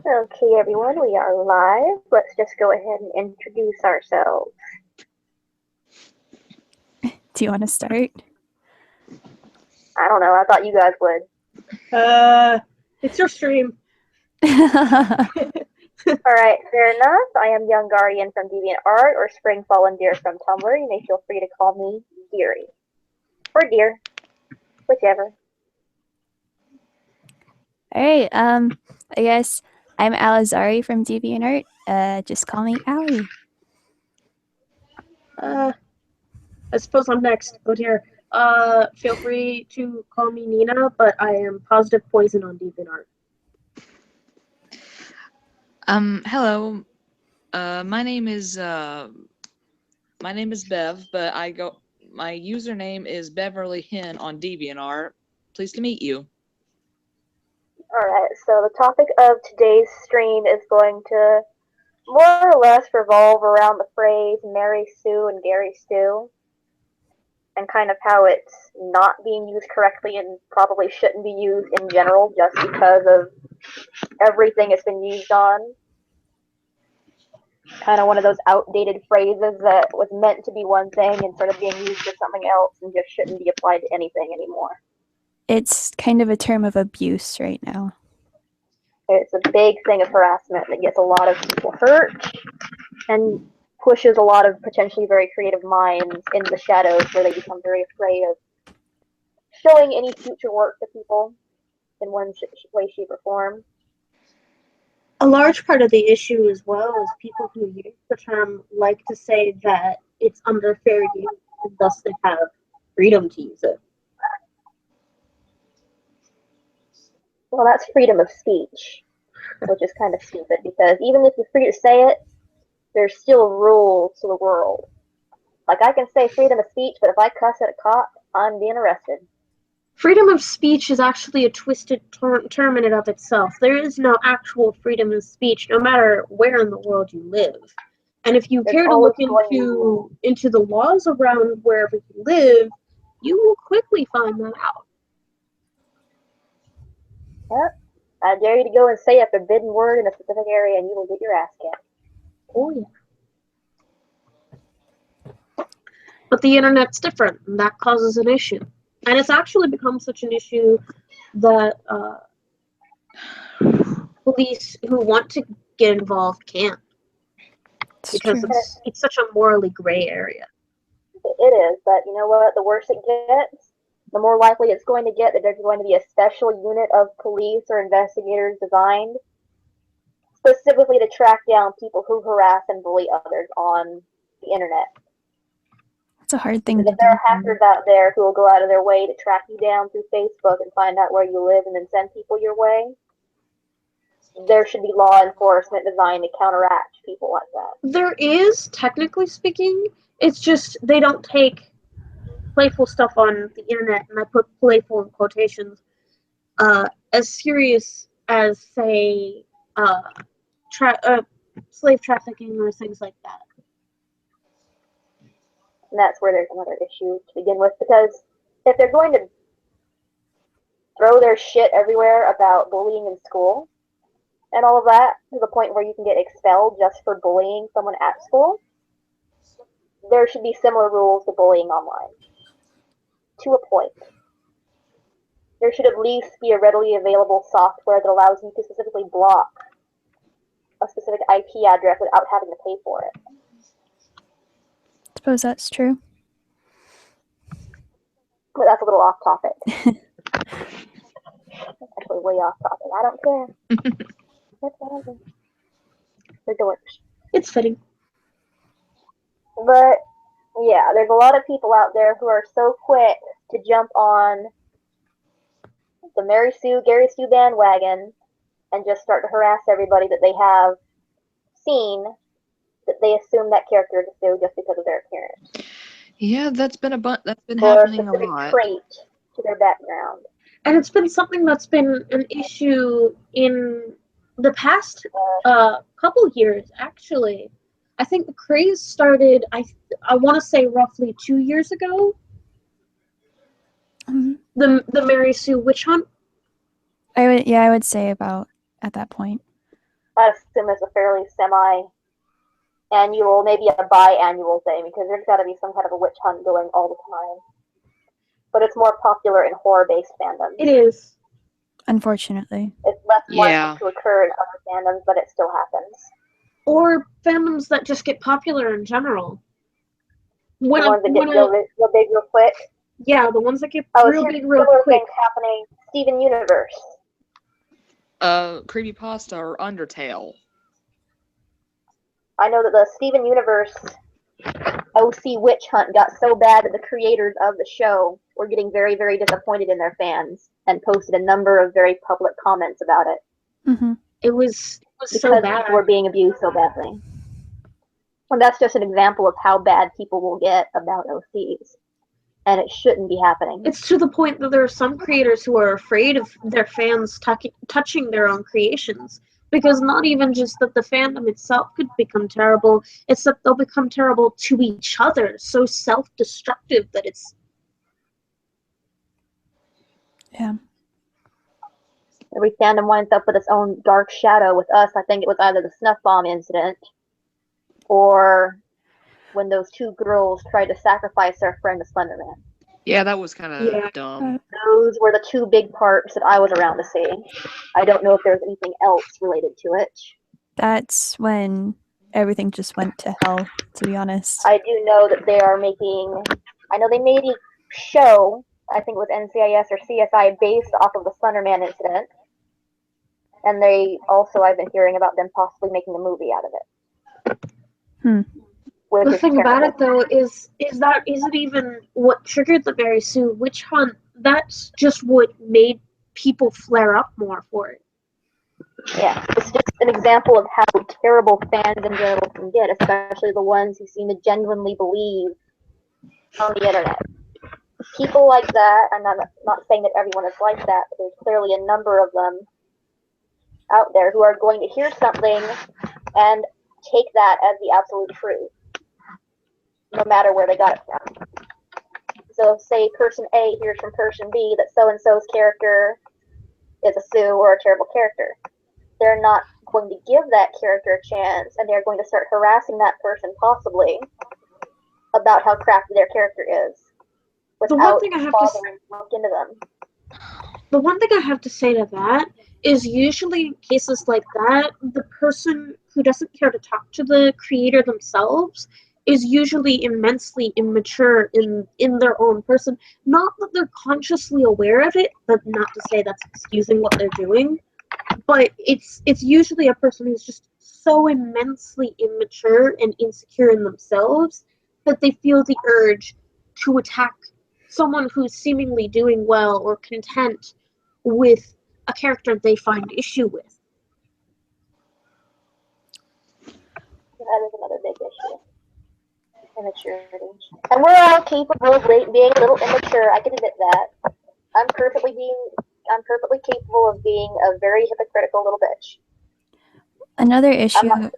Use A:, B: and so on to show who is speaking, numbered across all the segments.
A: Okay, everyone, we are live. Let's just go ahead and introduce ourselves.
B: Do you want to start?
A: I don't know. I thought you guys would.
C: It's your stream.
A: All right, fair enough. I am Young Guardian from DeviantArt or Spring Fallen Deer from Tumblr. You may feel free to call me Deary. Or Deer. Whichever.
B: All right. I guess I'm Alizari from DeviantArt. Just call me Allie.
C: I suppose I'm next. Oh dear. Feel free to call me Nina, but I am positive poison on DeviantArt.
D: Hello. My name is Bev, but my username is Beverly Hen on DeviantArt. Pleased to meet you.
A: Alright, so the topic of today's stream is going to more or less revolve around the phrase Mary Sue and Gary Stew, and kind of how it's not being used correctly and probably shouldn't be used in general just because of everything it's been used on. Kind of one of those outdated phrases that was meant to be one thing and sort of being used for something else and just shouldn't be applied to anything anymore.
B: It's kind of a term of abuse right now.
A: It's a big thing of harassment that gets a lot of people hurt and pushes a lot of potentially very creative minds into the shadows where they become very afraid of showing any future work to people in one way, shape, or form.
C: A large part of the issue as well is people who use the term like to say that it's under fair use and thus they have freedom to use it.
A: Well, that's freedom of speech, which is kind of stupid because even if you're free to say it, there's still rules to the world. Like, I can say freedom of speech, but if I cuss at a cop, I'm being arrested.
C: Freedom of speech is actually a twisted term in and of itself. There is no actual freedom of speech, no matter where in the world you live. And if you care to look into the laws around wherever you live, you will quickly find that out.
A: Yep. I dare you to go and say a forbidden word in a specific area and you will get your ass kicked.
C: Oh, yeah. But the internet's different, and that causes an issue. And it's actually become such an issue that police who want to get involved can't. Because it's such a morally gray area.
A: It is, but you know what? The worse it gets, the more likely it's going to get that there's going to be a special unit of police or investigators designed specifically to track down people who harass and bully others on the internet.
B: It's a hard thing to do.
A: If there are hackers out there who will go out of their way to track you down through Facebook and find out where you live and then send people your way, there should be law enforcement designed to counteract people like that.
C: There is, technically speaking. It's just they don't take playful stuff on the internet, and I put playful in quotations, as serious as, say, slave trafficking or things like that.
A: And that's where there's another issue to begin with, because if they're going to throw their shit everywhere about bullying in school and all of that to the point where you can get expelled just for bullying someone at school, there should be similar rules to bullying online. To a point. There should at least be a readily available software that allows you to specifically block a specific IP address without having to pay for it.
B: I suppose that's true.
A: But that's a little off topic. That's actually way off topic. I don't care. That's whatever. They're dorks.
C: It's fitting.
A: But, yeah, there's a lot of people out there who are so quick to jump on the Mary Sue, Gary Stew bandwagon and just start to harass everybody that they have seen that they assume that character is Sue just because of their appearance.
D: Yeah, that's been happening a lot.
A: Trait to their background.
C: And it's been something that's been an issue in the past couple years, actually. I think the craze started, I want to say roughly 2 years ago. The Mary Sue witch hunt.
B: I would say about at that point.
A: I assume it's a fairly semi-annual, maybe a bi-annual thing, because there's got to be some kind of a witch hunt going all the time. But it's more popular in horror-based fandoms.
C: It is.
B: Unfortunately.
A: It's less
D: Yeah.
A: likely to occur in other fandoms, but it still happens.
C: Or fandoms that just get popular in general.
A: The ones that get real big real quick.
C: Yeah, the ones that get
A: Oh,
C: real
A: here's
C: big real
A: similar
C: quick.
A: things happening. Steven Universe.
D: Creepypasta or Undertale.
A: I know that the Steven Universe OC witch hunt got so bad that the creators of the show were getting very, very disappointed in their fans and posted a number of very public comments about it.
B: Mm-hmm.
C: It was
A: because
C: so bad.
A: people were being abused so badly. And that's just an example of how bad people will get about OCs. And it shouldn't be happening.
C: It's to the point that there are some creators who are afraid of their fans touching their own creations. Because not even just that the fandom itself could become terrible, it's that they'll become terrible to each other. So self-destructive that it's...
B: Yeah.
A: Every fandom winds up with its own dark shadow. With us, I think it was either the snuff bomb incident or when those two girls tried to sacrifice their friend to Slenderman.
D: Yeah, that was kind of dumb.
A: Those were the two big parts that I was around to see. I don't know if there's anything else related to it.
B: That's when everything just went to hell, to be honest.
A: I do know that they are making... I know they made a show, I think it was NCIS or CSI, based off of the Slenderman incident. And they also, I've been hearing about them possibly making a movie out of it.
C: The thing about it, though, is that isn't even what triggered the Mary Sue witch hunt. That's just what made people flare up more for it.
A: Yeah, it's just an example of how terrible fans in general can get, especially the ones who seem to genuinely believe on the internet. People like that, and I'm not saying that everyone is like that, but there's clearly a number of them out there who are going to hear something and take that as the absolute truth, no matter where they got it from. So say person A hears from person B that so-and-so's character is a Sue or a terrible character. They're not going to give that character a chance, and they're going to start harassing that person possibly about how crappy their character is without bothering to look into them.
C: The one thing I have to say to that is usually in cases like that, the person who doesn't care to talk to the creator themselves is usually immensely immature in their own person. Not that they're consciously aware of it, but not to say that's excusing what they're doing, but it's usually a person who's just so immensely immature and insecure in themselves that they feel the urge to attack someone who's seemingly doing well or content with a character they find issue with.
A: That is another big issue. Immaturity. And we're all capable of being a little immature. I can admit that. I'm perfectly capable of being a very hypocritical little bitch.
B: Another issue.
A: I'm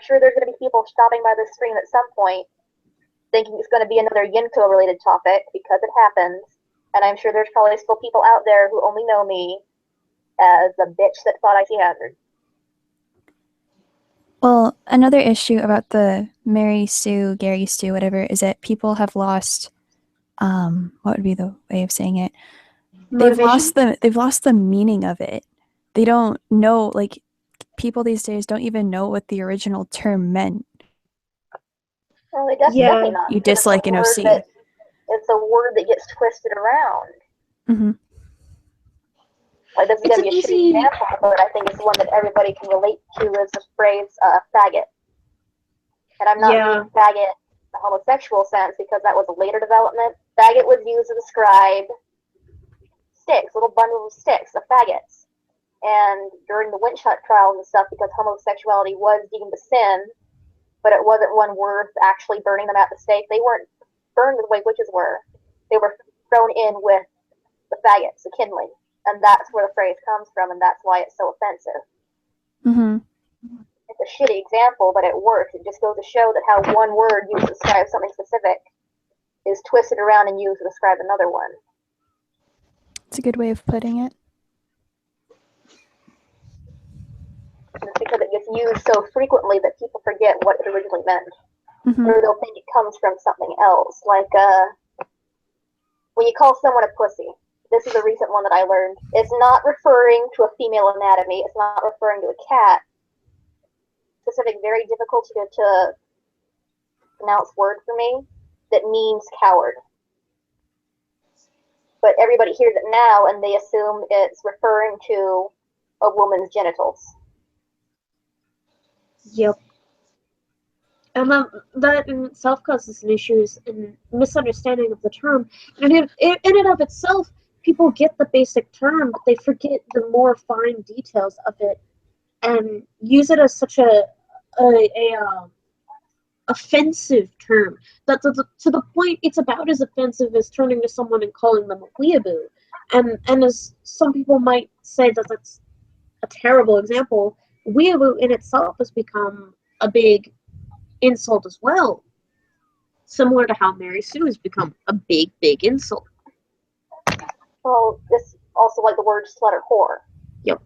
A: sure there's going to be people stopping by the screen at some point thinking it's going to be another Yinko related topic because it happens. And I'm sure there's probably still people out there who only know me as the bitch that thought I see hazard.
B: Well, another issue about the Mary Sue, Gary Sue, whatever, is that people have lost, what would be the way of saying it? They've lost the meaning of it. They don't know, like, people these days don't even know what the original term meant.
A: Well, it definitely not.
B: You dislike an OC.
A: It's a word that gets twisted around.
B: Mm-hmm.
A: Like, this is going to be a shitty example, but I think it's one that everybody can relate to is the phrase faggot. And I'm not using faggot in the homosexual sense because that was a later development. Faggot was used to describe sticks, little bundles of sticks, of faggots. And during the witch hunt trials and stuff, because homosexuality was deemed a sin, but it wasn't one worth actually burning them at the stake, they weren't burned the way witches were. They were thrown in with the faggots, the kindling. And that's where the phrase comes from, and that's why it's so offensive.
B: Mm-hmm.
A: It's a shitty example, but it works. It just goes to show that how one word used to describe something specific is twisted around and used to describe another one. It's
B: a good way of putting it.
A: It's because it gets used so frequently that people forget what it originally meant.
B: Mm-hmm.
A: Or they'll think it comes from something else. Like, when you call someone a pussy, this is a recent one that I learned. It's not referring to a female anatomy. It's not referring to a cat. It's something very difficult to pronounce word for me that means coward. But everybody hears it now and they assume it's referring to a woman's genitals.
C: Yep. And that in itself causes an issues and misunderstanding of the term. And in and of itself, people get the basic term, but they forget the more fine details of it and use it as such a offensive term that to the point it's about as offensive as turning to someone and calling them a weeaboo. And as some people might say that that's a terrible example, weeaboo in itself has become a big insult as well. Similar to how Mary Sue has become a big, big insult.
A: Well, this also like the word slut or whore.
C: Yep.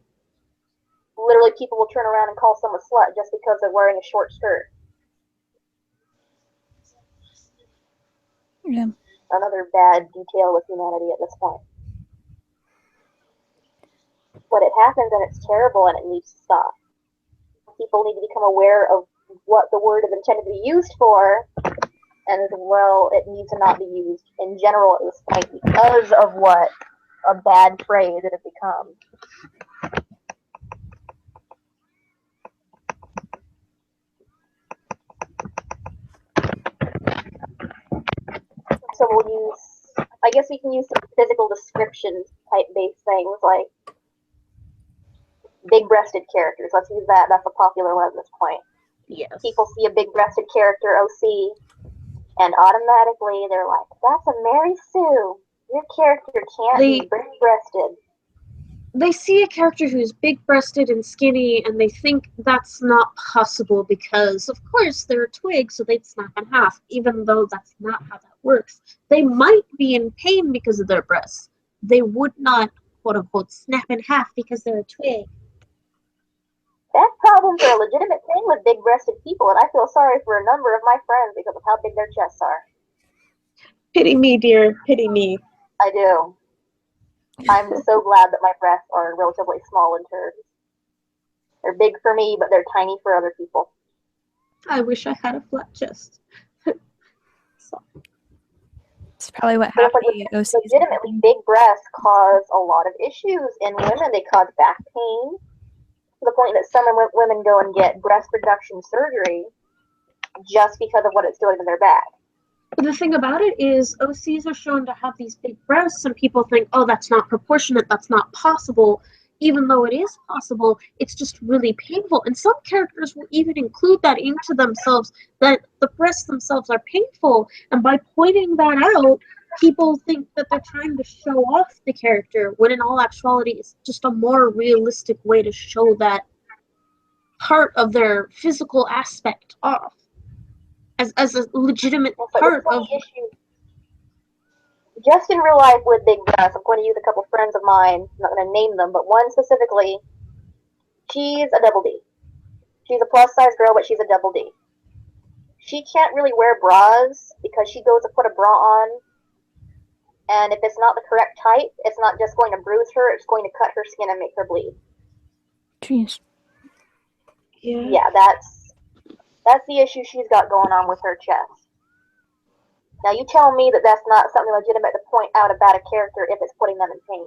A: Literally, people will turn around and call someone a slut just because they're wearing a short skirt.
B: Yeah.
A: Another bad detail with humanity at this point. But it happens and it's terrible and it needs to stop. People need to become aware of what the word is intended to be used for, and as well, it needs to not be used in general at this point because of what a bad phrase it has become. So we'll use, I guess we can use some physical description type based things like big-breasted characters. Let's use that. That's a popular one at this point.
C: Yes.
A: People see a big-breasted character, OC, and automatically they're like, that's a Mary Sue. Your character can't be big-breasted.
C: They see a character who's big-breasted and skinny, and they think that's not possible because, of course, they're a twig, so they'd snap in half, even though that's not how that works. They might be in pain because of their breasts. They would not, quote-unquote, snap in half because they're a twig.
A: That problems are a legitimate thing with big-breasted people, and I feel sorry for a number of my friends because of how big their chests are.
C: Pity me, dear. Pity me.
A: I do. I'm so glad that my breasts are relatively small in terms. They're big for me, but they're tiny for other people.
C: I wish I had a flat chest. So.
B: It's probably what happened to OCs.
A: Legitimately, big breasts cause a lot of issues in women. They cause back pain, to the point that some women go and get breast reduction surgery just because of what it's doing to their back.
C: But the thing about it is OCs are shown to have these big breasts and people think, oh, that's not proportionate, that's not possible. Even though it is possible, it's just really painful. And some characters will even include that into themselves, that the breasts themselves are painful. And by pointing that out, people think that they're trying to show off the character, when in all actuality, it's just a more realistic way to show that part of their physical aspect off. As a legitimate part of...
A: Just in real life with big breasts, I'm going to use a couple friends of mine, I'm not going to name them, but one specifically, she's a double D. She's a plus-size girl, but she's a double D. She can't really wear bras because she goes to put a bra on, and if it's not the correct type, it's not just going to bruise her, it's going to cut her skin and make her bleed.
B: Jeez.
A: Yeah, that's the issue she's got going on with her chest. Now, you tell me that that's not something legitimate to point out about a character if it's putting them in pain.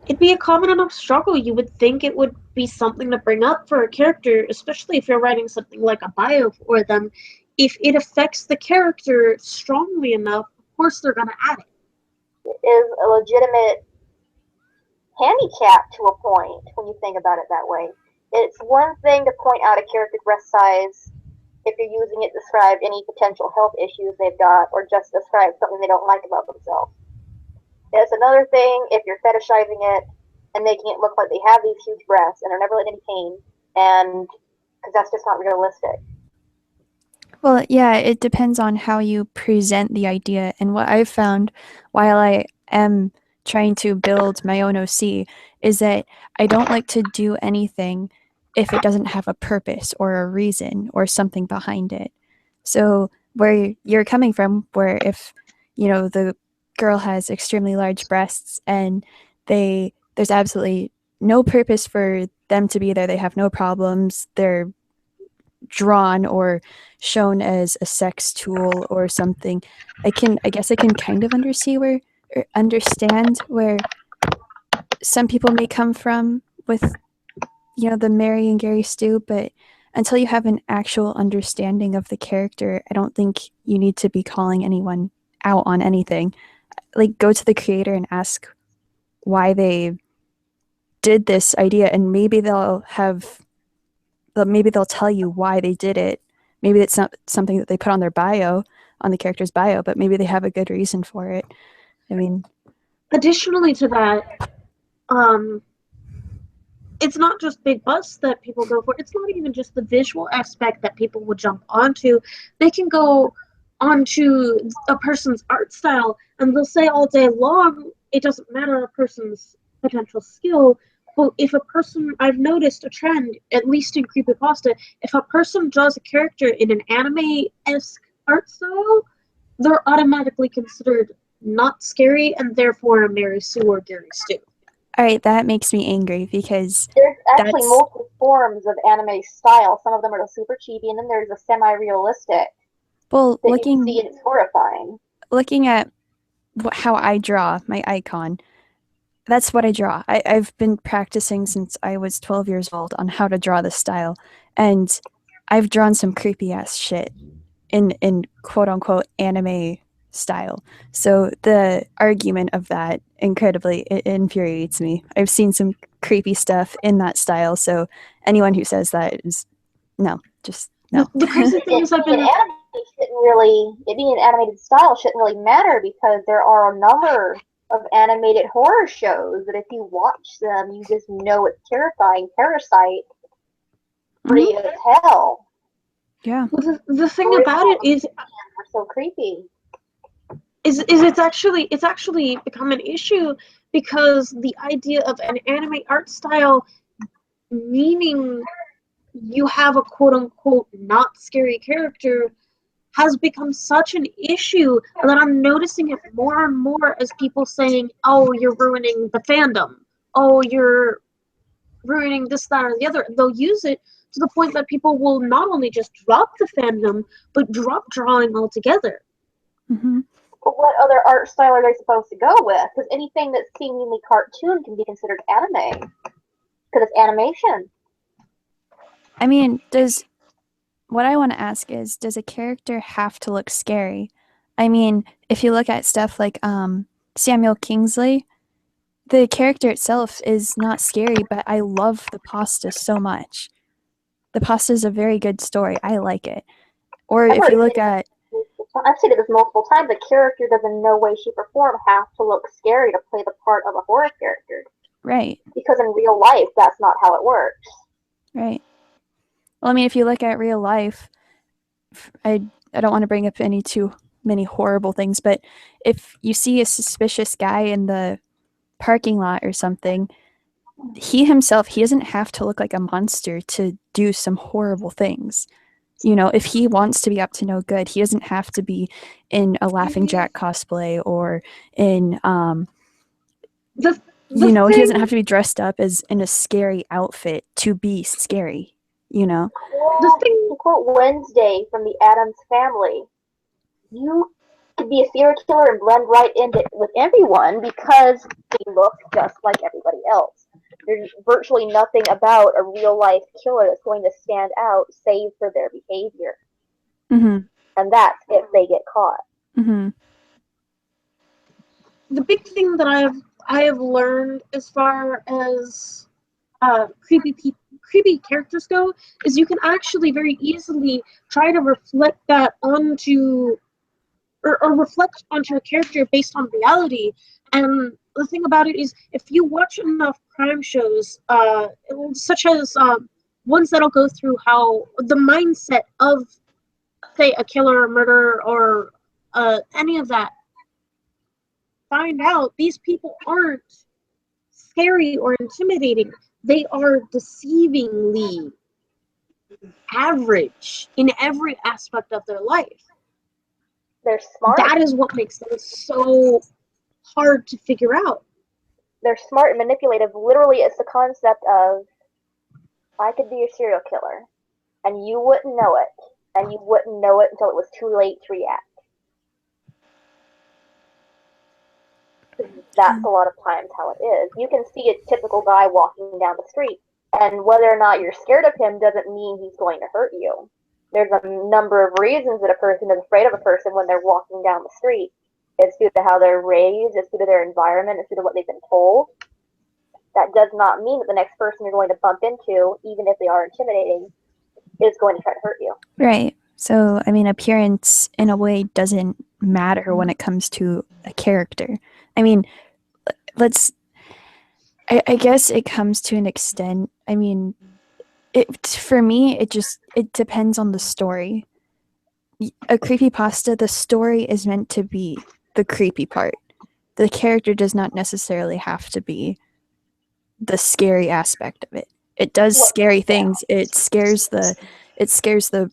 C: It'd be a common enough struggle. You would think it would be something to bring up for a character, especially if you're writing something like a bio for them. If it affects the character strongly enough, of course they're going to add it.
A: It is a legitimate handicap to a point when you think about it that way. It's one thing to point out a character's breast size if you're using it to describe any potential health issues they've got, or just describe something they don't like about themselves. It's another thing if you're fetishizing it and making it look like they have these huge breasts and are never in any pain, and because that's just not realistic.
B: Well, yeah, it depends on how you present the idea. And what I've found, while I am trying to build my own OC is that I don't like to do anything if it doesn't have a purpose or a reason or something behind it. So where you're coming from, where if, the girl has extremely large breasts and there's absolutely no purpose for them to be there, they have no problems, they're drawn or shown as a sex tool or something, I guess I can kind of understand where some people may come from with, the Mary and Gary Stu, but until you have an actual understanding of the character, I don't think you need to be calling anyone out on anything. Like, go to the creator and ask why they did this idea, and maybe they'll tell you why they did it. Maybe it's not something that they put on their bio, on the character's bio, but maybe they have a good reason for it. I mean,
C: additionally to that, it's not just big busts that people go for. It's not even just the visual aspect that people will jump onto. They can go onto a person's art style, and they'll say all day long, it doesn't matter a person's potential skill. But if a person, I've noticed a trend, at least in creepypasta, if a person draws a character in an anime-esque art style, they're automatically considered not scary and therefore a Mary Sue or Gary Stu.
B: all right, that makes me angry because
A: there's actually multiple forms of anime style. Some of them are super chibi, and then there's a semi-realistic.
B: Well,
A: that you can see, it's horrifying.
B: Looking at how I draw my icon, that's what I draw. I've been practicing since I was 12 years old on how to draw this style, and I've drawn some creepy ass shit in quote unquote anime style. So the argument of that incredibly it infuriates me. I've seen some creepy stuff in that style, so anyone who says that is no, just no.
C: The crazy thing is,
A: being an animated style shouldn't really matter because there are a number of animated horror shows that if you watch them, you just know it's terrifying. Parasite, free as hell.
B: Yeah.
C: Well, the thing about it is,
A: they're so creepy.
C: Is it's actually become an issue because the idea of an anime art style meaning you have a quote unquote not scary character has become such an issue that I'm noticing it more and more as people saying, oh, you're ruining the fandom. Oh, you're ruining this, that, or the other. They'll use it to the point that people will not only just drop the fandom, but drop drawing altogether.
B: Mm-hmm.
A: But what other art style are they supposed to go with? Because anything that's seemingly cartoon can be considered anime. Because it's animation.
B: I mean, what I want to ask is, does a character have to look scary? I mean, if you look at stuff like Samuel Kingsley, the character itself is not scary, but I love the pasta so much. The pasta is a very good story. I like it. Or if you look at...
A: I've said this multiple times, the character does in no way, shape, or form have to look scary to play the part of a horror character.
B: Right.
A: Because in real life, that's not how it works.
B: Right. Well, I mean, if you look at real life, I don't want to bring up any too many horrible things, but if you see a suspicious guy in the parking lot or something, he doesn't have to look like a monster to do some horrible things. If he wants to be up to no good, he doesn't have to be in a Laughing Jack cosplay or in he doesn't have to be dressed up as in a scary outfit to be scary.
A: To quote Wednesday from the Addams Family, you could be a serial killer and blend right in with everyone because they look just like everybody else. There's virtually nothing about a real life killer that's going to stand out save for their behavior.
B: Mm-hmm.
A: And that's if they get caught.
B: Mm-hmm.
C: The big thing that I have learned as far as creepy characters go is you can actually very easily try to reflect that onto or reflect onto a character based on reality. And the thing about it is, if you watch enough crime shows, such as ones that'll go through how the mindset of, say, a killer or murderer or any of that find out these people aren't scary or intimidating. They are deceivingly average in every aspect of their life.
A: They're smart.
C: That is what makes them so hard to figure out.
A: They're smart and manipulative. Literally, it's the concept of, I could be a serial killer, and you wouldn't know it, and you wouldn't know it until it was too late to react. That's a lot of times how it is. You can see a typical guy walking down the street, and whether or not you're scared of him doesn't mean he's going to hurt you. There's a number of reasons that a person is afraid of a person when they're walking down the street. It's due to how they're raised, it's due to their environment, it's due to what they've been told. That does not mean that the next person you're going to bump into, even if they are intimidating, is going to try to hurt you.
B: Right. So, I mean, appearance in a way doesn't matter when it comes to a character. I mean, I guess it comes to an extent. I mean, for me, it depends on the story. A creepypasta, the story is meant to be the creepy part. The character does not necessarily have to be the scary aspect of it. It does scary things. It scares the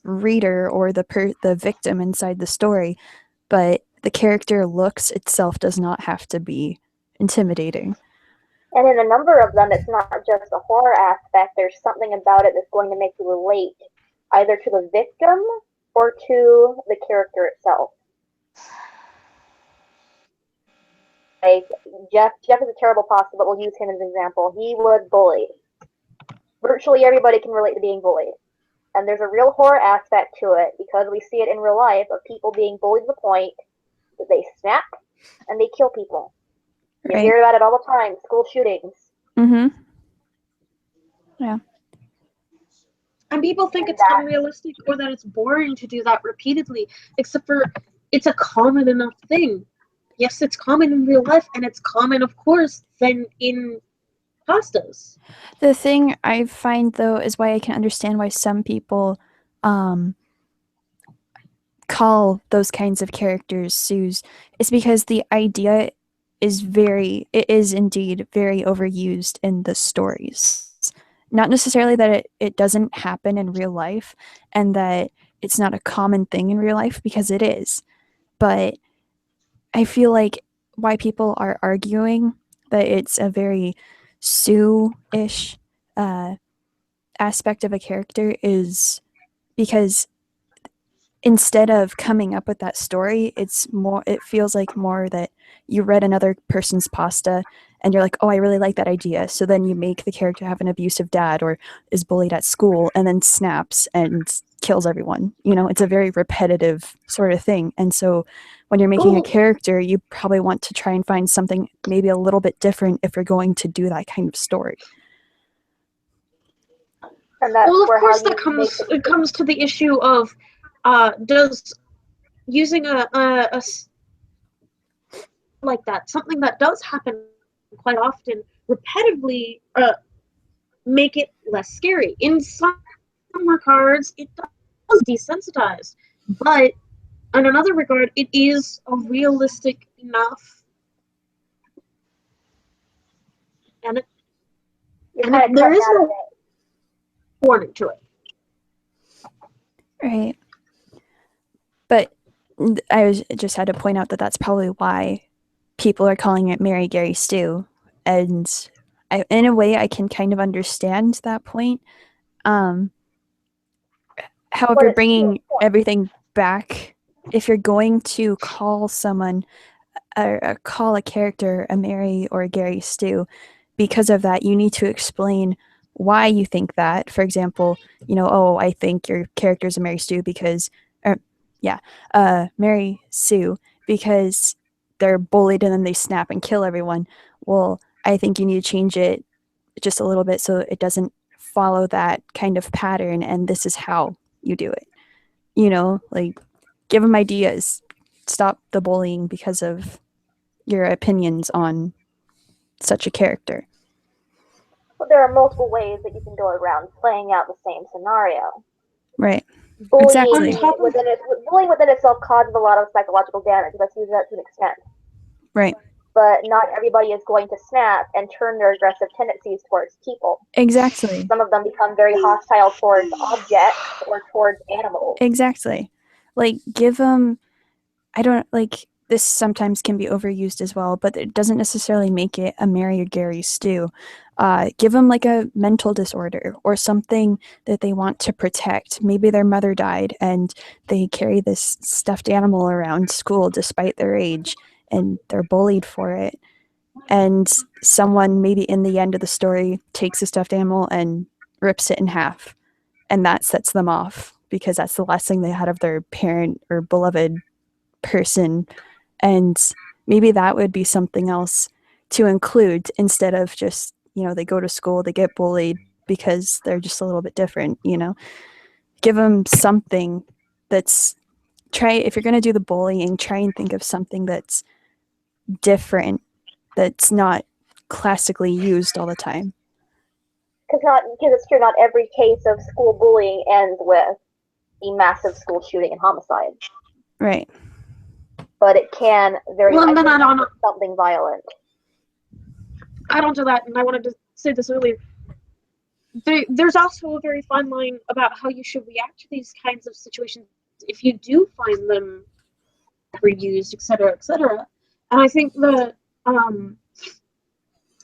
B: reader or the victim inside the story, but the character looks itself does not have to be intimidating.
A: And in a number of them, it's not just a horror aspect. There's something about it that's going to make you relate either to the victim or to the character itself. Like, Jeff is a terrible pasta, but we'll use him as an example. He was bullied. Virtually everybody can relate to being bullied. And there's a real horror aspect to it because we see it in real life of people being bullied to the point that they snap and they kill people. You hear about it all the time, school shootings.
B: Mm-hmm. Yeah.
C: And people think it's unrealistic or that it's boring to do that repeatedly, except for it's a common enough thing. Yes, it's common in real life, and it's common, of course, then in pastas.
B: The thing I find, though, is why I can understand why some people call those kinds of characters Sues is because the idea it is indeed very overused in the stories. Not necessarily that it doesn't happen in real life and that it's not a common thing in real life, because it is. But I feel like why people are arguing that it's a very Sue-ish aspect of a character is because instead of coming up with that story, it feels like more that you read another person's pasta and you're like, oh, I really like that idea. So then you make the character have an abusive dad or is bullied at school and then snaps and kills everyone. You know, it's a very repetitive sort of thing. And so when you're making a character, you probably want to try and find something maybe a little bit different if you're going to do that kind of story.
A: And that's
C: well, of course,
A: it
C: comes to the issue of does using a like that, something that does happen quite often, repetitively, make it less scary. In some regards, it does desensitize, but in another regard, it is a realistic enough, and there is no warning to it.
B: Right. But I just had to point out that that's probably why people are calling it Mary Gary Stew. And in a way, I can kind of understand that point. However, bringing everything back, if you're going to call someone or call a character a Mary or a Gary Stew, because of that, you need to explain why you think that. For example, I think your character's a Mary Stew because, Mary Sue, because they're bullied and then they snap and kill everyone. Well, I think you need to change it just a little bit so it doesn't follow that kind of pattern, and this is how you do it. Like, give them ideas. Stop the bullying because of your opinions on such a character.
A: But there are multiple ways that you can go around playing out the same scenario.
B: Right.
A: Bullying,
B: exactly.
A: Bullying within itself causes a lot of psychological damage. Let's use that to an extent.
B: Right.
A: but not everybody is going to snap and turn their aggressive tendencies towards people.
B: Exactly.
A: Some of them become very hostile towards objects or towards animals.
B: Exactly. Like, give them, I don't, like, this sometimes can be overused as well, but it doesn't necessarily make it a Mary or Gary stew. Give them like a mental disorder or something that they want to protect. Maybe their mother died and they carry this stuffed animal around school despite their age and they're bullied for it. And someone maybe in the end of the story takes a stuffed animal and rips it in half. And that sets them off because that's the last thing they had of their parent or beloved person. And maybe that would be something else to include instead of just, they go to school, they get bullied because they're just a little bit different, Give them something that's, if you're going to do the bullying, try and think of something that's different, that's not classically used all the time.
A: Because it's true, not every case of school bullying ends with a massive school shooting and homicide.
B: Right.
A: But it can very
C: Well,
A: much
C: then
A: end with something violent.
C: Add on to that, and I wanted to say this earlier. There's also a very fine line about how you should react to these kinds of situations if you do find them reused, etc., etc. And I think that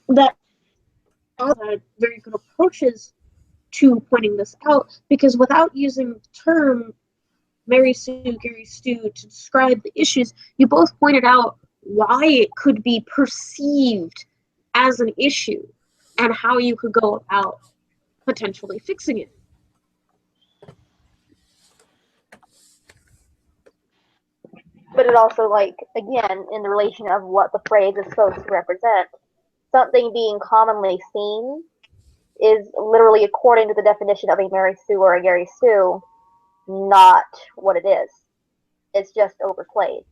C: that are very good approaches to pointing this out, because without using the term Mary Sue, Gary Stu to describe the issues, you both pointed out why it could be perceived as an issue and how you could go about potentially fixing it.
A: But it also, again, in the relation of what the phrase is supposed to represent, something being commonly seen is literally, according to the definition of a Mary Sue or a Gary Stu, not what it is. It's just overplayed.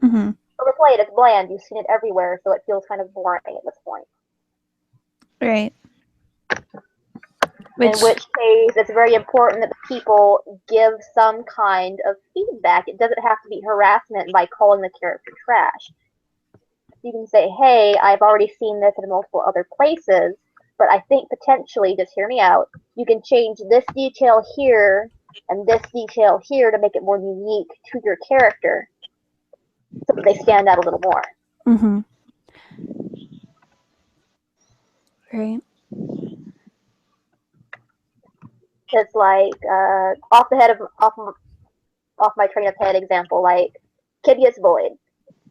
B: Mm-hmm.
A: Overplayed, it's bland, you've seen it everywhere, so it feels kind of boring at this point.
B: Right.
A: In which case, it's very important that the people give some kind of feedback. It doesn't have to be harassment by calling the character trash. You can say, hey, I've already seen this in multiple other places, but I think potentially, just hear me out, you can change this detail here and this detail here to make it more unique to your character so that they stand out a little more.
B: Mm-hmm. Right.
A: It's like off my train of head example, like kid gets bullied.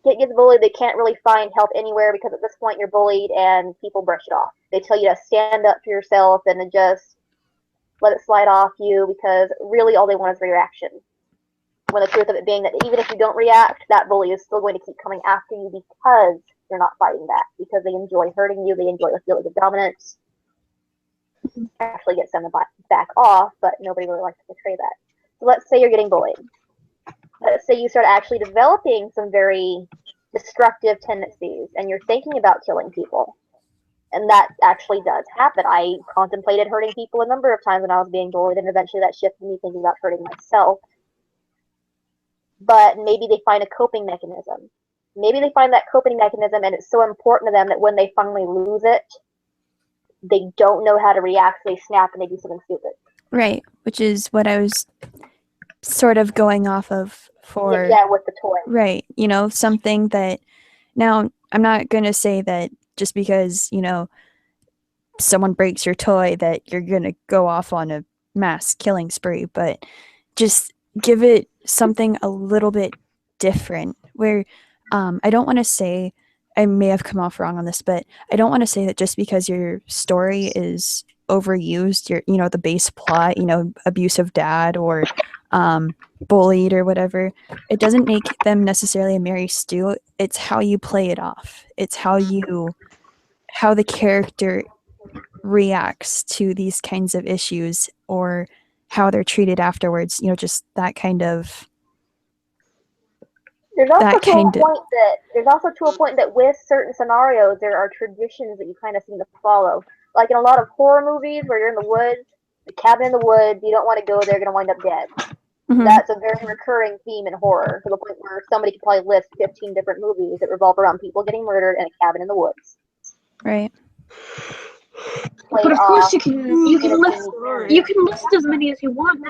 A: Kid gets bullied, they can't really find help anywhere because at this point you're bullied and people brush it off. They tell you to stand up for yourself and to just let it slide off you because really all they want is a reaction. When the truth of it being that even if you don't react, that bully is still going to keep coming after you because you're not fighting back, because they enjoy hurting you, they enjoy the feeling of dominance. Actually get them back off, but nobody really likes to portray that. So let's say you're getting bullied. Let's say you start actually developing some very destructive tendencies and you're thinking about killing people. And that actually does happen. I contemplated hurting people a number of times when I was being bullied, and eventually that shifted me thinking about hurting myself. But maybe they find a coping mechanism. Maybe they find that coping mechanism and it's so important to them that when they finally lose it, they don't know how to react, so they snap and they do something stupid.
B: Right, which is what I was sort of going off of for...
A: Yeah, with the toy.
B: Right, something that... Now, I'm not going to say that just because, someone breaks your toy that you're going to go off on a mass killing spree, but just give it something a little bit different where I don't want to say, I may have come off wrong on this, but I don't want to say that just because your story is overused, the base plot, abusive dad or bullied or whatever, it doesn't make them necessarily a Mary Stu. It's how you play it off. It's how the character reacts to these kinds of issues or how they're treated afterwards, just that kind of...
A: There's also to a point that with certain scenarios, there are traditions that you kind of seem to follow. Like in a lot of horror movies where you're in the woods, the cabin in the woods, you don't want to go there, you're going to wind up dead. That's a very recurring theme in horror, to the point where somebody could probably list 15 different movies that revolve around people getting murdered in a cabin in the woods.
B: Right.
C: But of course, you can list as many as you want,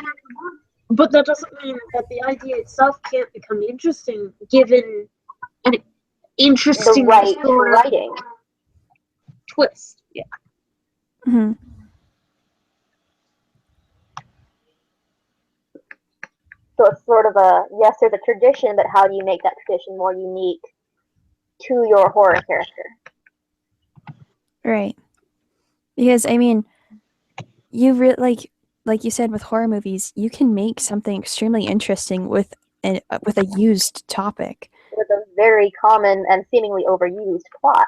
C: but that doesn't mean that the idea itself can't become interesting given an interesting
A: writing
C: twist. Yeah.
B: Mm-hmm.
A: So it's sort of yes, there's a tradition, but how do you make that tradition more unique to your horror character?
B: Right. Because I mean, you like you said with horror movies, you can make something extremely interesting with a used topic.
A: With a very common and seemingly overused plot.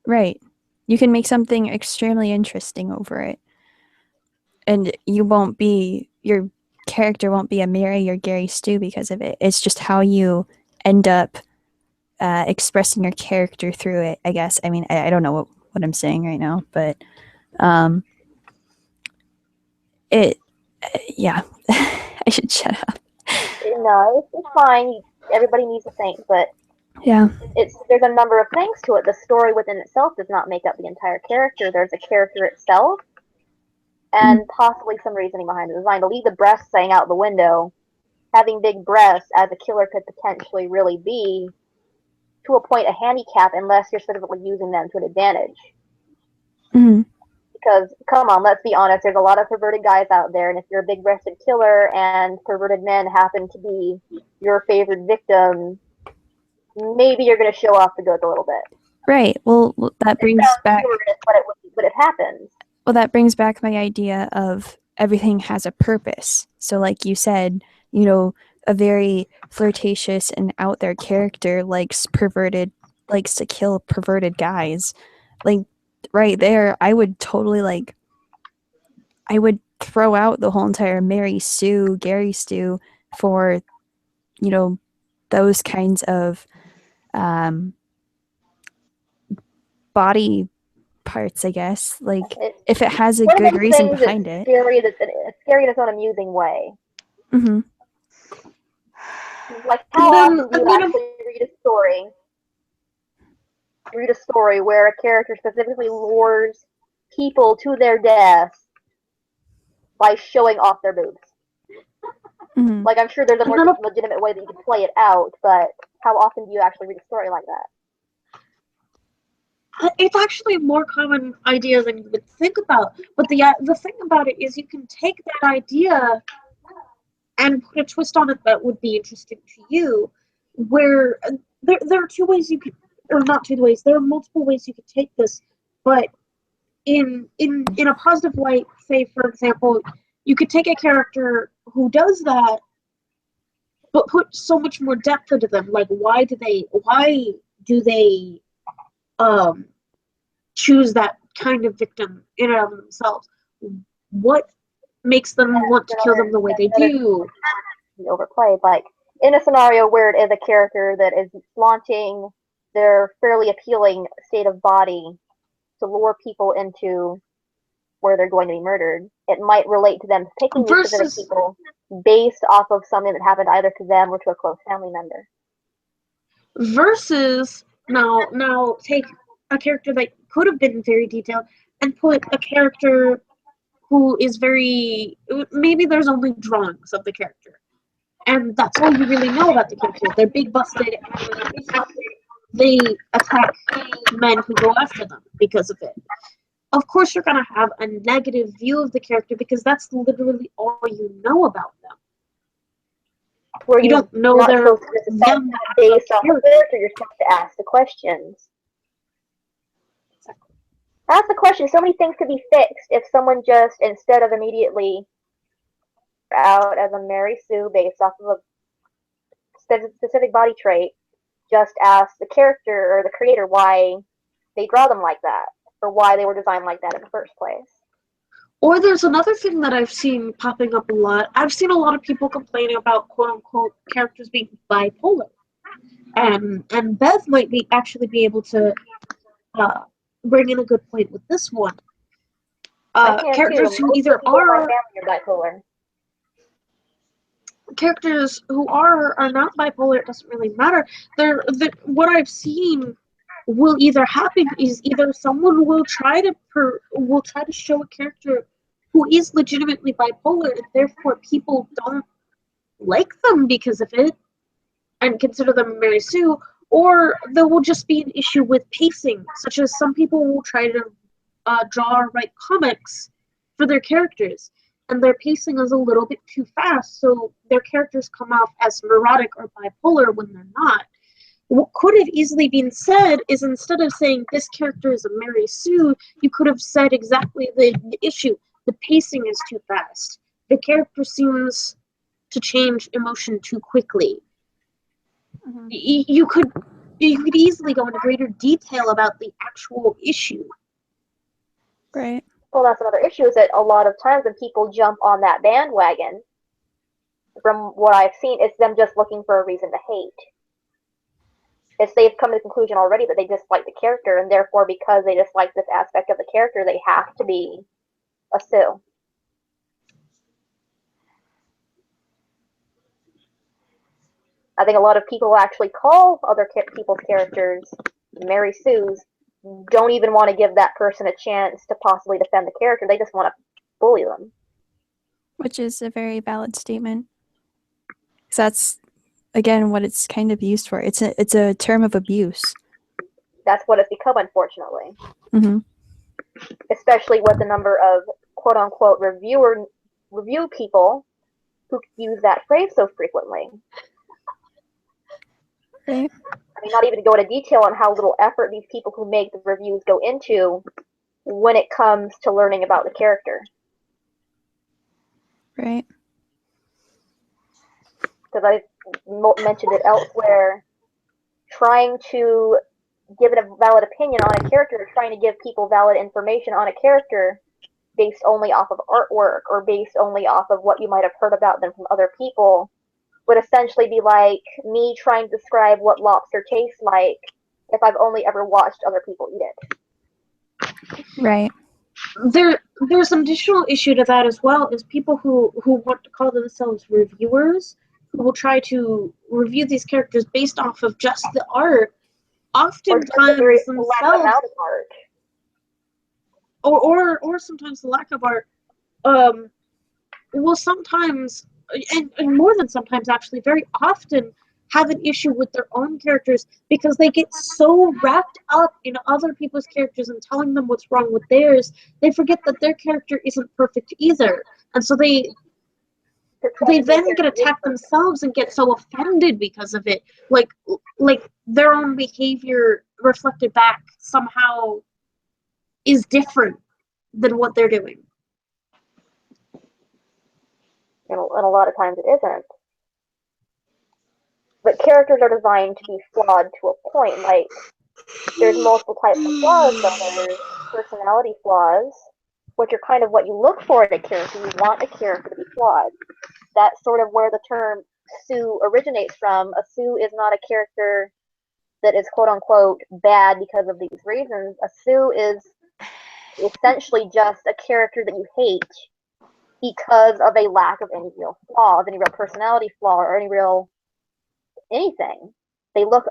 B: Right. You can make something extremely interesting over it. And your character won't be a Mary or Gary Stu because of it. It's just how you end up expressing your character through it, I guess. I mean, I don't know what I'm saying right now, but yeah. I should shut up.
A: No, it's fine. Everybody needs to think, but
B: yeah,
A: there's a number of things to it. The story within itself does not make up the entire character. There's a character itself, and possibly some reasoning behind the design. To leave the breasts saying out the window, having big breasts as a killer could potentially really be, to a point, a handicap, unless you're specifically using them to an advantage.
B: Mm-hmm.
A: Because, come on, let's be honest, there's a lot of perverted guys out there, and if you're a big-breasted killer and perverted men happen to be your favorite victim, maybe you're going to show off the goods a little bit.
B: Right. Well, that brings back...
A: But it happens.
B: Well, that brings back my idea of everything has a purpose. So like you said, a very flirtatious and out there character likes to kill perverted guys. Like right there, I would totally I would throw out the whole entire Mary Sue, Gary Stu for, those kinds of body parts, I guess. If it has a good reason behind it.
A: It's scary in its own amusing way.
B: Mm-hmm.
A: Like, how often do you actually read a story where a character specifically lures people to their deaths by showing off their boobs?
B: Mm-hmm.
A: Like, I'm sure there's a more legitimate way that you can play it out, but how often do you actually read a story like that?
C: It's actually a more common idea than you would think about. But the thing about it is you can take that idea and put a twist on it that would be interesting to you, where there are two ways you could, or not two ways, there are multiple ways you could take this, but in a positive light, say, for example, you could take a character who does that, but put so much more depth into them. Like, why do they choose that kind of victim in and of themselves? What makes them want to kill them the way they do?
A: Overplayed, like in a scenario where it is a character that is flaunting their fairly appealing state of body to lure people into where they're going to be murdered, it might relate to them picking these specific people based off of something that happened either to them or to a close family member.
C: Versus now take a character that could have been very detailed and put a character who is maybe there's only drawings of the character, and that's all you really know about the character. They're big busted and they attack men who go after them because of it. Of course you're going to have a negative view of the character because that's literally all you know about them.
A: Where
C: you don't know them
A: based on the character, you're supposed to ask the questions. Ask the question. So many things could be fixed if someone just, instead of immediately out as a Mary Sue based off of a specific body trait, just ask the character or the creator why they draw them like that, or why they were designed like that in the first place.
C: Or there's another thing that I've seen popping up a lot. I've seen a lot of people complaining about quote-unquote characters being bipolar. And Bev might actually be able to bring in a good point with this one. Characters who either are bipolar. characters who are not bipolar, it doesn't really matter. What I've seen will either happen is either someone will try to show a character who is legitimately bipolar, and therefore people don't like them because of it and consider them Mary Sue, or there will just be an issue with pacing, such as some people will try to draw or write comics for their characters, and their pacing is a little bit too fast, so their characters come off as neurotic or bipolar when they're not. What could have easily been said is, instead of saying this character is a Mary Sue, you could have said exactly the issue. The pacing is too fast. The character seems to change emotion too quickly. Mm-hmm. You could easily go into greater detail about the actual issue.
B: Right.
A: Well, that's another issue, is that a lot of times when people jump on that bandwagon, from what I've seen, it's them just looking for a reason to hate. It's they've come to the conclusion already that they dislike the character, and therefore, because they dislike this aspect of the character, they have to be a Sue. I think a lot of people who actually call other people's characters Mary Sues don't even want to give that person a chance to possibly defend the character. They just want to bully them.
B: Which is a very valid statement. Because that's, again, what it's kind of used for. It's a term of abuse.
A: That's what it's become, unfortunately.
B: Mm-hmm.
A: Especially with the number of quote-unquote review people who use that phrase so frequently.
B: Right.
A: I mean, not even to go into detail on how little effort these people who make the reviews go into when it comes to learning about the character.
B: Right.
A: Because I've mentioned it elsewhere, trying to give it a valid opinion on a character, trying to give people valid information on a character based only off of artwork or based only off of what you might have heard about them from other people, would essentially be like me trying to describe what lobster tastes like if I've only ever watched other people eat it.
B: Right.
C: There's an additional issue to that as well, is people who want to call themselves reviewers, who will try to review these characters based off of just the art, oftentimes themselves, or sometimes the lack of art, will sometimes, and more than sometimes actually, very often have an issue with their own characters because they get so wrapped up in other people's characters and telling them what's wrong with theirs, they forget that their character isn't perfect either. And so they then get attacked themselves and get so offended because of it. Like their own behavior reflected back somehow is different than what they're doing.
A: And a lot of times it isn't. But characters are designed to be flawed to a point. Like, there's multiple types of flaws, so there's personality flaws, which are kind of what you look for in a character. You want a character to be flawed. That's sort of where the term Sue originates from. A Sue is not a character that is quote-unquote bad because of these reasons. A Sue is essentially just a character that you hate because of a lack of any real flaw, of any real personality flaw, or any real anything. They look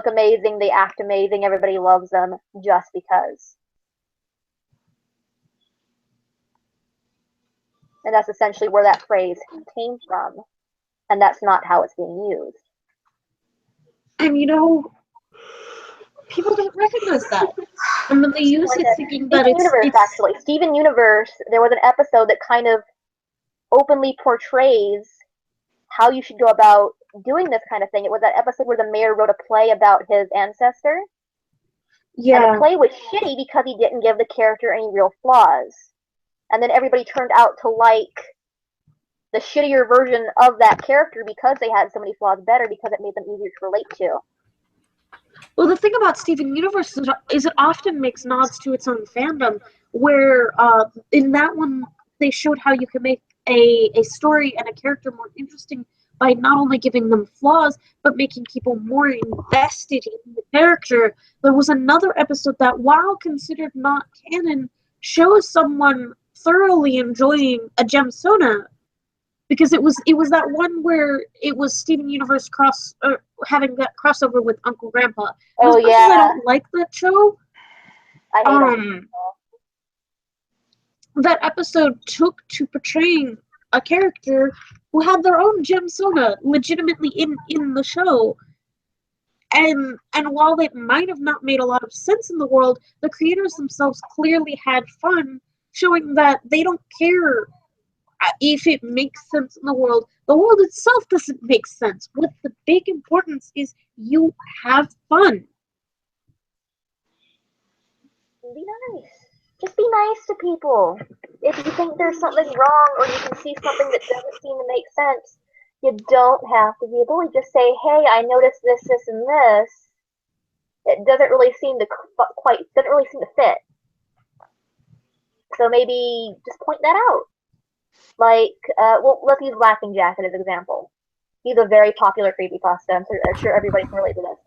A: amazing, they act amazing, everybody loves them just because. And that's essentially where that phrase came from. And that's not how it's being used.
C: And people don't recognize that. And when they use it thinking that it's
A: Steven Universe, there was an episode that kind of openly portrays how you should go about doing this kind of thing. It was that episode where the mayor wrote a play about his ancestor. Yeah. And the play was shitty because he didn't give the character any real flaws. And then everybody turned out to like the shittier version of that character because they had so many flaws better, because it made them easier to relate to.
C: Well, the thing about Steven Universe is it often makes nods to its own fandom, where in that one they showed how you can make a story and a character more interesting by not only giving them flaws, but making people more invested in the character. There was another episode that, while considered not canon, shows someone thoroughly enjoying a gem soda, because it was that one where it was Steven Universe having that crossover with Uncle Grandpa. And
A: Oh,
C: as much as I don't like that show,
A: I hate them.
C: that episode took to portraying a character who had their own gem soda legitimately in the show. And while it might have not made a lot of sense in the world, the creators themselves clearly had fun showing that they don't care if it makes sense in the world. The world itself doesn't make sense. What the big importance is you have fun.
A: Be nice. Just be nice to people. If you think there's something wrong or you can see something that doesn't seem to make sense, you don't have to be a bully. Just say, hey, I noticed this, this, and this. It doesn't really seem to fit. So maybe just point that out. Like, well, let's use Laughing Jack as an example. He's a very popular creepypasta. I'm sure everybody can relate to this.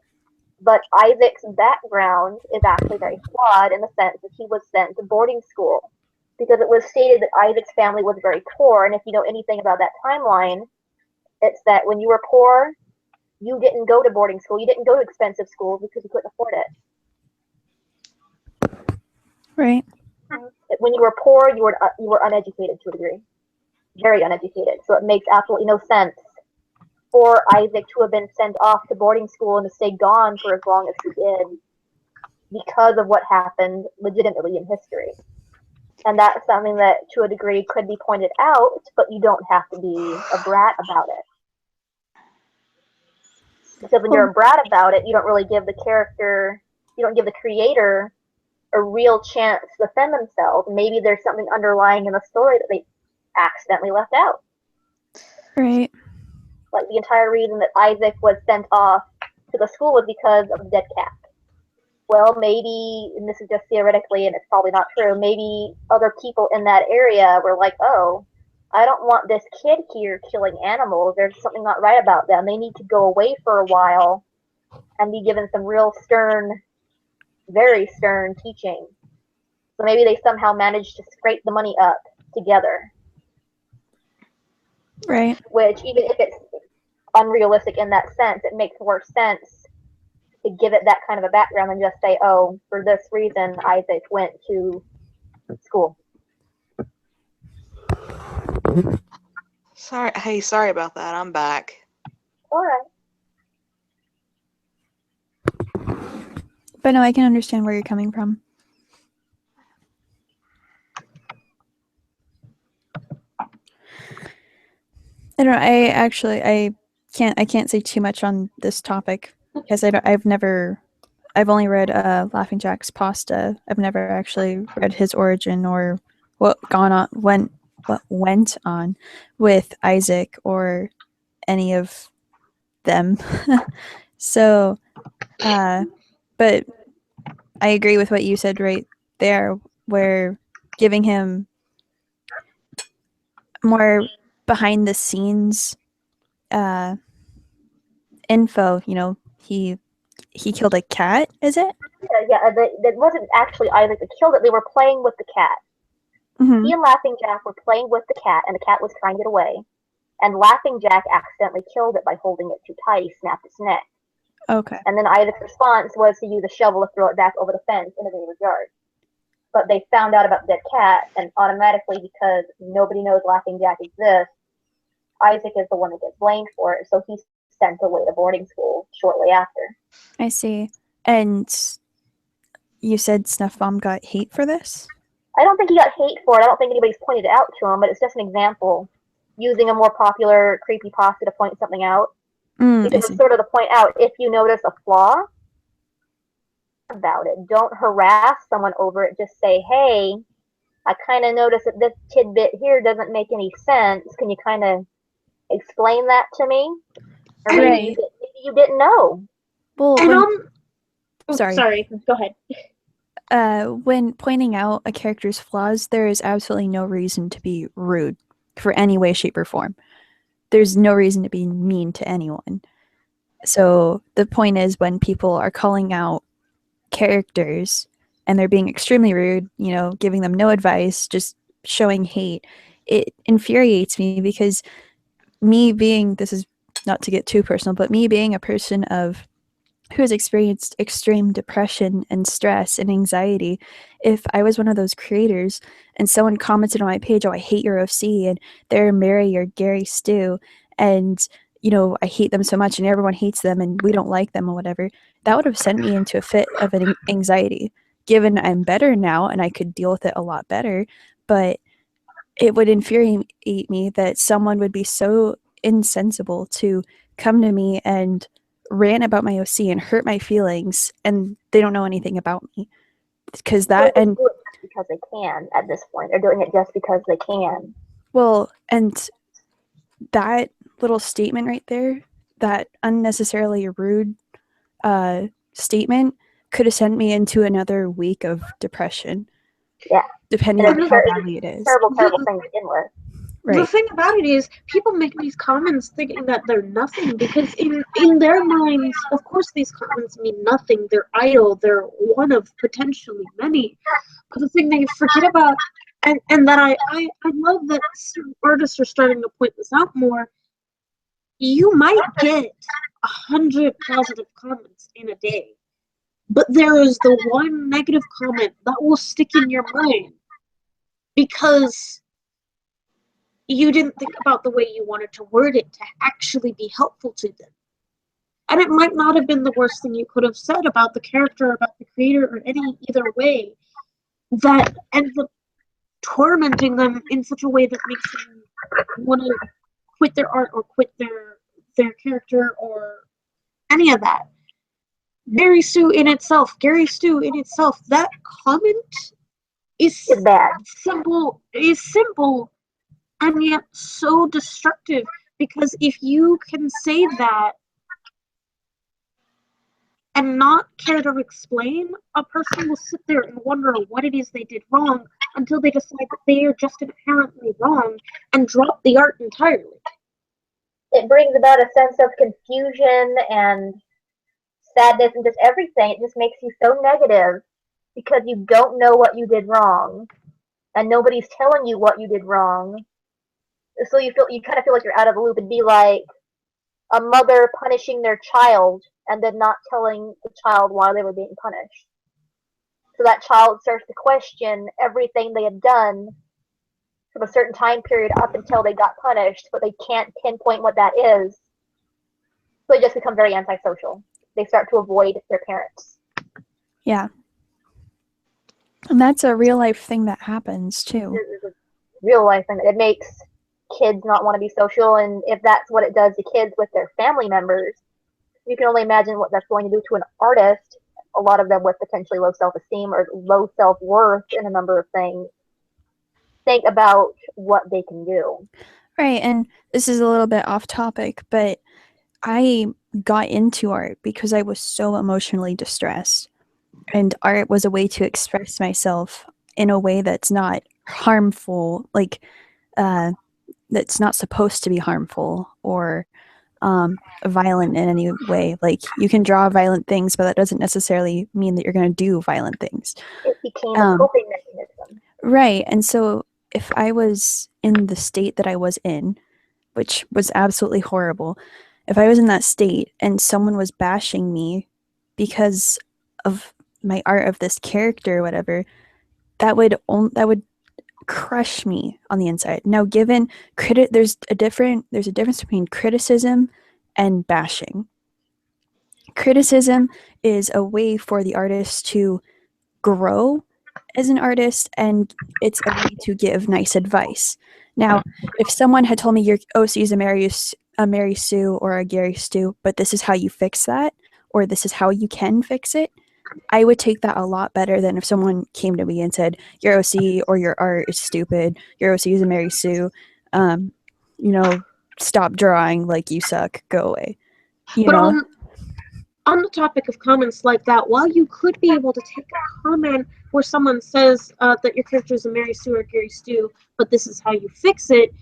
A: But Isaac's background is actually very flawed in the sense that he was sent to boarding school because it was stated that Isaac's family was very poor. And if you know anything about that timeline, it's that when you were poor, you didn't go to boarding school. You didn't go to expensive schools because you couldn't afford it.
B: Right.
A: When you were poor, you were uneducated to a degree, very uneducated. So it makes absolutely no sense for Isaac to have been sent off to boarding school and to stay gone for as long as he did because of what happened legitimately in history. And that's something that, to a degree, could be pointed out, but you don't have to be a brat about it. Because when you're a brat about it, you don't really give the creator a real chance to defend themselves. Maybe there's something underlying in the story that they accidentally left out.
B: Right.
A: Like the entire reason that Isaac was sent off to the school was because of the dead cat. Well, maybe, and this is just theoretically, and it's probably not true, maybe other people in that area were like, oh, I don't want this kid here killing animals. There's something not right about them. They need to go away for a while and be given some real stern, very stern teaching. So maybe they somehow managed to scrape the money up together.
B: Right.
A: Which, even if it's unrealistic in that sense, it makes more sense to give it that kind of a background than just say, oh, for this reason, Isaac went to school.
D: Sorry about that. I'm back.
A: All right.
B: But no, I can understand where you're coming from. I don't know. I can't say too much on this topic because I've only read Laughing Jack's Pasta. I've never actually read his origin or what went on with Isaac or any of them. So, but I agree with what you said right there, where giving him more behind the scenes info. You know, he killed a cat. Is it?
A: Yeah. That wasn't actually Isaac that killed it. They were playing with the cat.
B: Mm-hmm.
A: He and Laughing Jack were playing with the cat, and the cat was trying to get away. And Laughing Jack accidentally killed it by holding it too tight. He snapped its neck.
B: Okay.
A: And then Isaac's response was to use a shovel to throw it back over the fence into the neighbor's yard. But they found out about the dead cat, and automatically, because nobody knows Laughing Jack exists, Isaac is the one that gets blamed for it. So he's sent away to boarding school shortly after.
B: I see. And you said Snuff Bomb got hate for this?
A: I don't think he got hate for it. I don't think anybody's pointed it out to him, but it's just an example. Using a more popular creepypasta to point something out. Because it's sort of to point out, if you notice a flaw, about it. Don't harass someone over it. Just say, hey, I kind of noticed that this tidbit here doesn't make any sense. Can you kind of explain that to me? Or maybe you didn't know.
B: Well,
C: and sorry, go ahead.
B: When pointing out a character's flaws, there is absolutely no reason to be rude for any way, shape, or form. There's no reason to be mean to anyone. So the point is, when people are calling out characters and they're being extremely rude, you know, giving them no advice, just showing hate, it infuriates me because me being, this is not to get too personal, but me being a person who has experienced extreme depression and stress and anxiety, if I was one of those creators and someone commented on my page, oh, I hate your OC and they're Mary or Gary Stu, and I hate them so much and everyone hates them and we don't like them or whatever, that would have sent me into a fit of an anxiety. Given I'm better now and I could deal with it a lot better, but it would infuriate me that someone would be so insensible to come to me and rant about my OC and hurt my feelings, and they don't know anything about me. Because that, and
A: do it just because they can at this point. They're doing it just because they can.
B: Well, and that little statement right there, that unnecessarily rude statement, could have sent me into another week of depression.
A: Yeah.
B: Depending on how badly it is.
A: Terrible thing to begin with.
B: Right.
C: The thing about it is, people make these comments thinking that they're nothing, because in their minds, of course, these comments mean nothing. They're idle. They're one of potentially many. But the thing they forget about, and that I love that certain artists are starting to point this out more. You might get 100 positive comments in a day, but there is the one negative comment that will stick in your mind because you didn't think about the way you wanted to word it to actually be helpful to them. And it might not have been the worst thing you could have said about the character, about the creator, or either way, that ends up tormenting them in such a way that makes them want to quit their art or quit their character or any of that. Gary Stu in itself, that comment is
A: bad.
C: Simple, and yet so destructive, because if you can say that and not care to explain, a person will sit there and wonder what it is they did wrong until they decide that they are just inherently wrong and drop the art entirely.
A: It brings about a sense of confusion and sadness and just everything. It just makes you so negative because you don't know what you did wrong and nobody's telling you what you did wrong. So you kind of feel like you're out of the loop. It'd be like a mother punishing their child and then not telling the child why they were being punished. So that child starts to question everything they had done from a certain time period up until they got punished, but they can't pinpoint what that is. So they just become very antisocial. They start to avoid their parents.
B: Yeah. And that's a real life thing that happens too.
A: It's a real life thing. It makes kids not want to be social, and if that's what it does to kids with their family members, you can only imagine what that's going to do to an artist, a lot of them with potentially low self-esteem or low self-worth in a number of things. Think about what they can do.
B: Right, and this is a little bit off topic, but I got into art because I was so emotionally distressed, and art was a way to express myself in a way that's not harmful, like that's not supposed to be harmful or violent in any way. Like, you can draw violent things, but that doesn't necessarily mean that you're going to do violent things.
A: It became a coping mechanism.
B: Right, and so if I was in the state that I was in, which was absolutely horrible, if I was in that state and someone was bashing me because of my art of this character or whatever, that would crush me on the inside. Now, given there's a difference between criticism and bashing. Criticism is a way for the artist to grow as an artist, and it's a way to give nice advice. Now, if someone had told me your OC is a Mary Sue or a Gary Stu, but this is how you fix that, or this is how you can fix it, I would take that a lot better than if someone came to me and said, your OC or your art is stupid, your OC is a Mary Sue, stop drawing, like, you suck, go away.
C: But on the topic of comments like that, while you could be able to take a comment where someone says that your character is a Mary Sue or Gary Stu, but this is how you fix it,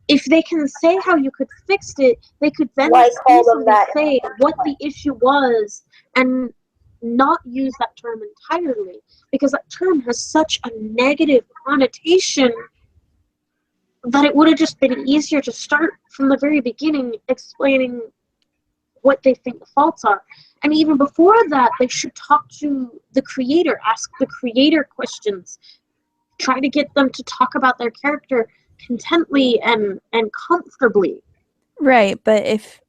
C: if they can say how you could fix it, they could then easily say what the issue was and not use that term entirely, because that term has such a negative connotation that it would have just been easier to start from the very beginning explaining what they think the faults are. And even before that, they should talk to the creator, ask the creator questions, try to get them to talk about their character contently and comfortably.
B: Right, but if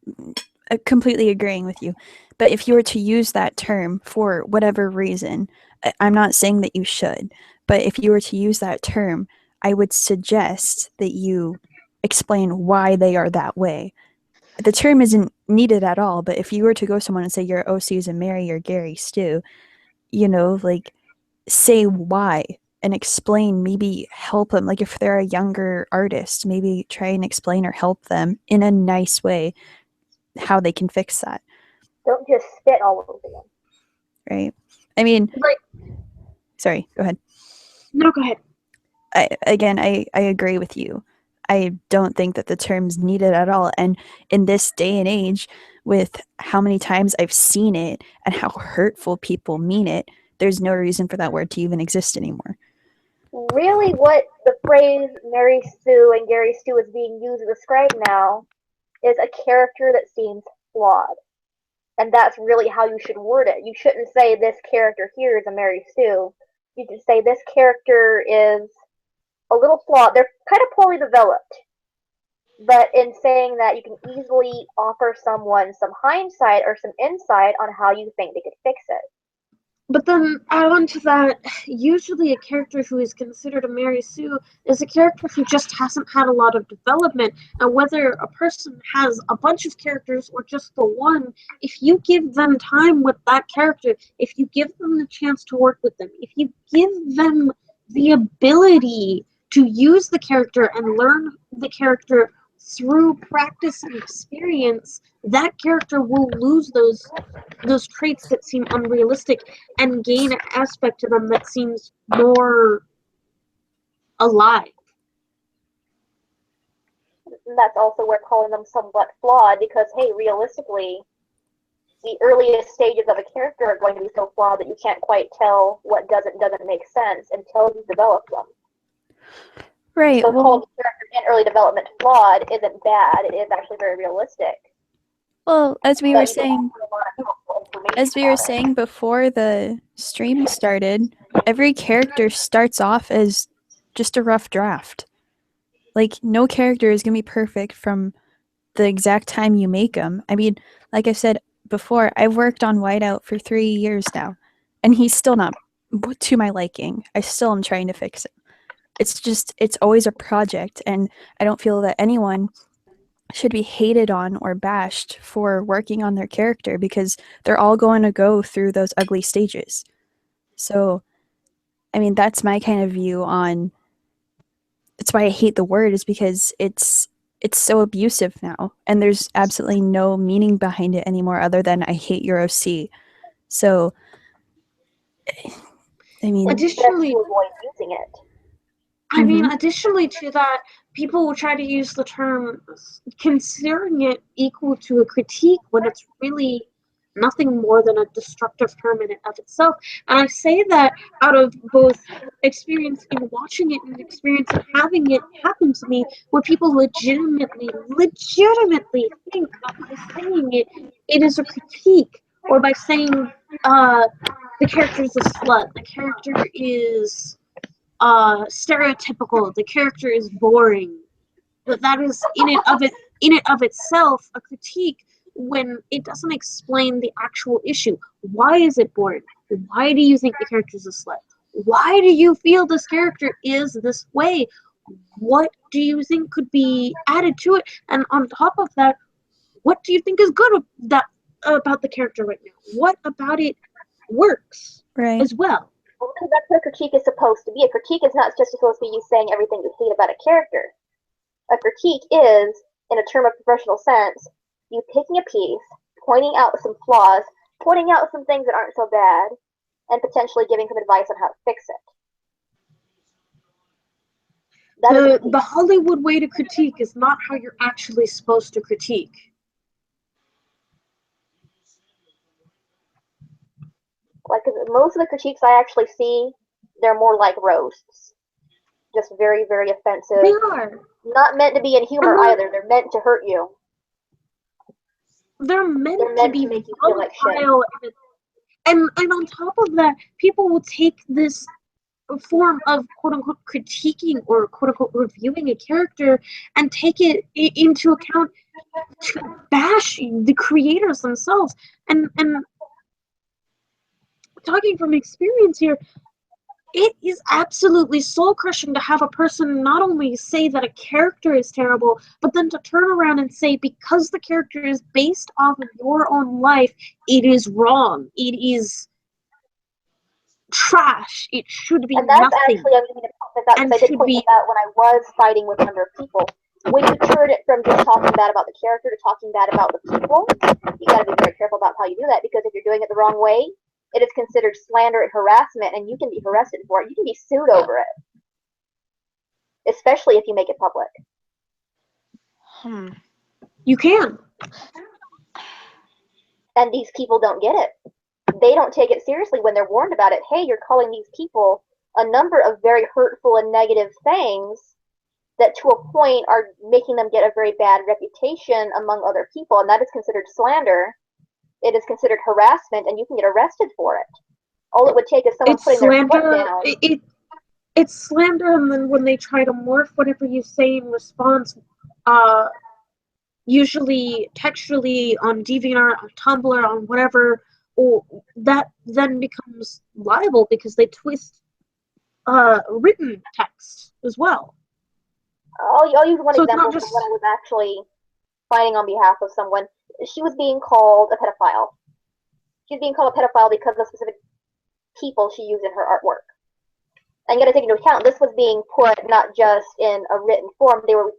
B: completely agreeing with you, but if you were to use that term for whatever reason, I'm not saying that you should, but if you were to use that term, I would suggest that you explain why they are that way. The term isn't needed at all, but if you were to go someone and say you're Susan Mary or Gary Stu, like say why and explain, maybe help them. Like if they're a younger artist, maybe try and explain or help them in a nice way how they can fix that.
A: Don't just spit all over them.
B: Right. I mean,
C: Like,
B: sorry, go ahead.
C: no, go ahead.
B: I agree with you. I don't think that the term's needed at all. And in this day and age, with how many times I've seen it and how hurtful people mean it, there's no reason for that word to even exist anymore.
A: Really, what the phrase Mary Sue and Gary Stu is being used to describe now is a character that seems flawed. And that's really how you should word it. You shouldn't say this character here is a Mary Sue. You should say this character is a little flawed. They're kind of poorly developed. But in saying that, you can easily offer someone some hindsight or some insight on how you think they could fix it.
C: But then add on to that, usually a character who is considered a Mary Sue is a character who just hasn't had a lot of development. And whether a person has a bunch of characters or just the one, if you give them time with that character, if you give them the chance to work with them, if you give them the ability to use the character and learn the character through practice and experience, that character will lose those traits that seem unrealistic and gain an aspect to them that seems more alive.
A: And that's also where calling them somewhat flawed because, hey, realistically, the earliest stages of a character are going to be so flawed that you can't quite tell what doesn't make sense until you develop them.
B: Right.
A: So calling a character in early development flawed isn't bad. It is actually very realistic.
B: Well, as we were saying before the stream started, every character starts off as just a rough draft. Like, no character is going to be perfect from the exact time you make them. I mean, like I said before, I've worked on Whiteout for 3 years now, and he's still not to my liking. I still am trying to fix it. It's always a project, and I don't feel that anyone should be hated on or bashed for working on their character because they're all going to go through those ugly stages. So, I mean, that's my kind of view on. That's why I hate the word, is because it's so abusive now, and there's absolutely no meaning behind it anymore other than I hate your OC. So, I mean,
C: Additionally,
A: avoid using it.
C: I mean, additionally to that, people will try to use the term considering it equal to a critique when it's really nothing more than a destructive term in and of itself. And I say that out of both experience in watching it and experience in having it happen to me, where people legitimately think that by saying it, it is a critique, or by saying the character is a slut, the character is stereotypical, the character is boring. But that is in and of itself a critique when it doesn't explain the actual issue. Why is it boring? Why do you think the character is a slut? Why do you feel this character is this way? What do you think could be added to it? And on top of that, what do you think is good about the character right now? What about it works as well?
A: Because that's what a critique is supposed to be. A critique is not just supposed to be you saying everything you hate about a character. A critique is, in a term of professional sense, you taking a piece, pointing out some flaws, pointing out some things that aren't so bad, and potentially giving some advice on how to fix
C: it. The Hollywood way to critique is not how you're actually supposed to critique.
A: Like, most of the critiques I actually see, they're more like roasts. just very, very offensive.
C: They are.
A: Not meant to be in humor either. They're meant to hurt you.
C: They're meant
A: to make you feel like shit.
C: And on top of that, people will take this form of quote-unquote critiquing or quote-unquote reviewing a character and take it into account to bash the creators themselves. And talking from experience here, it is absolutely soul-crushing to have a person not only say that a character is terrible, but then to turn around and say, because the character is based off of your own life, it is wrong. It is trash. It should be
A: and that's
C: nothing.
A: Actually, I was going to point this out because I did point this out when I was fighting with a number of people. When you turn it from just talking bad about the character to talking bad about the people, you got to be very careful about how you do that, because if you're doing it the wrong way, it is considered slander and harassment, and you can be arrested for it. You can be sued over it, especially if you make it public.
C: You can.
A: And these people don't get it. They don't take it seriously when they're warned about it. Hey, you're calling these people a number of very hurtful and negative things that to a point are making them get a very bad reputation among other people, and that is considered slander. It is considered harassment, and you can get arrested for it. All it would take is someone putting their foot down.
C: It's slander, and then when they try to morph whatever you say in response, usually textually on DeviantArt, on Tumblr, on whatever, or that then becomes liable because they twist written text as well.
A: I'll use one example from when I was actually fighting on behalf of someone. She was being called a pedophile. She's being called a pedophile because of specific people she used in her artwork. And you got to take into account, this was being put not just in a written form. They were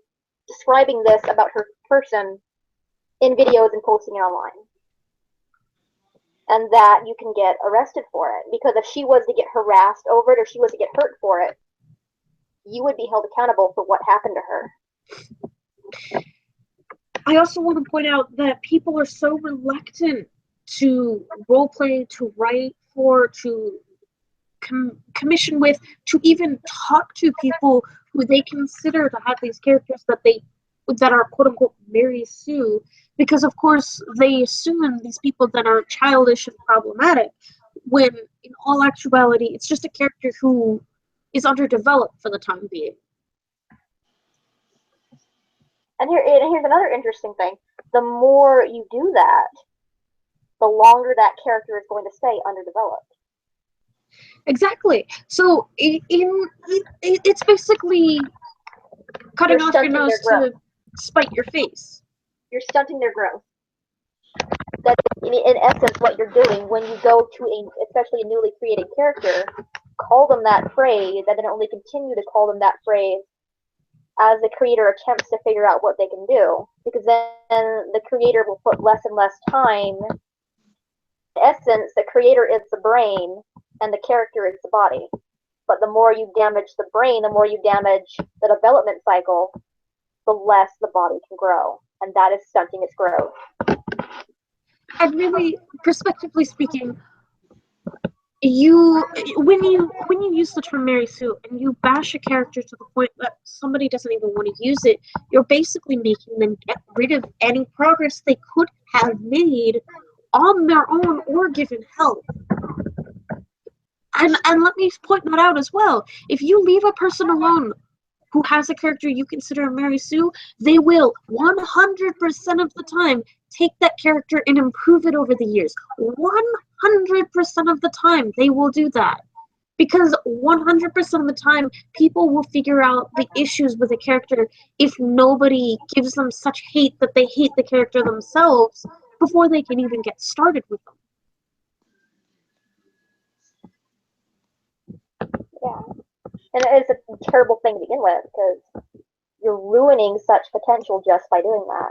A: describing this about her person in videos and posting it online. And that you can get arrested for it. Because if she was to get harassed over it or she was to get hurt for it, you would be held accountable for what happened to her.
C: I also want to point out that people are so reluctant to roleplay, to write for, to commission with, to even talk to people who they consider to have these characters that are quote unquote Mary Sue, because of course they assume these people that are childish and problematic, when in all actuality it's just a character who is underdeveloped for the time being.
A: And here's another interesting thing. The more you do that, the longer that character is going to stay underdeveloped.
C: Exactly. So it's basically cutting off your nose to spite your face.
A: You're stunting their growth. That's, in essence, what you're doing when you go to especially a newly created character, call them that phrase, and then only continue to call them that phrase as the creator attempts to figure out what they can do, because then the creator will put less and less time. In essence, the creator is the brain, and the character is the body. But the more you damage the brain, the more you damage the development cycle, the less the body can grow, and that is stunting its growth.
C: And really, prospectively speaking, when you use the term Mary Sue and you bash a character to the point that somebody doesn't even want to use it, you're basically making them get rid of any progress they could have made on their own or given help. And let me point that out as well. If you leave a person alone who has a character you consider a Mary Sue, they will 100% of the time take that character and improve it over the years. 100% of the time they will do that. Because 100% of the time people will figure out the issues with a character if nobody gives them such hate that they hate the character themselves before they can even get started with them.
A: Yeah. And it's a terrible thing to begin with, because you're ruining such potential just by doing that.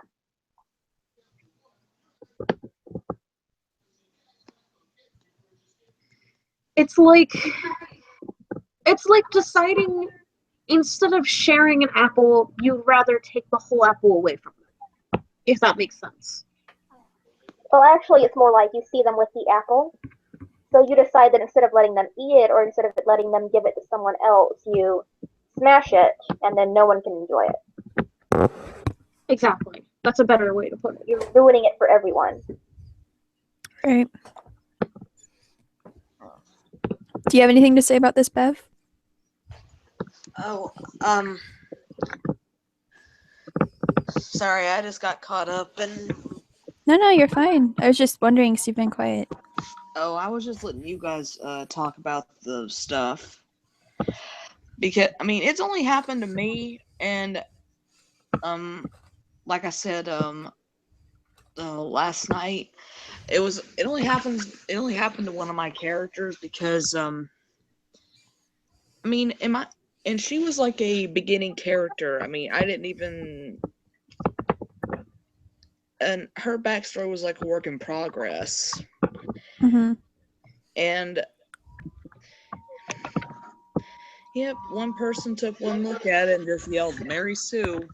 C: It's like deciding instead of sharing an apple, you'd rather take the whole apple away from them, if that makes sense.
A: Well, actually, it's more like you see them with the apple, so you decide that instead of letting them eat it, or instead of letting them give it to someone else, you smash it, and then no one can enjoy it.
C: Exactly. That's a better way to put it.
A: You're ruining it for everyone.
B: Right. Do you have anything to say about this, Bev?
D: Oh, sorry, I just got caught up and.
B: No, you're fine. I was just wondering because you've been quiet.
D: Oh, I was just letting you guys talk about the stuff. Because, I mean, it's only happened to me, and, like I said, last night, it only happened to one of my characters because, I mean, and she was like a beginning character. I mean, I didn't even, and her backstory was like a work in progress.
B: Mm-hmm.
D: And yep, one person took one look at it and just yelled, "Mary Sue."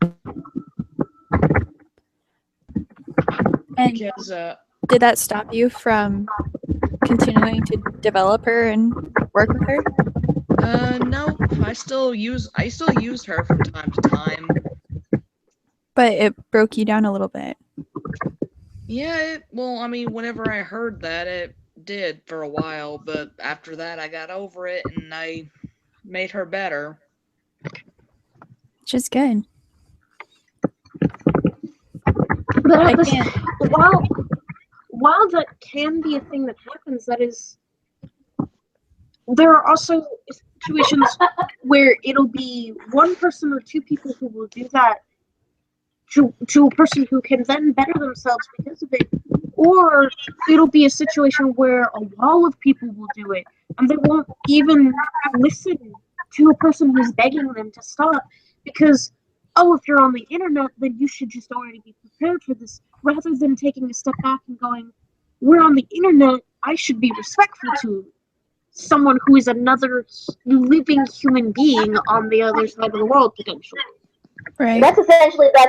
B: And
D: because
B: did that stop you from continuing to develop her and work with her?
D: No, I still use her from time to time.
B: But it broke you down a little bit.
D: Yeah, well, I mean, whenever I heard that, it did for a while, but after that, I got over it and I made her better.
B: Which is good.
C: But
B: I
C: at this,
B: can't.
C: while that can be a thing that happens, that is, there are also situations where it'll be one person or two people who will do that to a person who can then better themselves because of it. Or it'll be a situation where a wall of people will do it and they won't even listen to a person who's begging them to stop because, oh, if you're on the internet, then you should just already be prepared for this, rather than taking a step back and going, we're on the internet, I should be respectful to someone who is another living human being on the other side of the world, potentially.
B: Right.
A: That's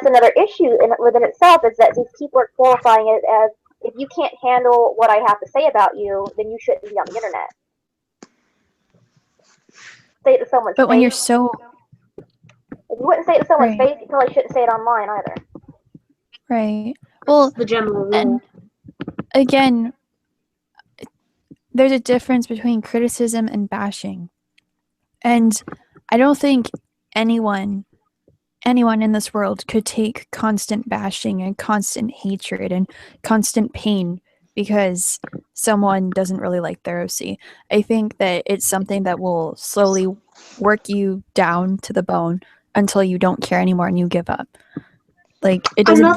A: another issue within itself, is that these people are qualifying it as, if you can't handle what I have to say about you, then you shouldn't be on the internet. Say it to someone's
B: But
A: face.
B: when you're so
A: If you wouldn't say it to someone's
B: right.
A: face, you probably shouldn't say it online either.
B: Right. Well,
C: That's the general rule.
B: and again, there's a difference between criticism and bashing. And I don't think anyone in this world could take constant bashing and constant hatred and constant pain because someone doesn't really like their OC. I think that it's something that will slowly work you down to the bone until you don't care anymore and you give up. Like, it doesn't.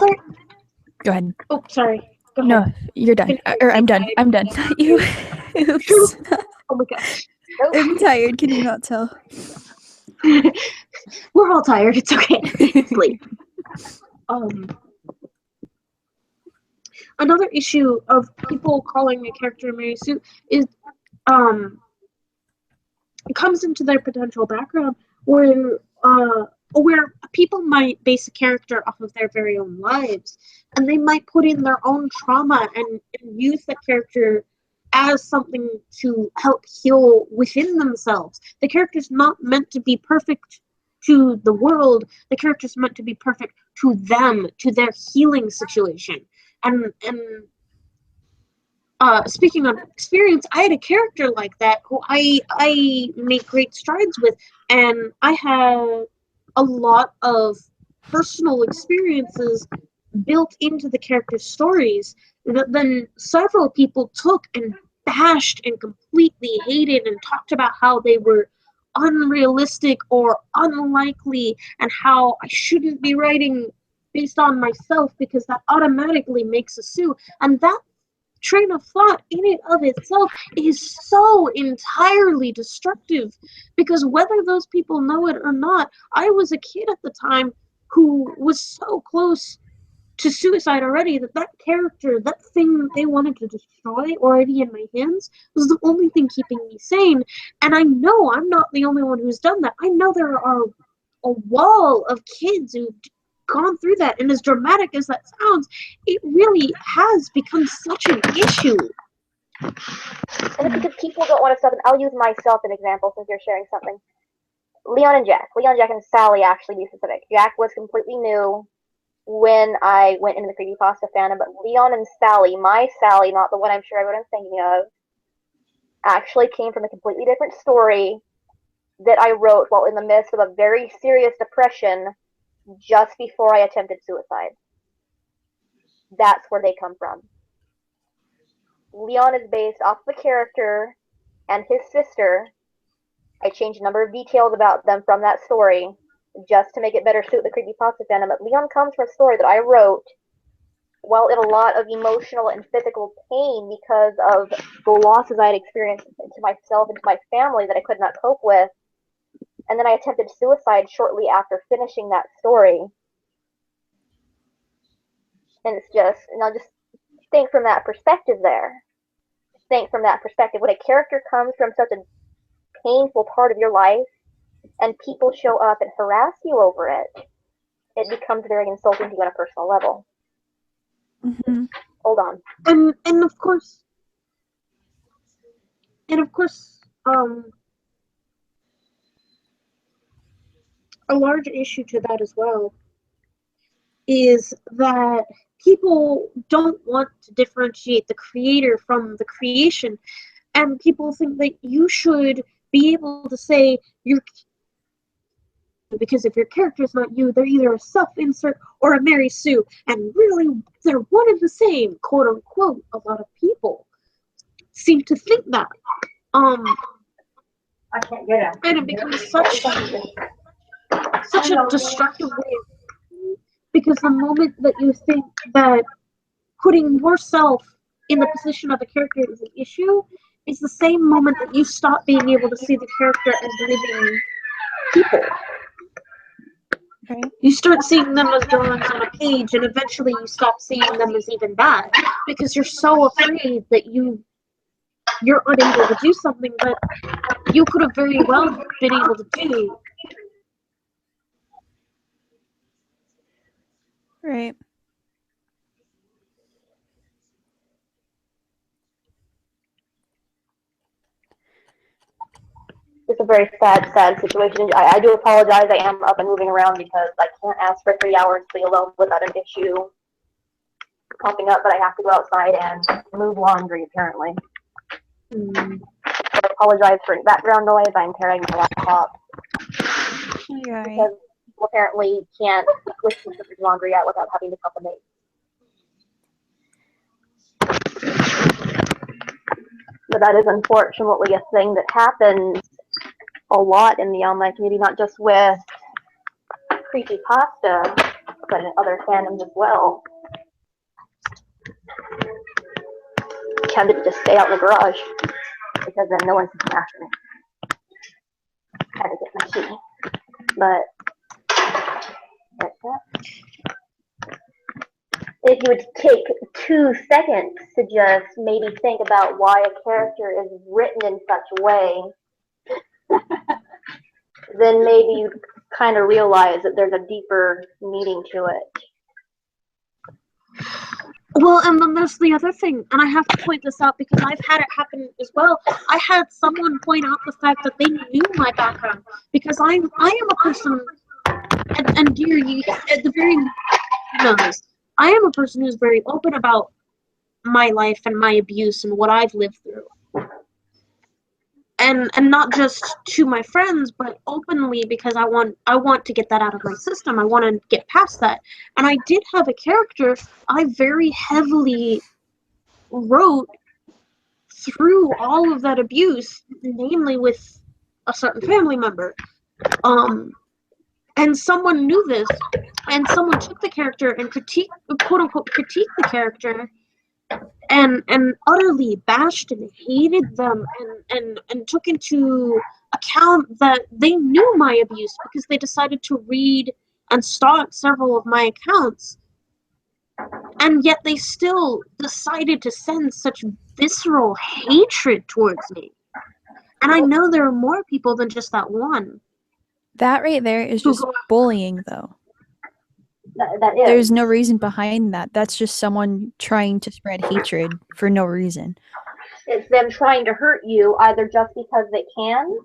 B: Go ahead.
C: Oh, sorry. Go ahead.
B: No, you're done. Or I'm done. I'm done. You. Oops.
C: Oh my gosh.
B: I'm tired. Can you not tell?
C: We're all tired. It's okay. Sleep. Another issue of people calling a character Mary Sue is it comes into their potential background where people might base a character off of their very own lives, and they might put in their own trauma and use that character as something to help heal within themselves. The character's not meant to be perfect to the world. The character's meant to be perfect to them, to their healing situation. And speaking of experience, I had a character like that who I make great strides with, and I had a lot of personal experiences built into the character's stories that then several people took and bashed and completely hated and talked about how they were unrealistic or unlikely and how I shouldn't be writing based on myself because that automatically makes a Sue. And that train of thought in and of itself is so entirely destructive, because whether those people know it or not, I was a kid at the time who was so close to suicide already that character, that thing they wanted to destroy already in my hands, was the only thing keeping me sane. And I know I'm not the only one who's done that. I know there are a wall of kids who've gone through that, and as dramatic as that sounds, it really has become such an issue.
A: And it's because people don't want to stop. And I'll use myself as an example since you're sharing something. Leon, Jack, and Sally, actually, be specific. Jack was completely new when I went into the creepypasta fandom, but Leon and Sally, my Sally, not the one I'm sure everyone's thinking of, actually came from a completely different story that I wrote while in the midst of a very serious depression just before I attempted suicide. That's where they come from. Leon is based off the character and his sister. I changed a number of details about them from that story just to make it better suit the creepypasta fandom. But Leon comes from a story that I wrote while in a lot of emotional and physical pain because of the losses I had experienced to myself and to my family that I could not cope with. And then I attempted suicide shortly after finishing that story. And it's just, just think from that perspective there. Think from that perspective. When a character comes from such a painful part of your life and people show up and harass you over it, it becomes very insulting to you on a personal level.
B: Mm-hmm.
A: Hold on.
C: And of course, a large issue to that as well is that people don't want to differentiate the creator from the creation, and people think that you should be able to say you're, because if your character is not you, they're either a self-insert or a Mary Sue, and really they're one and the same, quote unquote. A lot of people seem to think that.
A: I can't get it.
C: And it becomes such a destructive way of thinking, because the moment that you think that putting yourself in the position of a character is an issue, is the same moment that you stop being able to see the character as living people.
B: Right.
C: You start seeing them as drawings on a page, and eventually you stop seeing them as even that, because you're so afraid that you're unable to do something that you could have very well been able to do.
B: Right.
A: It's a very sad situation. I do apologize. I am up and moving around because I can't ask for 3 hours to be alone without an issue popping up, but I have to go outside and move laundry, apparently. I apologize for any background noise. I'm carrying my laptop
B: You're right.
A: because people apparently can't listen to the laundry yet without having to come to me. But that is unfortunately a thing that happens a lot in the online community, not just with creepypasta, but in other fandoms as well. Tempted to just stay out in the garage because then no one can come after me. Had to get my key, but if you would take 2 seconds to just maybe think about why a character is written in such a way, then maybe you kind of realize that there's a deeper meaning to it.
C: Well, and then there's the other thing, and I have to point this out because I've had it happen as well. I had someone point out the fact that they knew my background, because I am a person, and dear, you at the very know this, I am a person who's very open about my life and my abuse and what I've lived through. And not just to my friends, but openly, because I want to get that out of my system. I want to get past that. And I did have a character I very heavily wrote through all of that abuse, namely with a certain family member. And someone knew this, and someone took the character and quote unquote critiqued the character, and utterly bashed and hated them, and took into account that they knew my abuse because they decided to read and stalk several of my accounts, and yet they still decided to send such visceral hatred towards me. And I know there are more people than just that one.
B: That right there is just bullying, though.
A: That is.
B: There's no reason behind that. That's just someone trying to spread hatred for no reason.
A: It's them trying to hurt you either just because they can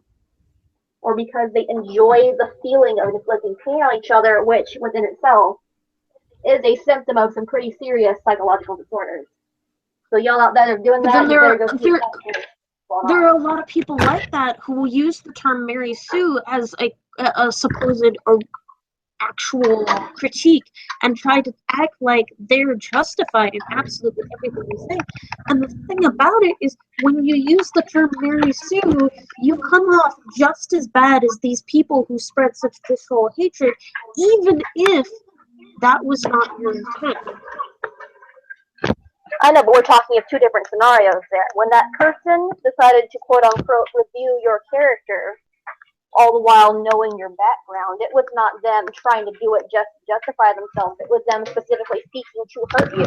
A: or because they enjoy the feeling of inflicting pain on each other, which within itself is a symptom of some pretty serious psychological disorders. So y'all out there doing
C: But
A: that,
C: then
A: you better go see
C: there are a lot of people like that who will use the term Mary Sue as a supposed or actual critique and try to act like they're justified in absolutely everything they say. And the thing about it is, when you use the term Mary Sue, you come off just as bad as these people who spread such visceral hatred, even if that was not your intent.
A: I know, but we're talking of two different scenarios there. When that person decided to quote unquote review your character, all the while knowing your background, it was not them trying to do it just to justify themselves. It was them specifically seeking to hurt you.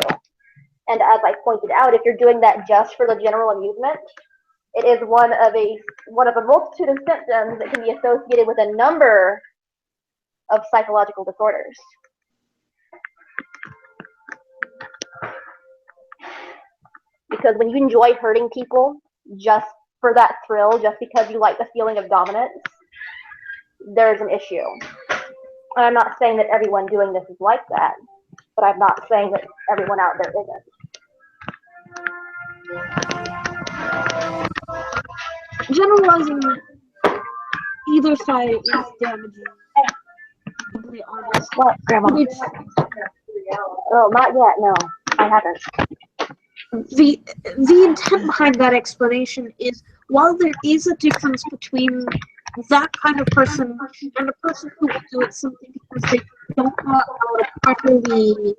A: And as I pointed out, if you're doing that just for the general amusement, it is one of a multitude of symptoms that can be associated with a number of psychological disorders. Because when you enjoy hurting people just for that thrill, just because you like the feeling of dominance, there's an issue. And I'm not saying that everyone doing this is like that, but I'm not saying that everyone out there isn't.
C: Generalizing either side is damaging. To be honest.
A: What, Grandma? Oh, not yet, no. I haven't.
C: The intent behind that explanation is, while there is a difference between that kind of person and a person who will do it simply because they don't know how to properly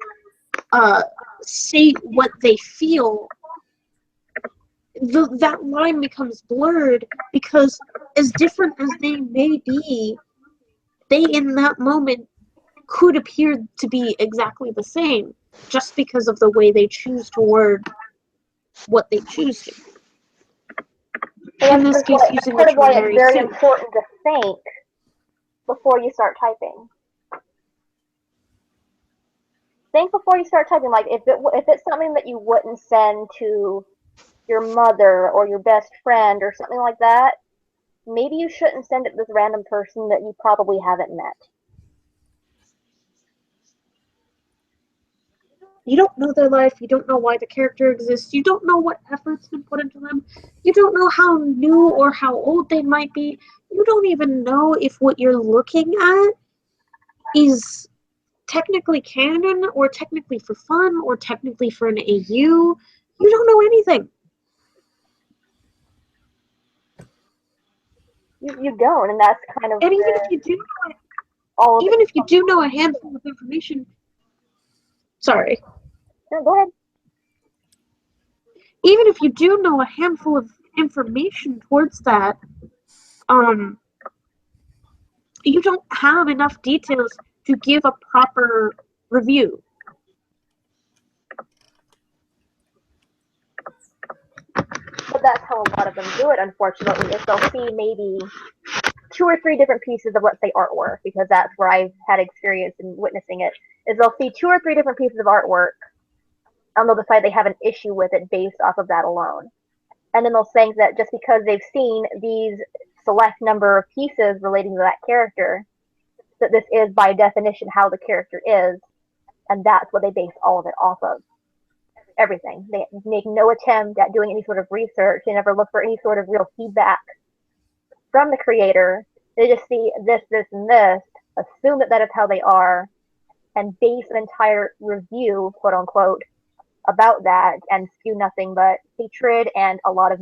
C: say what they feel, that line becomes blurred, because as different as they may be, they in that moment could appear to be exactly the same, just because of the way they choose to word what they choose to. In this case, using the term Mary Sue.
A: It's very important to think before you start typing. Think before you start typing. Like, if it's something that you wouldn't send to your mother or your best friend or something like that, maybe you shouldn't send it to this random person that you probably haven't met.
C: You don't know their life, you don't know why the character exists, you don't know what effort's been put into them, you don't know how new or how old they might be, you don't even know if what you're looking at is technically canon, or technically for fun, or technically for an AU. You don't know anything.
A: You don't, and that's kind of.
C: And even if you do know a handful of information, sorry.
A: No, go ahead.
C: Even if you do know a handful of information towards that, you don't have enough details to give a proper review.
A: But that's how a lot of them do it, unfortunately, is they'll see maybe 2 or 3 different pieces of, let's say, artwork, because that's where I've had experience in witnessing it, is they'll see 2 or 3 different pieces of artwork, and they'll decide they have an issue with it based off of that alone. And then they'll think that just because they've seen these select number of pieces relating to that character, that this is by definition how the character is, and that's what they base all of it off of. Everything. They make no attempt at doing any sort of research. They never look for any sort of real feedback from the creator. They just see this, and this, assume that that is how they are, and base an entire review, quote unquote, about that, and spew nothing but hatred and a lot of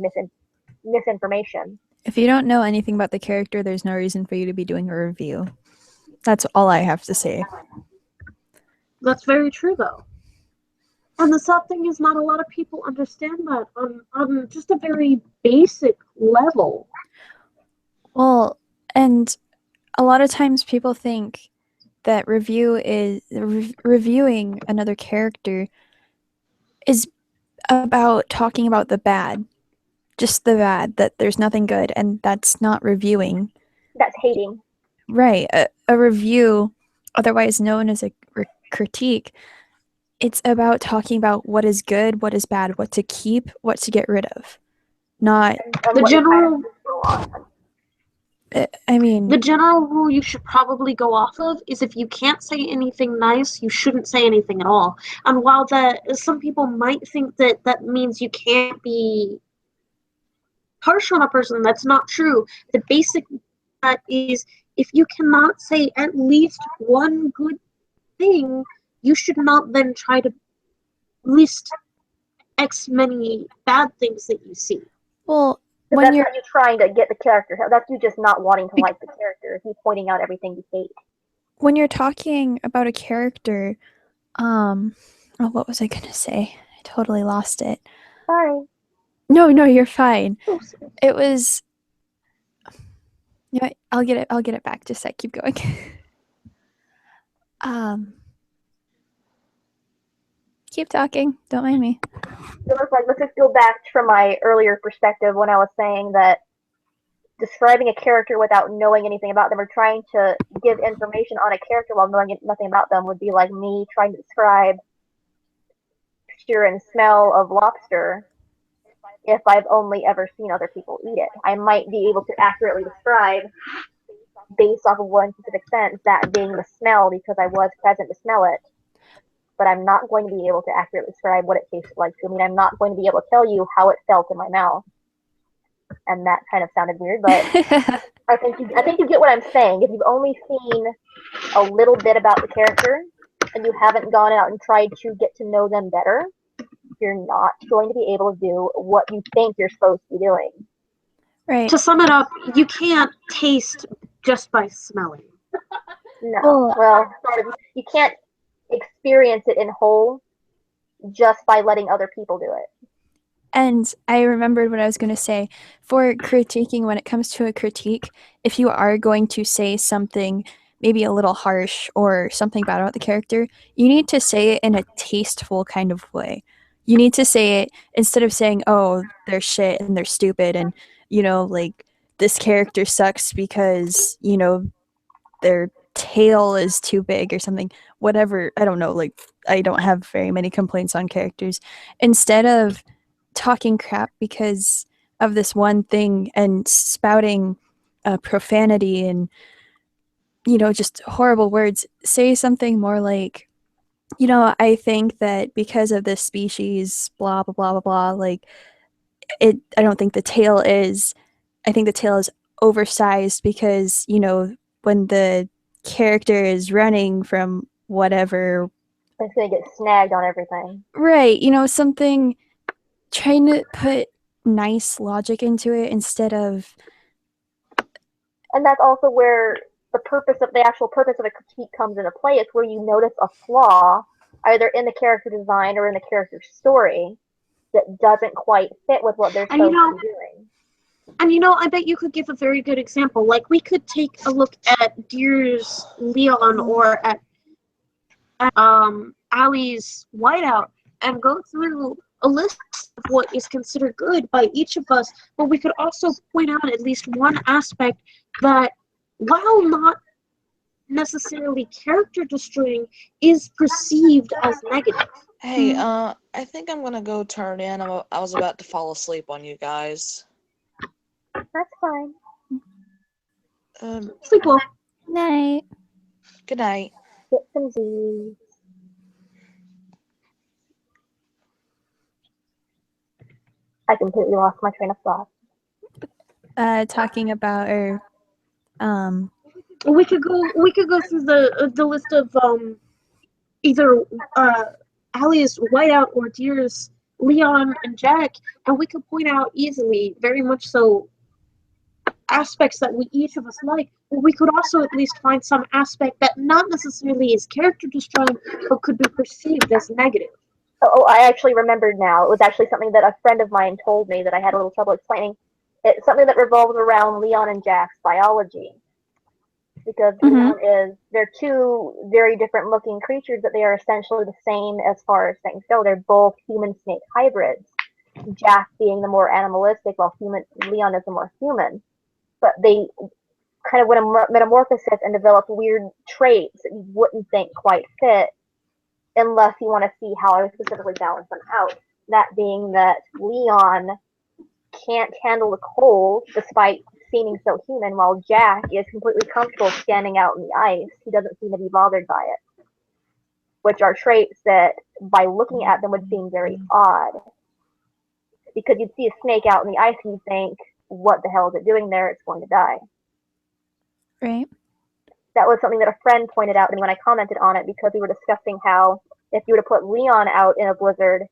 A: misinformation.
B: If you don't know anything about the character, there's no reason for you to be doing a review. That's all I have to say.
C: That's very true, though. And the sad thing is, not a lot of people understand that on just a very basic level.
B: Well, and a lot of times people think that reviewing another character is about talking about the bad, just the bad, that there's nothing good, and that's not reviewing.
A: That's hating.
B: Right. A review, otherwise known as a critique, it's about talking about what is good, what is bad, what to keep, what to get rid of. Not
C: the general.
B: I mean,
C: the general rule you should probably go off of is if you can't say anything nice, you shouldn't say anything at all. And while some people might think that that means you can't be harsh on a person, that's not true. The basic that is, if you cannot say at least one good thing, you should not then try to list X many bad things that you see.
B: well,
A: But
B: when
A: that's
B: you're
A: not you trying to get the character. That's you just not wanting to like the character. If you pointing out everything you hate.
B: when you're talking about a character, oh, what was I gonna say? I totally lost it.
A: Sorry.
B: No, you're fine. It was. Yeah, I'll get it back. Just a sec. Keep going. Keep talking. Don't mind me.
A: So it's like, let's just go back from my earlier perspective when I was saying that describing a character without knowing anything about them or trying to give information on a character while knowing nothing about them would be like me trying to describe texture and smell of lobster if I've only ever seen other people eat it. I might be able to accurately describe based off of one specific sense, that being the smell because I was present to smell it. But I'm not going to be able to accurately describe what it tasted like. I mean, I'm not going to be able to tell you how it felt in my mouth. And that kind of sounded weird, but I think you get what I'm saying. If you've only seen a little bit about the character and you haven't gone out and tried to get to know them better, you're not going to be able to do what you think you're supposed to be doing.
B: Right.
C: To sum it up, you can't taste just by smelling.
A: No. Well, you can't experience it in whole just by letting other people do it.
B: And I remembered what I was going to say. For critiquing, when it comes to a critique, if you are going to say something maybe a little harsh or something bad about the character, you need to say it in a tasteful kind of way. You need to say it instead of saying, oh, they're shit and they're stupid and, like, this character sucks because, their tail is too big or something. Whatever. I don't know. Like, I don't have very many complaints on characters. Instead of talking crap because of this one thing and spouting profanity and just horrible words, say something more like, I think that because of this species, blah blah blah blah blah, like I don't think the tail is, I think the tail is oversized because when the character is running from whatever,
A: It's going to get snagged on everything.
B: right, something, trying to put nice logic into it instead of.
A: And that's also where the actual purpose of a critique comes into play. It's where you notice a flaw, either in the character design or in the character's story, that doesn't quite fit with what they're supposed to be doing.
C: And I bet you could give a very good example. Like, we could take a look at Deer's Leon or at Allie's Whiteout and go through a list of what is considered good by each of us, but we could also point out at least one aspect that, while not necessarily character destroying, is perceived as negative.
D: Hey, I think I'm gonna go turn in. I was about to fall asleep on you guys.
A: That's fine.
C: Sleep well.
B: Night.
D: Good night.
A: Get some Z's. I completely lost my train of thought.
B: Talking about
C: We could go through the list of either Allie's Whiteout or Deer's Leon and Jack, and we could point out easily, very much so, aspects that we each of us like. But we could also at least find some aspect that not necessarily is character destroying, but could be perceived as negative.
A: Oh, I actually remembered now. It was actually something that a friend of mine told me that I had a little trouble explaining. It's something that revolves around Leon and Jack's biology. Because they're two very different looking creatures, but they are essentially the same as far as things go. They're both human snake hybrids. Jack being the more animalistic, while Leon is the more human. But they kind of went a metamorphosis and developed weird traits that you wouldn't think quite fit unless you want to see how I specifically balance them out. That being that Leon can't handle the cold despite seeming so human, while Jack is completely comfortable standing out in the ice. He doesn't seem to be bothered by it, which are traits that, by looking at them, would seem very odd. Because you'd see a snake out in the ice and you'd think, what the hell is it doing there? It's going to die.
B: Right.
A: That was something that a friend pointed out to me when I commented on it, because we were discussing how if you were to put Leon out in a blizzard,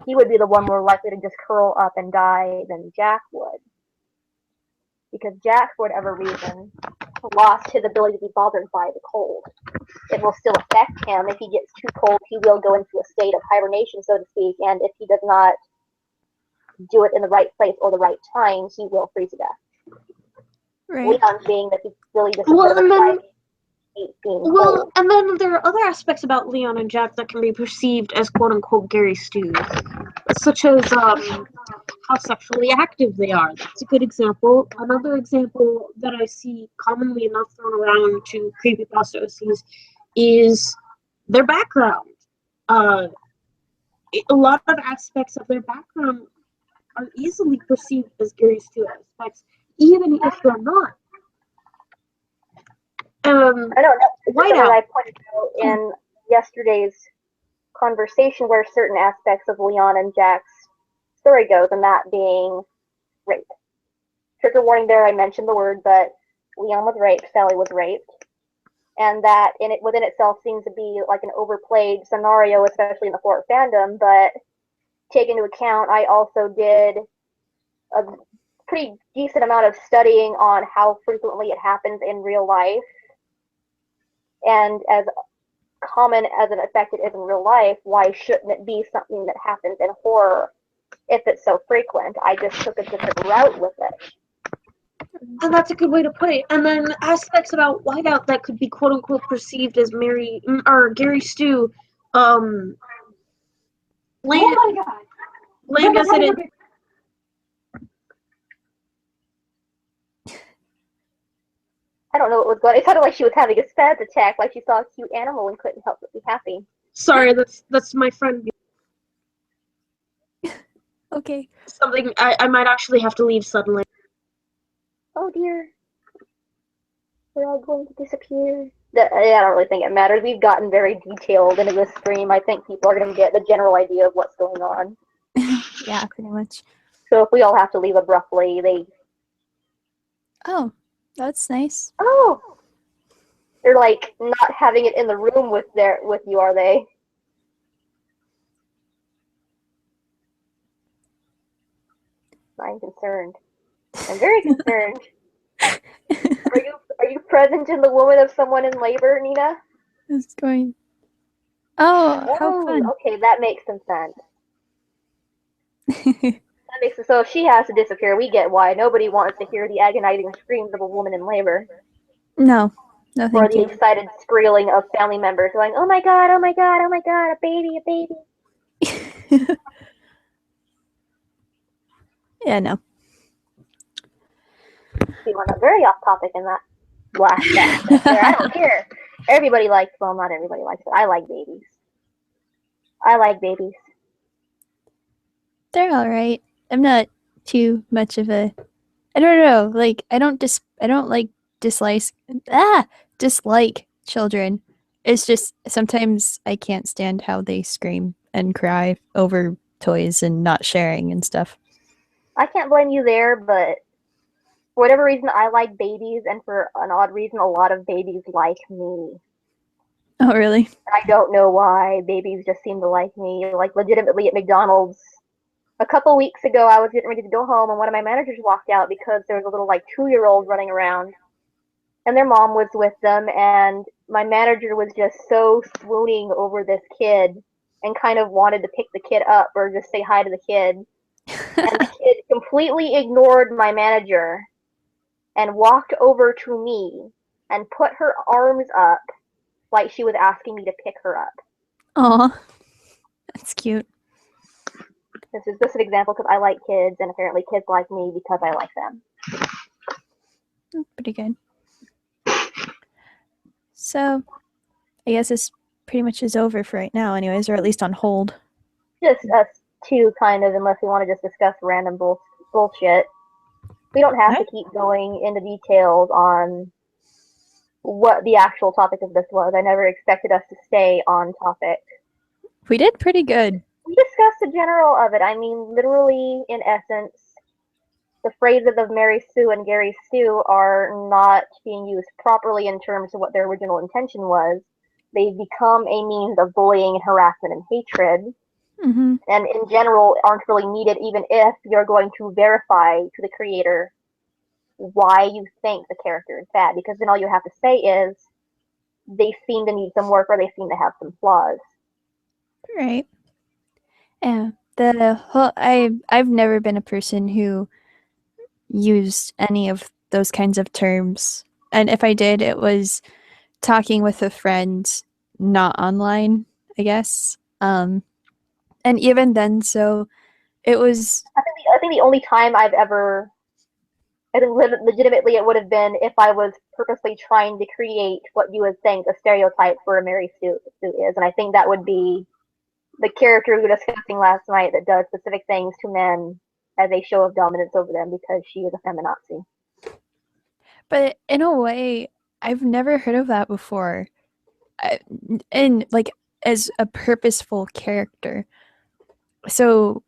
A: he would be the one more likely to just curl up and die than Jack would. Because Jack, for whatever reason, lost his ability to be bothered by the cold. It will still affect him. If he gets too cold, he will go into a state of hibernation, so to speak, and if he does not do it in the right place or the right time, he will freeze to death.
B: Right.
A: Leon's being that he's really just a bit of a type.
C: Well, and then there are other aspects about Leon and Jack that can be perceived as quote-unquote Gary Stews, such as how sexually active they are. That's a good example. Another example that I see commonly enough thrown around to creepypasta OCs is their background. A lot of aspects of their background are easily perceived as Gary Stew aspects, even if they're not.
A: I don't know.
C: Whiteout.
A: I pointed out in yesterday's conversation where certain aspects of Leon and Jack's story goes, and that being rape. Trigger warning there, I mentioned the word, but Leon was raped, Sally was raped, and that within itself seems to be like an overplayed scenario, especially in the horror fandom, but take into account, I also did a pretty decent amount of studying on how frequently it happens in real life. And as common as an effect it is in real life, why shouldn't it be something that happens in horror if it's so frequent? I just took a different route with it.
C: And that's a good way to put it. And then aspects about Whiteout that could be quote unquote perceived as Gary Stew. Land as it is.
A: I don't know what was going on. It sounded like she was having a spaz attack, like she saw a cute animal and couldn't help but be happy.
C: Sorry, that's my friend.
B: Okay.
C: Something I might actually have to leave suddenly.
A: Oh dear. We're all going to disappear. I don't really think it matters. We've gotten very detailed into this stream. I think people are going to get the general idea of what's going on.
B: Yeah, pretty much.
A: So if we all have to leave abruptly, they...
B: Oh, that's nice.
A: Oh! They're like not having it in the room with you, are they? I'm concerned. I'm very concerned. Are you present in the woman of someone in labor, Nina?
B: It's going. Oh, how fun.
A: Okay, that makes some sense. That makes sense. So if she has to disappear, we get why. Nobody wants to hear the agonizing screams of a woman in labor.
B: No,
A: Or
B: thank
A: the
B: you.
A: excited squealing of family members going, oh my god, oh my god, oh my god, a baby, a baby.
B: Yeah, no.
A: We went very off topic in that last aspect there. I don't care. Everybody likes, well, not everybody likes it. I like babies. I like babies.
B: They're all right. I'm not too much of a. I don't know. Like I don't like dislike children. It's just sometimes I can't stand how they scream and cry over toys and not sharing and stuff.
A: I can't blame you there, but for whatever reason, I like babies, and for an odd reason, a lot of babies like me.
B: Oh, really?
A: I don't know why. Babies just seem to like me. Like, legitimately at McDonald's, a couple weeks ago, I was getting ready to go home, and one of my managers walked out because there was a little, like, 2-year-old running around, and their mom was with them, and my manager was just so swooning over this kid and kind of wanted to pick the kid up or just say hi to the kid. And the kid completely ignored my manager and walked over to me and put her arms up like she was asking me to pick her up.
B: Aw, that's cute.
A: This is just an example because I like kids, and apparently kids like me because I like them.
B: That's pretty good. So, I guess this pretty much is over for right now anyways, or at least on hold.
A: Just us two, kind of, unless we want to just discuss random bullshit. We don't have to keep going into details on what the actual topic of this was. I never expected us to stay on topic.
B: We did pretty good.
A: We discussed the general of it. I mean, literally, in essence, the phrases of Mary Sue and Gary Stu are not being used properly in terms of what their original intention was. They've become a means of bullying and harassment and hatred.
B: Mm-hmm.
A: And in general aren't really needed, even if you're going to verify to the creator why you think the character is bad, because then all you have to say is they seem to need some work or they seem to have some flaws.
B: Right. Yeah. The whole I've never been a person who used any of those kinds of terms. And if I did, it was talking with a friend, not online, I guess. And even then, so it was.
A: I think the only time I think legitimately it would have been if I was purposely trying to create what you would think a stereotype for a Mary Sue is. And I think that would be the character we were discussing last night that does specific things to men as a show of dominance over them because she is a feminazi.
B: But in a way, I've never heard of that before. And like as a purposeful character. So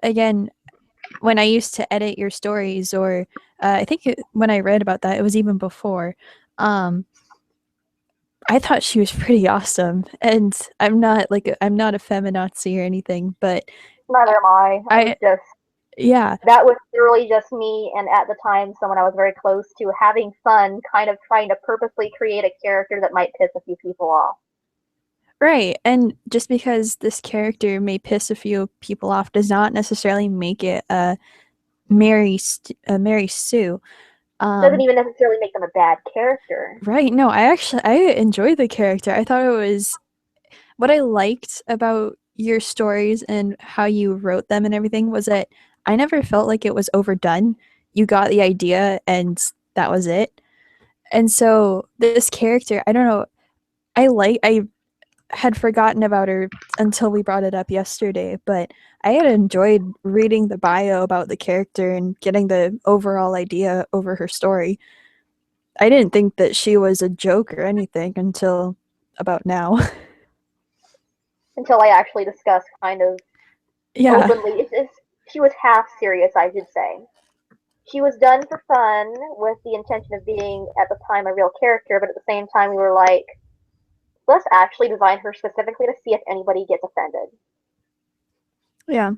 B: again, when I used to edit your stories, or I think when I read about that, it was even before. I thought she was pretty awesome, and I'm not a feminazi or anything, but
A: neither am I.
B: Yeah,
A: that was literally just me, and at the time, someone I was very close to, having fun, kind of trying to purposely create a character that might piss a few people off.
B: Right, and just because this character may piss a few people off does not necessarily make it a Mary Sue.
A: Doesn't even necessarily make them a bad character.
B: Right, no, I enjoyed the character. I thought it was what I liked about your stories and how you wrote them and everything was that I never felt like it was overdone. You got the idea and that was it. And so this character, I don't know, I had forgotten about her until we brought it up yesterday, but I had enjoyed reading the bio about the character and getting the overall idea over her story. I didn't think that she was a joke or anything until about now.
A: Until I actually discussed kind of openly. She was half serious, I should say. She was done for fun with the intention of being, at the time, a real character, but at the same time, we were like, let's actually design her specifically to see if anybody gets offended.
B: Yeah.
A: And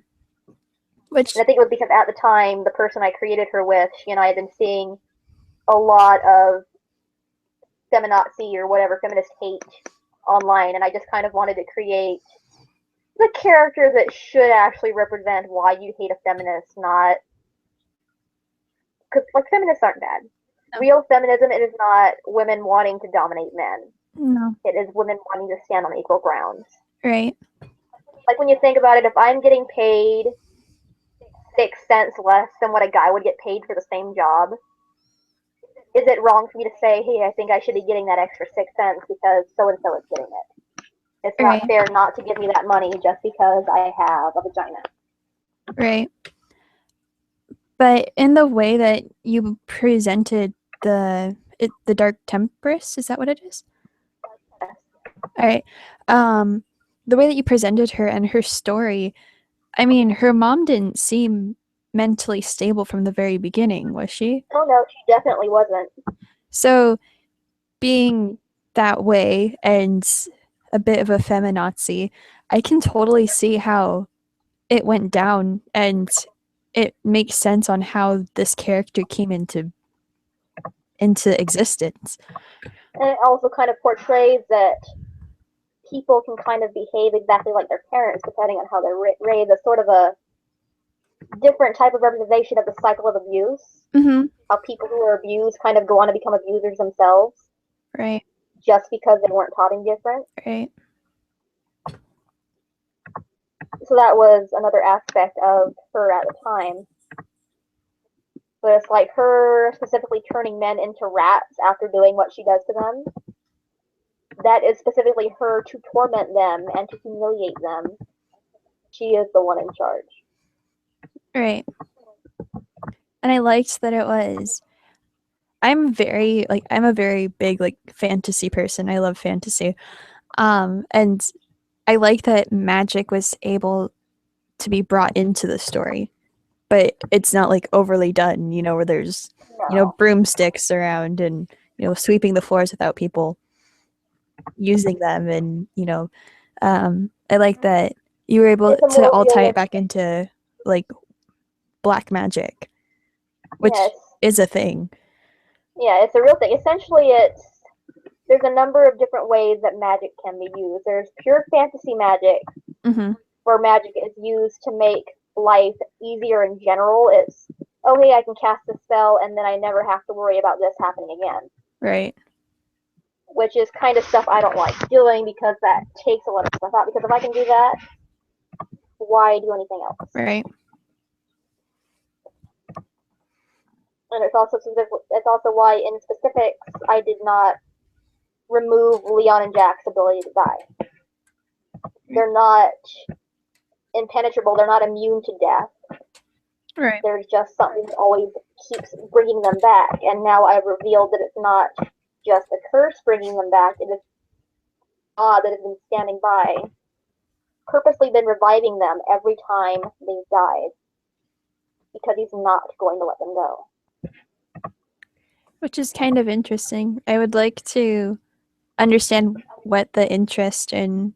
A: I think it was because at the time, the person I created her with, she and I had been seeing a lot of feminazi or whatever, feminist hate online, and I just kind of wanted to create the character that should actually represent why you hate a feminist, not because like feminists aren't bad. No. Real feminism, it is not women wanting to dominate men.
B: No.
A: It is women wanting to stand on equal grounds.
B: Right.
A: Like when you think about it, if I'm getting paid 6 cents less than what a guy would get paid for the same job, is it wrong for me to say, hey, I think I should be getting that extra 6 cents because so and so is getting it? It's not fair not to give me that money just because I have a vagina.
B: Right. But in the way that you presented the Dark Tempress, is that what it is?
A: Yes.
B: All right. The way that you presented her and her story, I mean, her mom didn't seem mentally stable from the very beginning, was she?
A: Oh no, she definitely wasn't.
B: So, being that way and a bit of a feminazi, I can totally see how it went down, and it makes sense on how this character came into existence.
A: And it also kind of portrays that people can kind of behave exactly like their parents depending on how they're raised. As sort of a different type of representation of the cycle of abuse.
B: Mm-hmm.
A: How people who are abused kind of go on to become abusers themselves.
B: Right.
A: Just because they weren't taught any different.
B: Right.
A: So that was another aspect of her at the time. But it's like her specifically turning men into rats after doing what she does to them. That is specifically her to torment them and to humiliate them. She is the one in charge.
B: Right. And I liked that it was. I'm a very big like fantasy person. I love fantasy. And I like that magic was able to be brought into the story, but it's not like overly done, where there's,
A: No.
B: broomsticks around and, sweeping the floors without people using them. And, I like that you were able
A: It's a
B: to
A: more
B: all tie it back
A: realistic.
B: into like black magic, which
A: Yes.
B: is a thing.
A: Yeah, it's a real thing. Essentially, there's a number of different ways that magic can be used. There's pure fantasy magic,
B: Mm-hmm.
A: where magic is used to make life easier in general. It's, oh, hey, I can cast a spell and then I never have to worry about this happening again.
B: Right.
A: Which is kind of stuff I don't like doing because that takes a lot of stuff out. Because if I can do that, why do anything else?
B: Right.
A: And it's also why in specifics I did not remove Leon and Jack's ability to die. They're not impenetrable. They're not immune to death.
B: Right.
A: There's just something that always keeps bringing them back. And now I've revealed that it's not just a curse bringing them back. It is God that has been standing by, purposely been reviving them every time they've died, because he's not going to let them go.
B: Which is kind of interesting. I would like to understand what the interest in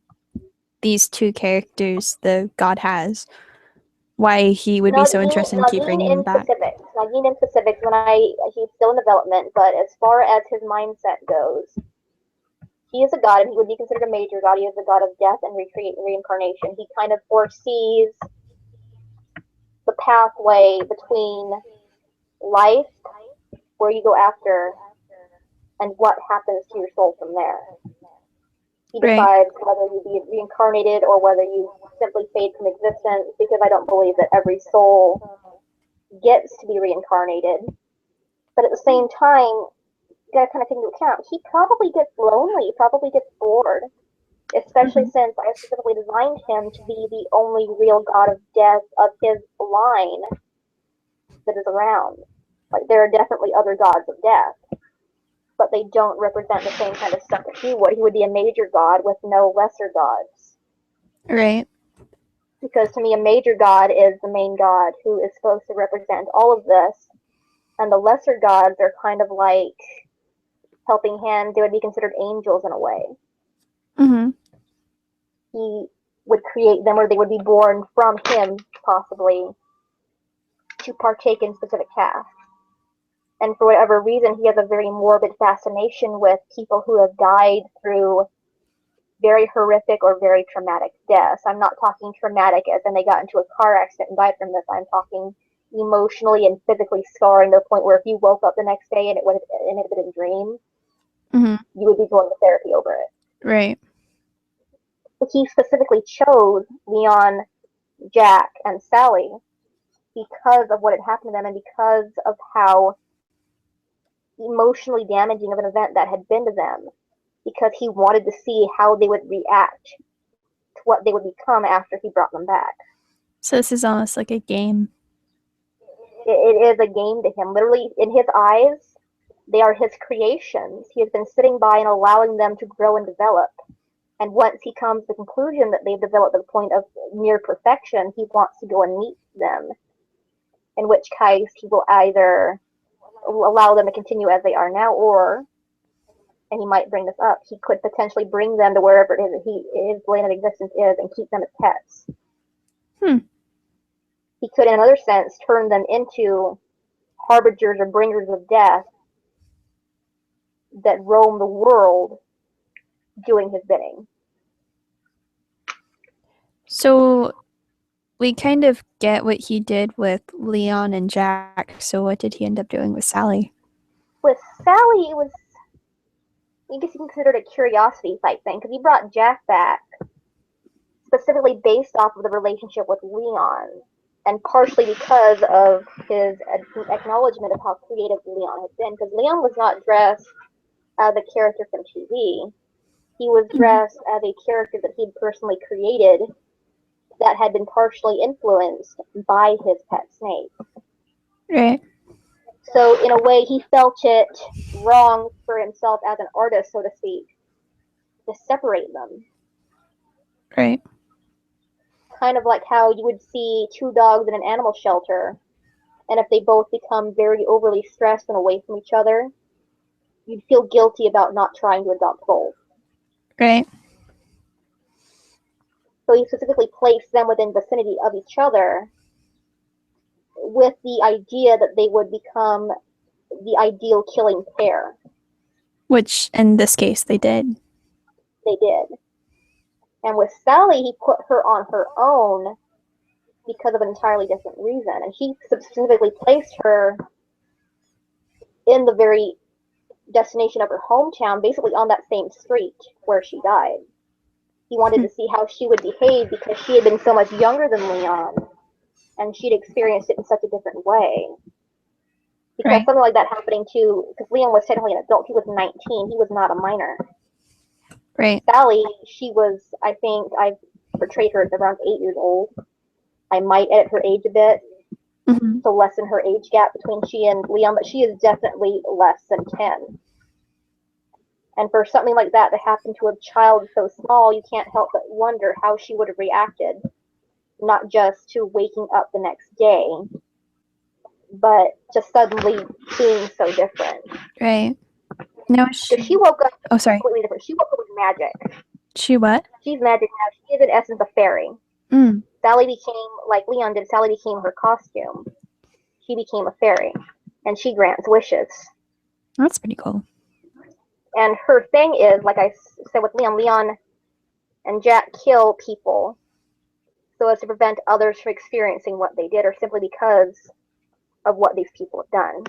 B: these two characters the god has. Why he would be so interested in keep bringing them back.
A: Nagin in specifics, he's still in development, but as far as his mindset goes, he is a god, and he would be considered a major god. He is a god of death and reincarnation. He kind of foresees the pathway between life, where you go after, and what happens to your soul from there. He decides whether you be reincarnated or whether you simply fade from existence, because I don't believe that every soul gets to be reincarnated. But at the same time, you gotta kind of take into account, he probably gets lonely, probably gets bored, especially since I specifically designed him to be the only real god of death of his line that is around. Like, there are definitely other gods of death, but they don't represent the same kind of stuff that he would. He would be a major god with no lesser gods.
B: Right.
A: Because to me, a major god is the main god who is supposed to represent all of this, and the lesser gods are kind of like helping hands. They would be considered angels in a way.
B: Mm-hmm.
A: He would create them, or they would be born from him, possibly, to partake in specific tasks. And for whatever reason, he has a very morbid fascination with people who have died through very horrific or very traumatic deaths. I'm not talking traumatic as in they got into a car accident and died from this. I'm talking emotionally and physically scarring to the point where if you woke up the next day and it had been a dream, you would be going to therapy over it.
B: Right.
A: But he specifically chose Leon, Jack, and Sally because of what had happened to them and because of how emotionally damaging of an event that had been to them, because he wanted to see how they would react to what they would become after he brought them back.
B: So this is almost like a game.
A: It is a game to him. Literally, in his eyes, they are his creations. He has been sitting by and allowing them to grow and develop. And once he comes to the conclusion that they've developed to the point of near perfection, he wants to go and meet them. In which case, he will either allow them to continue as they are now, or, and he might bring this up, he could potentially bring them to wherever it is that his plane of existence is and keep them as pets. He could, in another sense, turn them into harbingers or bringers of death that roam the world doing his bidding.
B: So we kind of get what he did with Leon and Jack. So what did he end up doing with Sally?
A: With Sally, it was, I guess you can consider it a curiosity type thing, because he brought Jack back specifically based off of the relationship with Leon, and partially because of his acknowledgement of how creative Leon had been, because Leon was not dressed as a character from TV. He was dressed as a character that he'd personally created that had been partially influenced by his pet snake.
B: Right.
A: So in a way, he felt it wrong for himself as an artist, so to speak, to separate them.
B: Right.
A: Kind of like how you would see two dogs in an animal shelter, and if they both become very overly stressed and away from each other, you'd feel guilty about not trying to adopt both.
B: Right.
A: So he specifically placed them within vicinity of each other with the idea that they would become the ideal killing pair.
B: Which, in this case, they did.
A: They did. And with Sally, he put her on her own because of an entirely different reason. And he specifically placed her in the very destination of her hometown, basically on that same street where she died. He wanted to see how she would behave because she had been so much younger than Leon, and she'd experienced it in such a different way. Because
B: Right.
A: something like that happening to, because Leon was technically an adult, he was 19, he was not a minor.
B: Right.
A: Sally, she was, I think, I've portrayed her as around 8 years old. I might edit her age a bit
B: Mm-hmm.
A: to lessen her age gap between she and Leon, but she is definitely less than 10. And for something like that to happen to a child so small, you can't help but wonder how she would have reacted, not just to waking up the next day, but to suddenly being so different.
B: Right. No,
A: So she woke up
B: Oh, sorry.
A: completely different. She woke up with magic.
B: She what?
A: She's magic now. She is in essence a fairy.
B: Mm.
A: Sally became, like Leon did, Sally became her costume. She became a fairy. And she grants wishes.
B: That's pretty cool.
A: And her thing is, like I said with Leon, Leon and Jack kill people so as to prevent others from experiencing what they did, or simply because of what these people have done.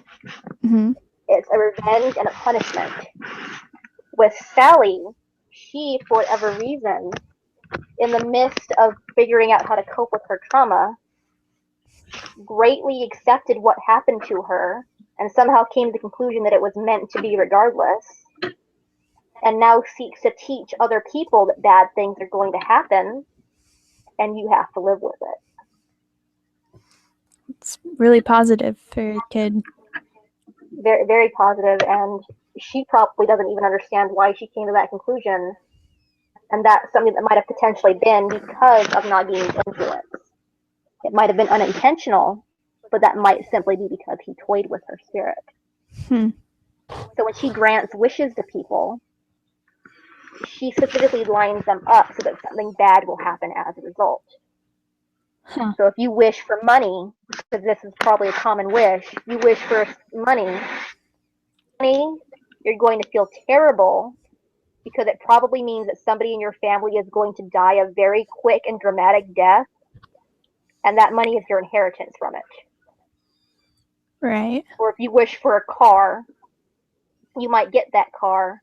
B: Mm-hmm.
A: It's a revenge and a punishment. With Sally, she, for whatever reason, in the midst of figuring out how to cope with her trauma, greatly accepted what happened to her and somehow came to the conclusion that it was meant to be regardless, and now seeks to teach other people that bad things are going to happen and you have to live with it.
B: It's really positive for a kid.
A: Very, very positive, and she probably doesn't even understand why she came to that conclusion, and that's something that might have potentially been because of Nagini's influence. It might have been unintentional, but that might simply be because he toyed with her spirit. So when she grants wishes to people, she specifically lines them up so that something bad will happen as a result.
B: Huh.
A: So if you wish for money, because this is probably a common wish, you wish for money, you're going to feel terrible because it probably means that somebody in your family is going to die a very quick and dramatic death, and that money is your inheritance from it.
B: Right.
A: Or if you wish for a car, you might get that car,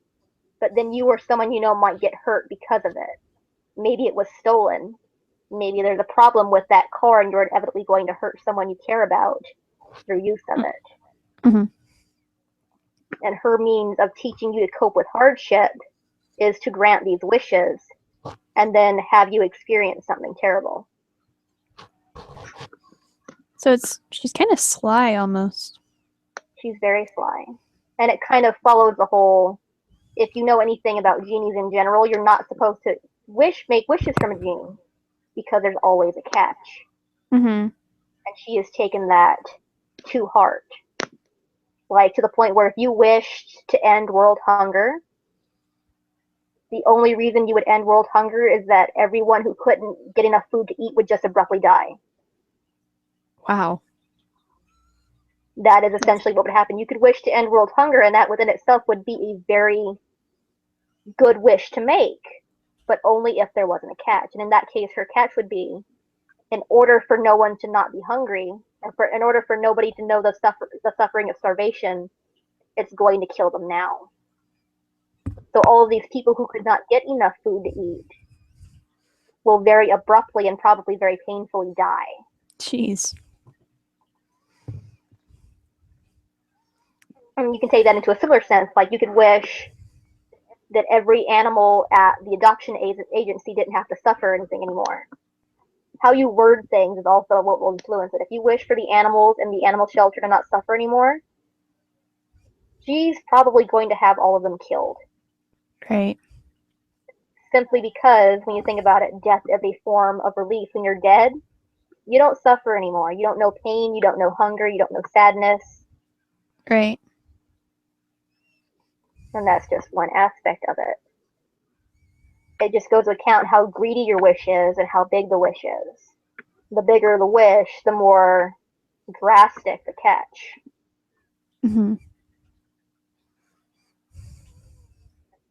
A: but then you or someone you know might get hurt because of it. Maybe it was stolen. Maybe there's a problem with that car and you're inevitably going to hurt someone you care about through use of it.
B: Mm-hmm.
A: And her means of teaching you to cope with hardship is to grant these wishes and then have you experience something terrible.
B: So she's kind of sly almost.
A: She's very sly. And it kind of follows the whole, if you know anything about genies in general, you're not supposed to make wishes from a genie because there's always a catch.
B: Mm-hmm.
A: And she has taken that to heart. Like to the point where if you wished to end world hunger, the only reason you would end world hunger is that everyone who couldn't get enough food to eat would just abruptly die.
B: Wow.
A: That is essentially what would happen. You could wish to end world hunger, and that within itself would be a very good wish to make, but only if there wasn't a catch. And in that case, her catch would be, in order for no one to not be hungry, in order for nobody to know the suffering of starvation, it's going to kill them now. So all of these people who could not get enough food to eat will very abruptly and probably very painfully die.
B: Jeez.
A: And you can take that into a similar sense, like you could wish that every animal at the adoption agency didn't have to suffer anything anymore. How you word things is also what will influence it. If you wish for the animals in the animal shelter to not suffer anymore, she's probably going to have all of them killed.
B: Right.
A: Simply because, when you think about it, death is a form of relief. When you're dead, you don't suffer anymore. You don't know pain, you don't know hunger, you don't know sadness.
B: Right.
A: And that's just one aspect of it. It just goes to account how greedy your wish is and how big the wish is. The bigger the wish, the more drastic the catch.
B: Mm-hmm.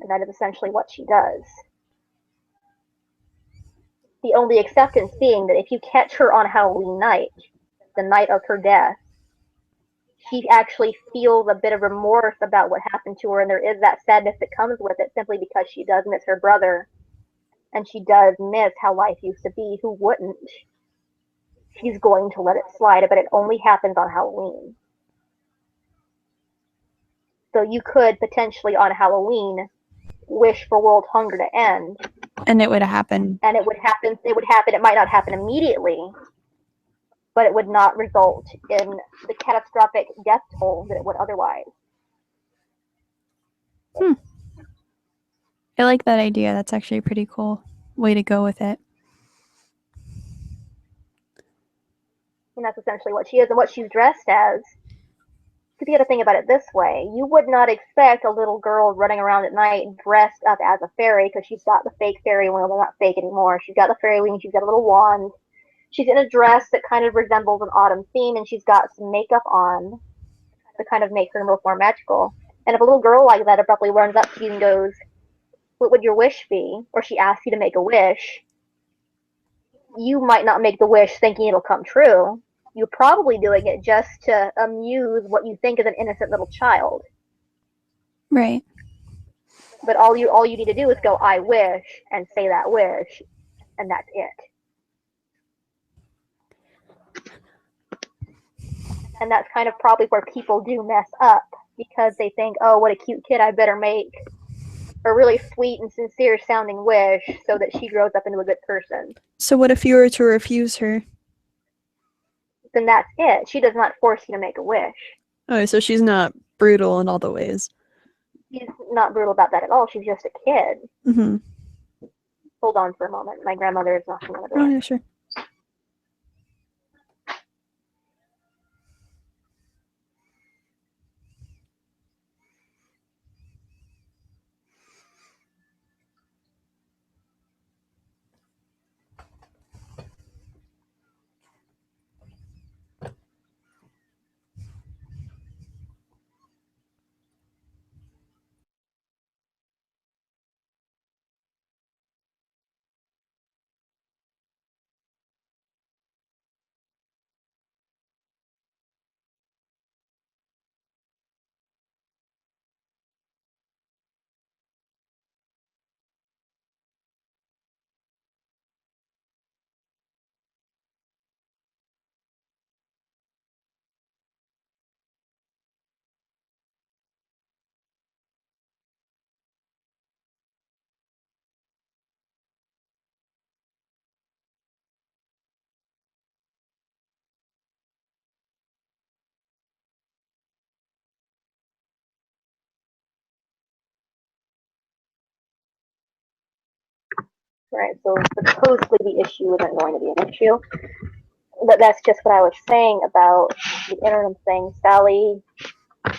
A: And that is essentially what she does. The only acceptance being that if you catch her on Halloween night, the night of her death, she actually feels a bit of remorse about what happened to her, and there is that sadness that comes with it simply because she does miss her brother, and she does miss how life used to be. Who wouldn't? She's going to let it slide, but it only happens on Halloween. So you could potentially on Halloween wish for world hunger to end,
B: and it would happen.
A: And it would happen. It might not happen immediately, but it would not result in the catastrophic death toll that it would otherwise.
B: I like that idea. That's actually a pretty cool way to go with it.
A: And that's essentially what she is and what she's dressed as. Because you got to think about it this way. You would not expect a little girl running around at night dressed up as a fairy, because she's got the fake fairy wing. Well, not fake anymore. She's got the fairy wing. She's got a little wand. She's in a dress that kind of resembles an autumn theme, and she's got some makeup on to kind of make her look more magical. And if a little girl like that abruptly runs up to you and goes, "What would your wish be?" or she asks you to make a wish, you might not make the wish thinking it'll come true. You're probably doing it just to amuse what you think is an innocent little child.
B: Right.
A: But all you need to do is go, "I wish," and say that wish, and that's it. And that's kind of probably where people do mess up, because they think, "Oh, what a cute kid, I better make a really sweet and sincere sounding wish so that she grows up into a good person."
B: So what if you were to refuse her?
A: Then that's it. She does not force you to make a wish.
B: Oh, so she's not brutal in all the ways.
A: She's not brutal about that at all. She's just a kid.
B: Mm-hmm.
A: Hold on for a moment. My grandmother is knocking on the door.
B: Oh, yeah, sure.
A: Right, so supposedly the issue isn't going to be an issue. But that's just what I was saying about the interim thing. Sally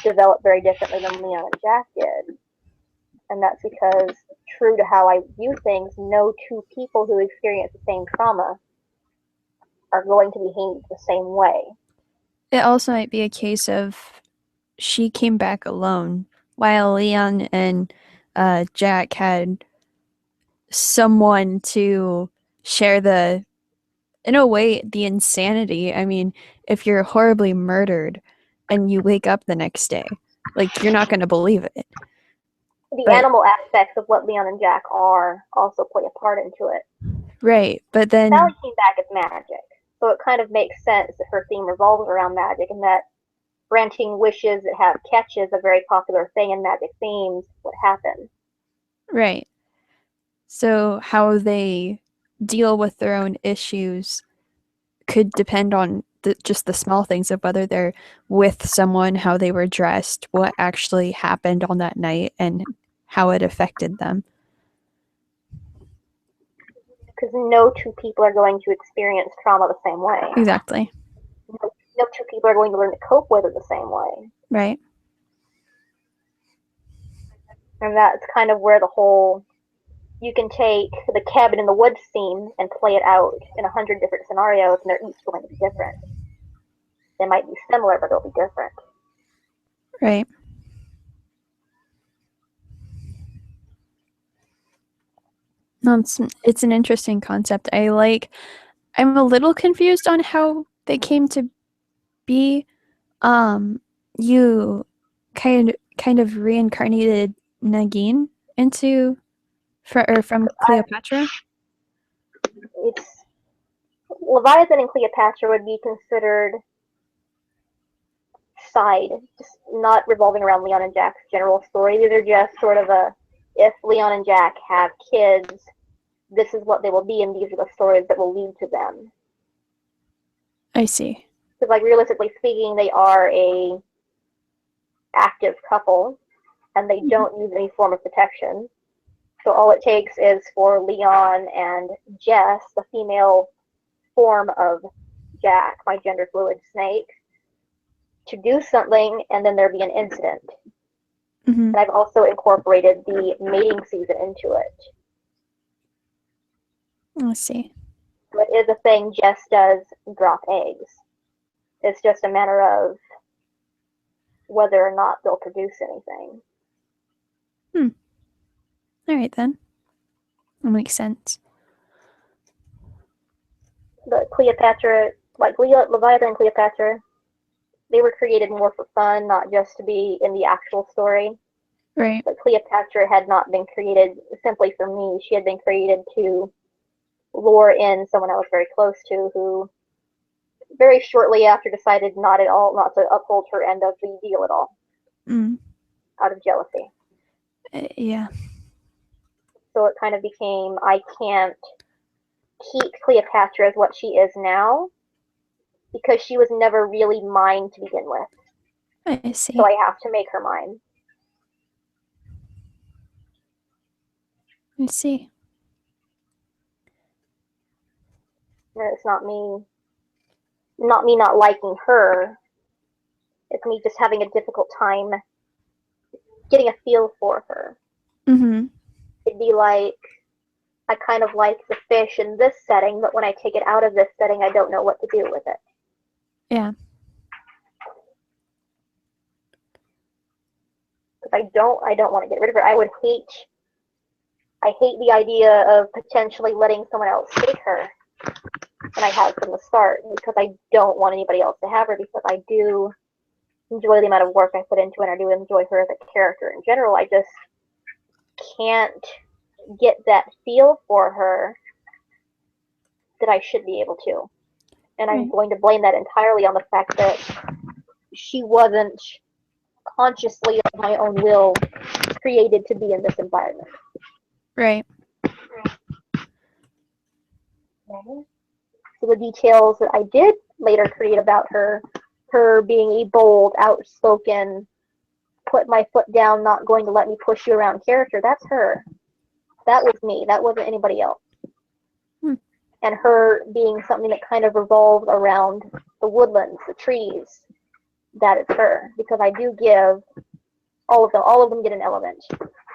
A: developed very differently than Leon and Jack did. And that's because, true to how I view things, no two people who experience the same trauma are going to behave the same way.
B: It also might be a case of she came back alone, while Leon and Jack had someone to share in a way, the insanity. I mean, if you're horribly murdered and you wake up the next day, like, you're not going to believe it.
A: The animal aspects of what Leon and Jack are also play a part into it.
B: Right, but then
A: Sally came back as magic, so it kind of makes sense that her theme revolves around magic, and that granting wishes that have catches, a very popular thing in magic themes, would happen.
B: right. So how they deal with their own issues could depend on just the small things of whether they're with someone, how they were dressed, what actually happened on that night, and how it affected them.
A: Because no two people are going to experience trauma the same way.
B: Exactly.
A: No two people are going to learn to cope with it the same way.
B: Right.
A: And that's kind of where the whole, you can take the cabin in the woods scene and play it out in 100 different scenarios, and they're each going to be different. They might be similar, but they'll be different.
B: Right. No, it's an interesting concept. I'm a little confused on how they came to be. You kind of reincarnated Nagin into from Cleopatra.
A: It's Leviathan and Cleopatra would be considered side, just not revolving around Leon and Jack's general story. These are just sort of if Leon and Jack have kids, this is what they will be, and these are the stories that will lead to them.
B: I see.
A: Because, like, realistically speaking, they are a active couple, and they don't use any form of protection. So all it takes is for Leon and Jess, the female form of Jack, my gender fluid snake, to do something, and then there be an incident.
B: Mm-hmm.
A: And I've also incorporated the mating season into it.
B: Let's see.
A: So it is a thing Jess does drop eggs. It's just a matter of whether or not they'll produce anything.
B: All right, then. That makes sense.
A: But Cleopatra, like Leviathan and Cleopatra, they were created more for fun, not just to be in the actual story.
B: Right.
A: But Cleopatra had not been created simply for me. She had been created to lure in someone I was very close to, who very shortly after decided not to uphold her end of the deal at all, out of jealousy.
B: Yeah.
A: So it kind of became, I can't keep Cleopatra as what she is now, because she was never really mine to begin with.
B: I see.
A: So I have to make her mine.
B: I see.
A: And it's not me not liking her. It's me just having a difficult time getting a feel for her.
B: Mm-hmm.
A: It'd be like, I kind of like the fish in this setting, but when I take it out of this setting, I don't know what to do with it.
B: Yeah.
A: I don't want to get rid of her. I hate the idea of potentially letting someone else take her. And I have from the start, because I don't want anybody else to have her, because I do enjoy the amount of work I put into it, and I do enjoy her as a character in general. I just can't get that feel for her that I should be able to. And I'm going to blame that entirely on the fact that she wasn't consciously of my own will created to be in this environment.
B: Right.
A: So the details that I did later create about her being a bold, outspoken, put my foot down, not going to let me push you around character, that's her. That was me. That wasn't anybody else. And her being something that kind of revolved around the woodlands, the trees, that is her. Because I do give all of them get an element.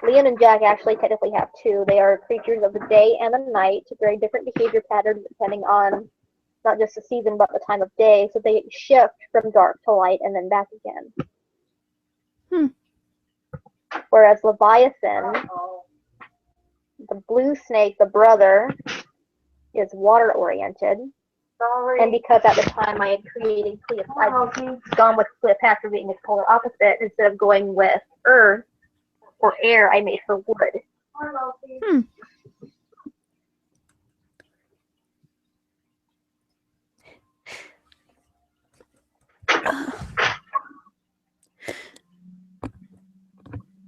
A: Leon and Jack actually technically have two. They are creatures of the day and the night, very different behavior patterns depending on not just the season but the time of day. So they shift from dark to light and then back again. Whereas Leviathan, the blue snake, the brother, is water oriented. And because at the time I had created I'd gone with Cleopatra being the polar opposite, instead of going with earth or air, I made her wood.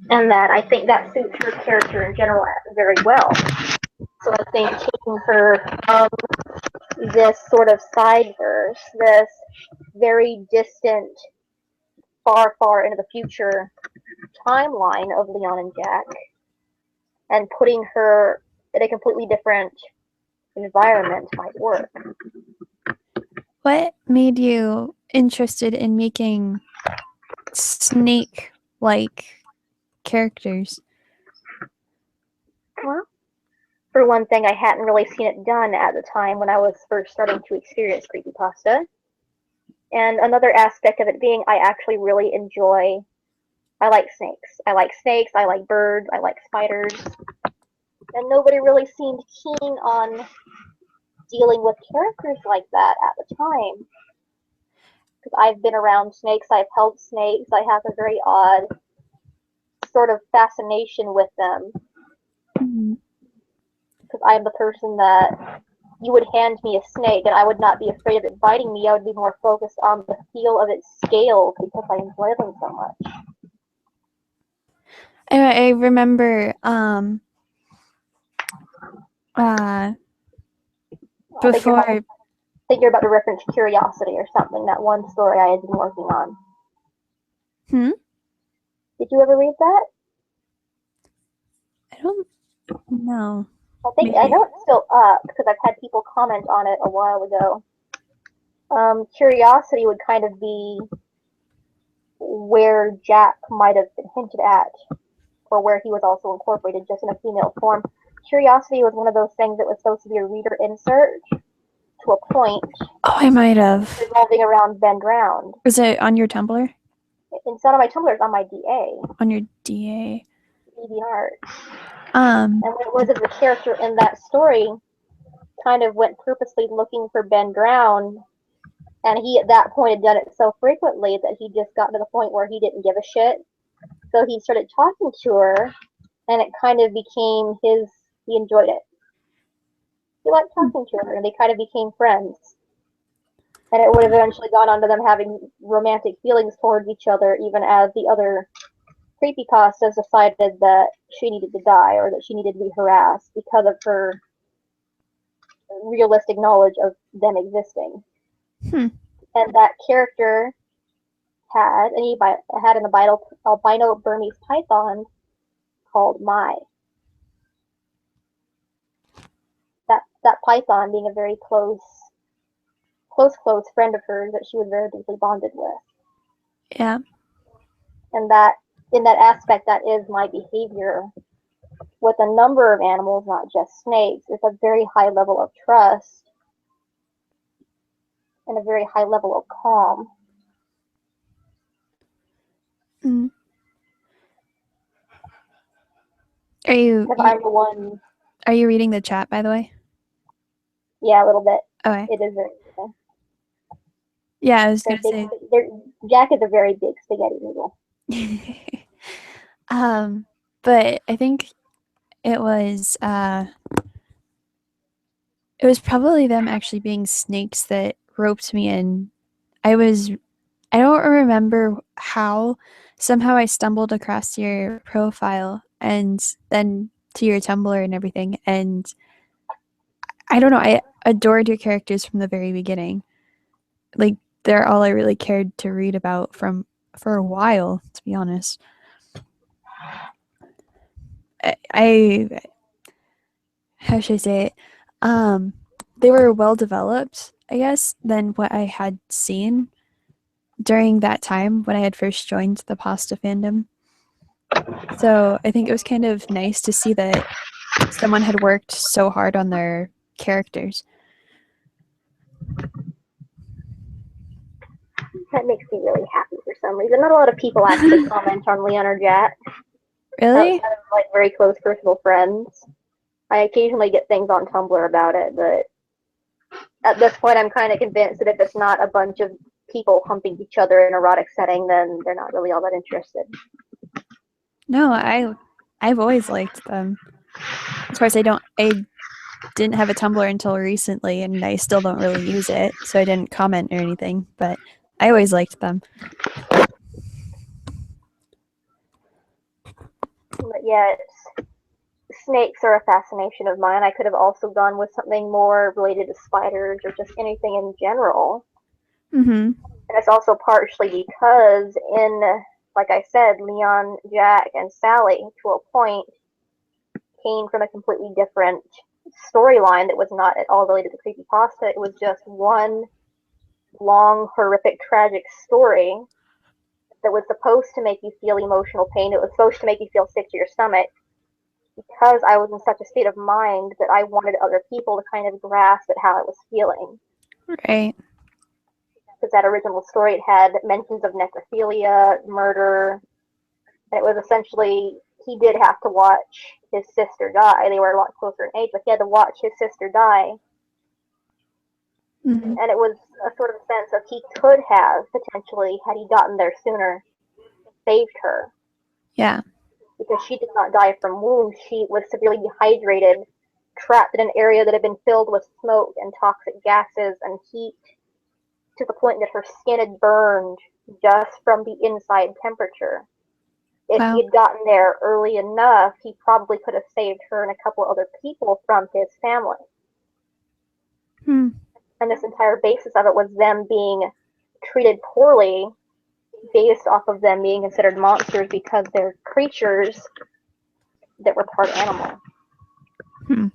A: And that I think that suits her character in general very well. So I think taking her from this sort of side verse, this very distant, far, far into the future timeline of Leon and Jack, and putting her in a completely different environment might work.
B: What made you interested in making snake-like characters?
A: Well, for one thing, I hadn't really seen it done at the time when I was first starting to experience creepypasta. And another aspect of it being I actually really enjoy, I like snakes. I like birds, I like spiders. And nobody really seemed keen on dealing with characters like that at the time. Because I've been around snakes, I've held snakes, I have a very odd sort of fascination with them. Because I'm the person that you would hand me a snake and I would not be afraid of it biting me. I would be more focused on the feel of its scales because I enjoy them so much.
B: I remember before.
A: I think you're about to reference Curiosity or something, that one story I had been working on. Did you ever read that?
B: I don't know.
A: I know it's still up because I've had people comment on it a while ago. Curiosity would kind of be where Jack might have been hinted at, or where he was also incorporated just in a female form. Curiosity was one of those things that was supposed to be a reader insert to a point.
B: Oh, I might have.
A: Revolving around Ben Drowned.
B: Was it on your Tumblr?
A: It's not on my Tumblr, it's on my DA.
B: On your DA.
A: DeviantArt.
B: And
A: what it was is the character in that story kind of went purposely looking for Ben Drowned, and he at that point had done it so frequently that he just got to the point where he didn't give a shit. So he started talking to her, and it kind of became he enjoyed it. He liked talking to her, and they kind of became friends. And it would have eventually gone on to them having romantic feelings towards each other, even as the other creepypastas decided that she needed to die or that she needed to be harassed because of her realistic knowledge of them existing. And that character had an albino Burmese python called Mai. That python being a very close friend of hers that she was very deeply bonded with.
B: yeah.
A: And that in that aspect, that is my behavior with a number of animals, not just snakes. It's a very high level of trust and a very high level of calm.
B: Are you?
A: I'm the one.
B: Are you reading the chat, by the way?
A: Yeah, a little bit.
B: Okay.
A: It is very.
B: Yeah, I was gonna say.
A: Jack is a very big spaghetti noodle.
B: But I think it was probably them actually being snakes that roped me in. I don't remember how. Somehow I stumbled across your profile and then to your Tumblr and everything, and I don't know, I adored your characters from the very beginning. Like, they're all I really cared to read about for a while, to be honest. I how should I say it? They were well developed, I guess, than what I had seen during that time when I had first joined the pasta fandom. So I think it was kind of nice to see that someone had worked so hard on their characters.
A: That makes me really happy for some reason. Not a lot of people actually comment on Leon or Jack.
B: Really?
A: Outside of, like, very close personal friends. I occasionally get things on Tumblr about it, but at this point I'm kind of convinced that if it's not a bunch of people humping each other in an erotic setting, then they're not really all that interested.
B: No, I've always liked them. Of course, I didn't have a Tumblr until recently, and I still don't really use it, so I didn't comment or anything, but I always liked them.
A: But yeah, snakes are a fascination of mine. I could have also gone with something more related to spiders or just anything in general. And it's also partially because like I said, Leon, Jack, and Sally, to a point, came from a completely different storyline that was not at all related to creepypasta. It was just one long, horrific, tragic story that was supposed to make you feel emotional pain. It was supposed to make you feel sick to your stomach because I was in such a state of mind that I wanted other people to kind of grasp at how I was feeling.
B: Right.
A: Because that original story, it had mentions of necrophilia, murder, and it was essentially, he did have to watch his sister die. They were a lot closer in age, but he had to watch his sister die.
B: Mm-hmm.
A: And it was a sort of sense of he could have, potentially, had he gotten there sooner, saved her.
B: Yeah.
A: Because she did not die from wounds. She was severely dehydrated, trapped in an area that had been filled with smoke and toxic gases and heat, to the point that her skin had burned just from the inside temperature. If
B: Wow.
A: he had gotten there early enough, he probably could have saved her and a couple other people from his family.
B: Hmm.
A: And this entire basis of it was them being treated poorly based off of them being considered monsters because they're creatures that were part animal.
B: Hmm.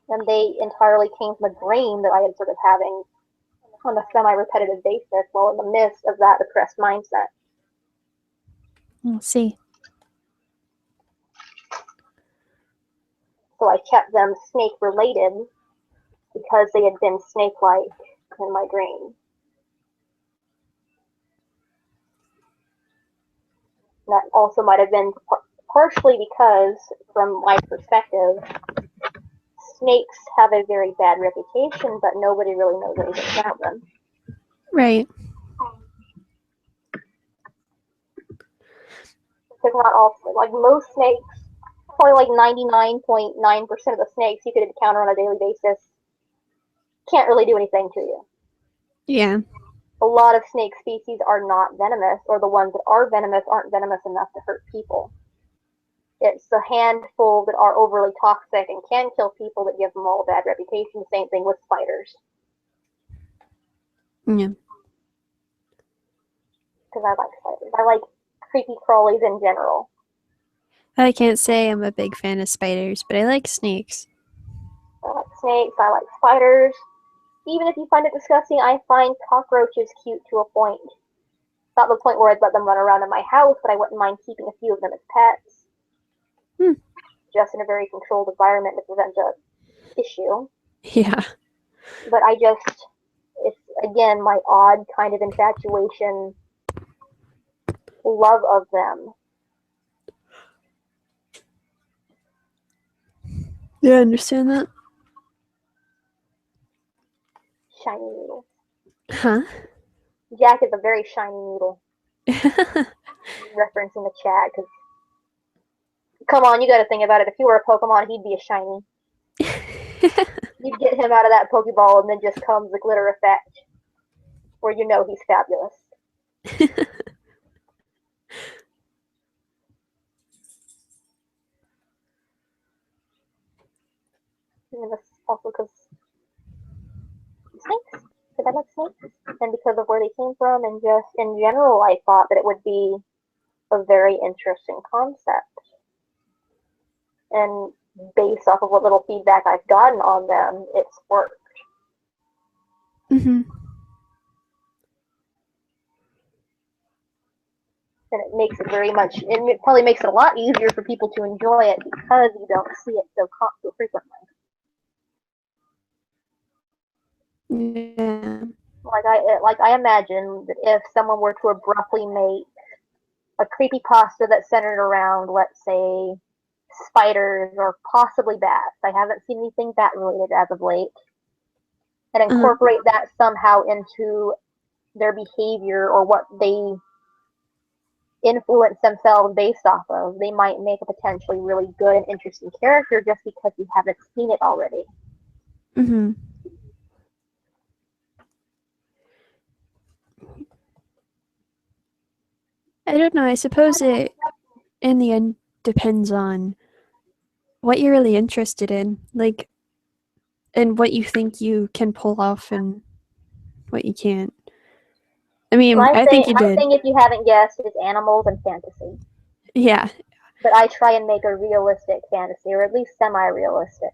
A: And they entirely came from a dream that I had sort of having on a semi-repetitive basis while in the midst of that depressed mindset.
B: We'll see.
A: So I kept them snake-related because they had been snake-like in my dream. That also might have been partially because, from my perspective, snakes have a very bad reputation, but nobody really knows anything about them.
B: Right.
A: Because not all, like most snakes, probably like 99.9% of the snakes you could encounter on a daily basis can't really do anything to you.
B: Yeah.
A: A lot of snake species are not venomous, or the ones that are venomous aren't venomous enough to hurt people. It's a handful that are overly toxic and can kill people that give them all a bad reputation. Same thing with spiders.
B: Yeah.
A: Because I like spiders. I like creepy crawlies in general.
B: I can't say I'm a big fan of spiders, but I like snakes.
A: I like snakes. I like spiders. Even if you find it disgusting, I find cockroaches cute to a point. Not the point where I'd let them run around in my house, but I wouldn't mind keeping a few of them as pets. Just in a very controlled environment to prevent a issue.
B: Yeah.
A: But it's again my odd kind of infatuation, love of them.
B: Yeah, I understand that.
A: Shiny needle.
B: Huh?
A: Jack is a very shiny needle. Reference in the chat, because come on, you gotta think about it. If you were a Pokemon, he'd be a shiny. You'd get him out of that Pokeball, and then just comes the glitter effect, where you know he's fabulous. And that's also because snakes. Because I like snakes, and because of where they came from, and just in general, I thought that it would be a very interesting concept. And based off of what little feedback I've gotten on them, it's worked.
B: Mm-hmm.
A: And it makes it and it probably makes it a lot easier for people to enjoy it because you don't see it so frequently.
B: Yeah.
A: Like I imagine that if someone were to abruptly make a creepypasta that's centered around, let's say, spiders or possibly bats. I haven't seen anything bat related as of late. And incorporate that somehow into their behavior or what they influence themselves based off of, they might make a potentially really good and interesting character just because you haven't seen it already.
B: Mm-hmm. I don't know. I suppose it, in the end, depends on what you're really interested in, like, and what you think you can pull off and what you can't. I mean, I think you
A: my
B: did.
A: thing, if you haven't guessed, is animals and fantasy.
B: Yeah,
A: But I try and make a realistic fantasy, or at least semi-realistic.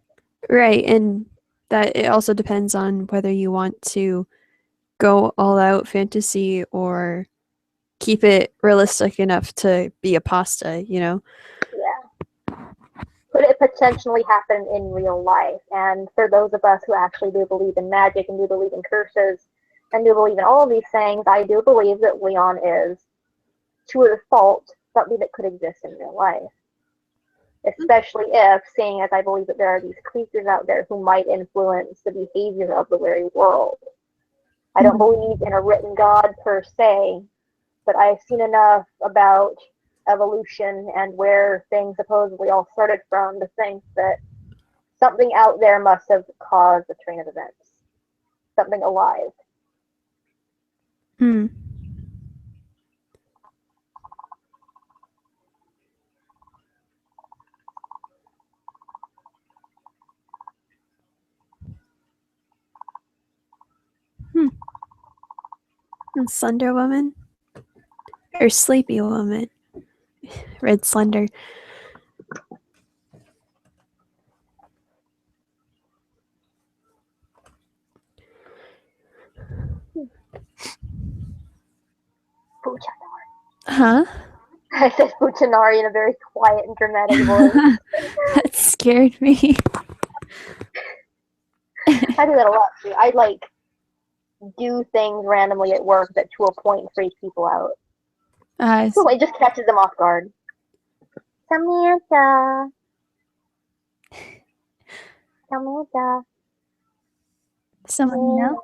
B: right. And that it also depends on whether you want to go all out fantasy or keep it realistic enough to be a pasta, you know?
A: Yeah. Could it potentially happen in real life? And for those of us who actually do believe in magic and do believe in curses and do believe in all of these things, I do believe that Leon is, to a fault, something that could exist in real life. Especially if, seeing as I believe that there are these creatures out there who might influence the behavior of the very world. I don't believe in a written God per se, but I've seen enough about evolution and where things supposedly all started from to think that something out there must have caused a train of events. Something alive.
B: Hmm. Slender Woman? Or Sleepy Woman? Red Slender. Huh?
A: I said Fuchinari in a very quiet and dramatic voice.
B: That scared me.
A: I do that a lot too. I like do things randomly at work that to a point freak people out. So it just catches them off guard. Samantha. Samantha.
B: Someone you know?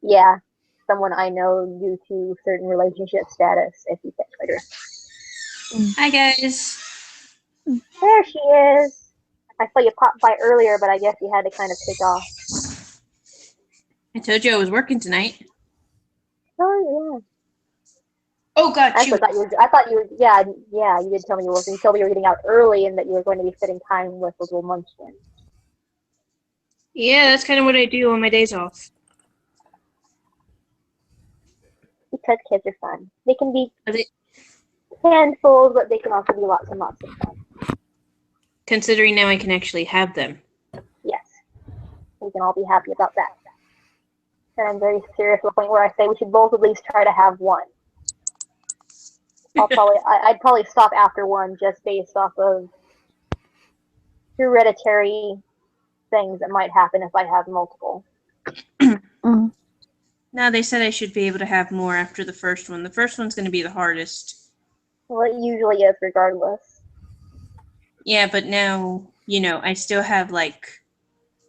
A: Yeah. Someone I know due to certain relationship status, if you catch my drift.
C: Hi, guys.
A: There she is. I saw you pop by earlier, but I guess you had to kind of take off.
C: I told you I was working tonight.
A: Oh, yeah.
C: Oh, God,
A: I thought you were, yeah, you did tell me you were working. You told me you were getting out early and that you were going to be spending time with the little munchkin.
C: Yeah, that's kind of what I do on my days off.
A: Because kids are fun. They can be handfuls, but they can also be lots and lots of fun.
C: Considering now I can actually have them.
A: Yes. We can all be happy about that. And I'm very serious to the point where I say we should both at least try to have one. I'd probably stop after one just based off of hereditary things that might happen if I have multiple.
C: Now they said I should be able to have more after the first one. The first one's going to be the hardest.
A: Well, it usually is regardless.
C: Yeah, but now, I still have like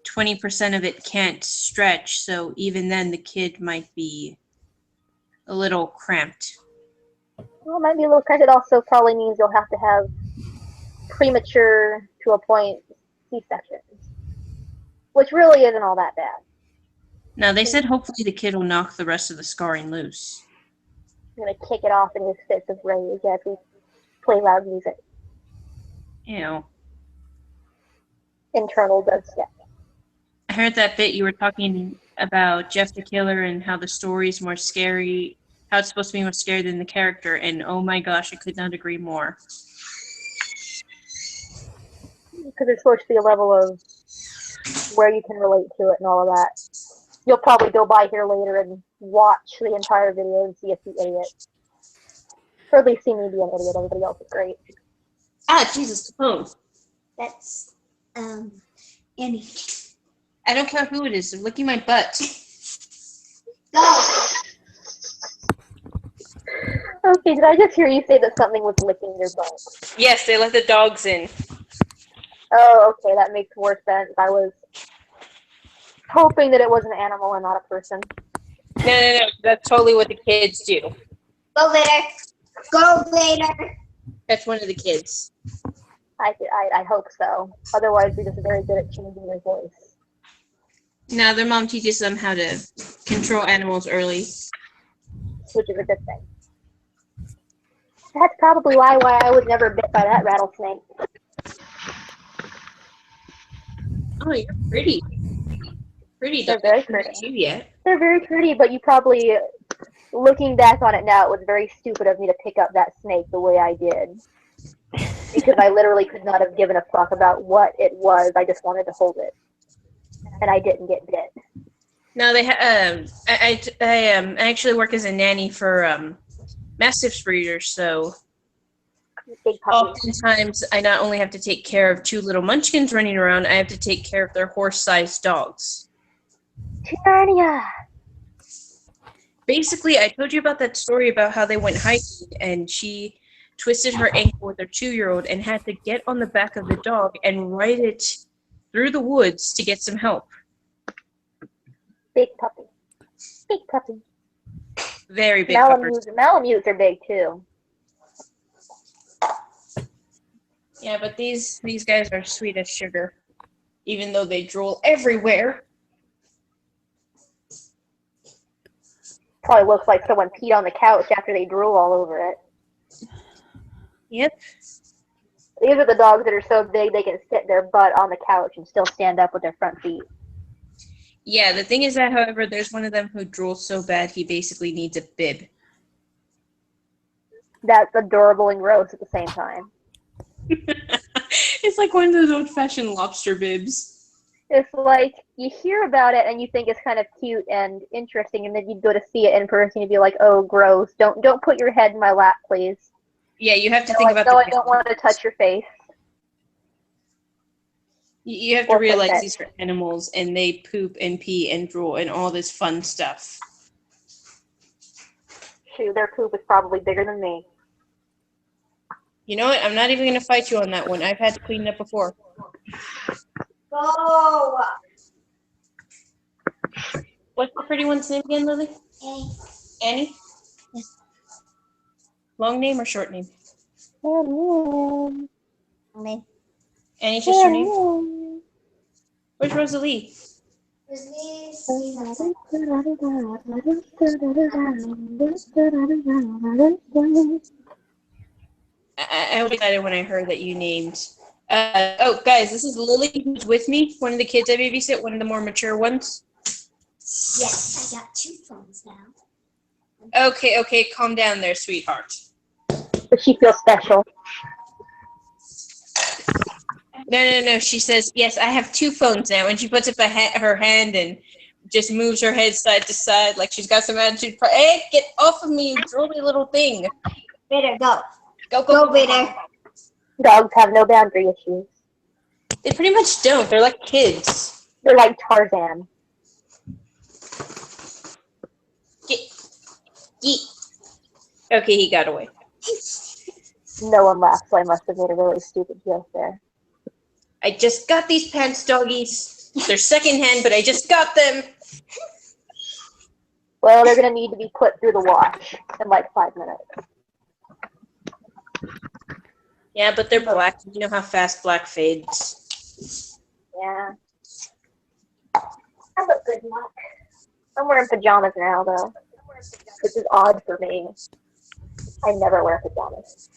C: 20% of it can't stretch, so even then the kid might be a little cramped.
A: Well, it might be a little cramped. It also probably means you'll have to have premature to a point C-sections, which really isn't all that bad.
C: Now, they said hopefully the kid will knock the rest of the scarring loose.
A: I'm going to kick it off in his fits of rage as we play loud music.
C: Ew.
A: Internal dubstep.
C: I heard that bit you were talking about Jeff the Killer and how the story's more scary, how it's supposed to be more scary than the character, and oh my gosh, I could not agree more.
A: Because it's supposed to be a level of where you can relate to it and all of that. You'll probably go by here later and watch the entire video and see if the idiot. Or at least see me be an idiot. Everybody else is great.
C: Ah, Jesus, the phone.
E: That's Annie.
C: I don't care who it is. They're licking my butt.
E: Go.
A: Okay, did I just hear you say that something was licking your butt?
C: Yes, they let the dogs in.
A: Oh, okay, that makes more sense. I was hoping that it was an animal and not a person.
C: No. That's totally what the kids do.
E: Go later. Go later.
C: That's one of the kids.
A: I hope so. Otherwise, we're just very good at changing their voice.
C: Now their mom teaches them how to control animals early.
A: Which is a good thing. That's probably why I was never bit by that rattlesnake.
C: Oh, you're pretty. Pretty.
A: They're very pretty.
C: You yet.
A: They're very pretty, but you probably Looking back on it now, it was very stupid of me to pick up that snake the way I did. Because I literally could not have given a fuck about what it was. I just wanted to hold it. And I didn't get bit.
F: No, they I actually work as a nanny for mastiff breeders, so
A: Big puppies.
F: oftentimes I not only have to take care of 2 little munchkins running around, I have to take care of their horse-sized dogs.
A: Narnia!
F: Basically, I told you about that story about how they went hiking and she twisted her ankle with her 2-year-old and had to get on the back of the dog and ride it through the woods to get some help.
A: Big puppy. Big puppy.
F: Very big puppers.
A: Malamutes are big too.
F: Yeah, but these guys are sweet as sugar, even though they drool everywhere.
A: Probably looks like someone peed on the couch after they drool all over it.
F: Yep.
A: These are the dogs that are so big they can sit their butt on the couch and still stand up with their front feet.
F: Yeah, the thing is that, however, there's one of them who drools so bad he basically needs a bib.
A: That's adorable and gross at the same time.
F: It's like one of those old-fashioned lobster bibs.
A: It's like, you hear about it and you think it's kind of cute and interesting, and then you go to see it in person and you'd be like, oh, gross. Don't put your head in my lap, please.
F: Yeah, you have to
A: No,
F: think about
A: no, I don't want to touch your face.
F: You have to realize these are animals and they poop and pee and drool and all this fun stuff.
A: Shoot, their poop is probably bigger than me.
F: You know what? I'm not even going to fight you on that one. I've had to clean it up before.
E: Go.
F: What's the pretty one's name again, Lily?
E: Annie.
F: Annie?
E: Yes.
F: Long name or short name?
E: Annie.
F: Annie's just your name? Where's Rosalie? I was excited when I heard that you named. Oh, guys, this is Lily, who's with me. One of the kids I babysit, one of the more mature ones.
E: Yes, I got 2 phones now.
F: Okay, calm down there, sweetheart.
A: But she feels special.
F: No. She says, yes, I have 2 phones now. And she puts up her hand and just moves her head side to side like she's got some attitude. Hey, get off of me, you drooly little thing.
E: Vader, go.
F: Go,
E: Vader.
A: Dogs have no boundary issues.
F: They pretty much don't. They're like kids.
A: They're like Tarzan.
F: Yeet. Okay, he got away.
A: No one laughed, so I must have made a really stupid joke there.
F: I just got these pants, doggies. They're secondhand, but I just got them.
A: Well, they're going to need to be put through the wash in like 5 minutes.
F: Yeah, but they're black. You know how fast black fades.
A: Yeah. I look good luck. I'm wearing pajamas now, though. Which is odd for me. I never wear pajamas.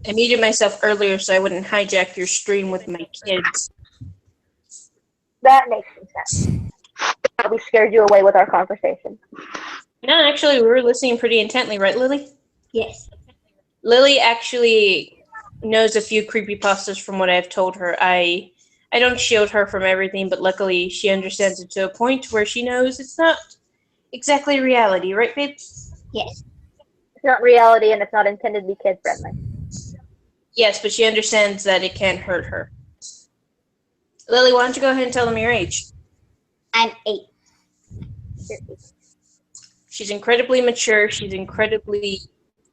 F: I muted myself earlier so I wouldn't hijack your stream with my kids.
A: That makes some sense. We scared you away with our conversation.
F: No, actually, we were listening pretty intently, right, Lily?
E: Yes.
F: Lily actually knows a few creepypastas from what I've told her. I don't shield her from everything, but luckily she understands it to a point where she knows it's not exactly reality, right, babe?
E: Yes.
A: It's not reality, and it's not intended to be kid-friendly.
F: Yes, but she understands that it can't hurt her. Lily, why don't you go ahead and tell them your age?
E: I'm 8.
F: She's incredibly mature. She's incredibly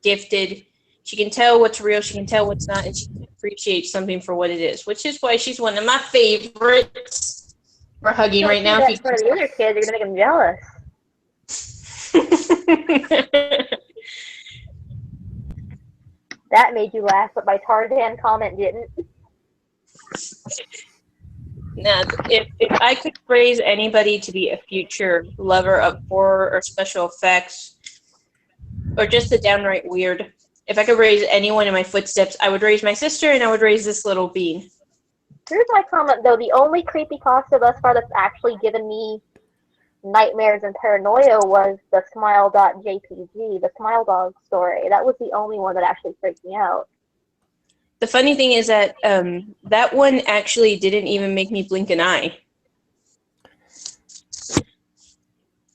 F: gifted. She can tell what's real. She can tell what's not, and she can appreciate something for what it is, which is why she's one of my favorites. We're hugging right now.
A: For the other kids, you're gonna make them jealous. That made you laugh, but my Tarzan comment didn't.
F: Now, if I could raise anybody to be a future lover of horror or special effects, or just the downright weird, if I could raise anyone in my footsteps, I would raise my sister and I would raise this little bean.
A: Here's my comment, though. The only creepypasta thus far that's actually given me nightmares and paranoia was the Smile.jpg, the Smile Dog story. That was the only one that actually freaked me out.
F: The funny thing is that that one actually didn't even make me blink an eye.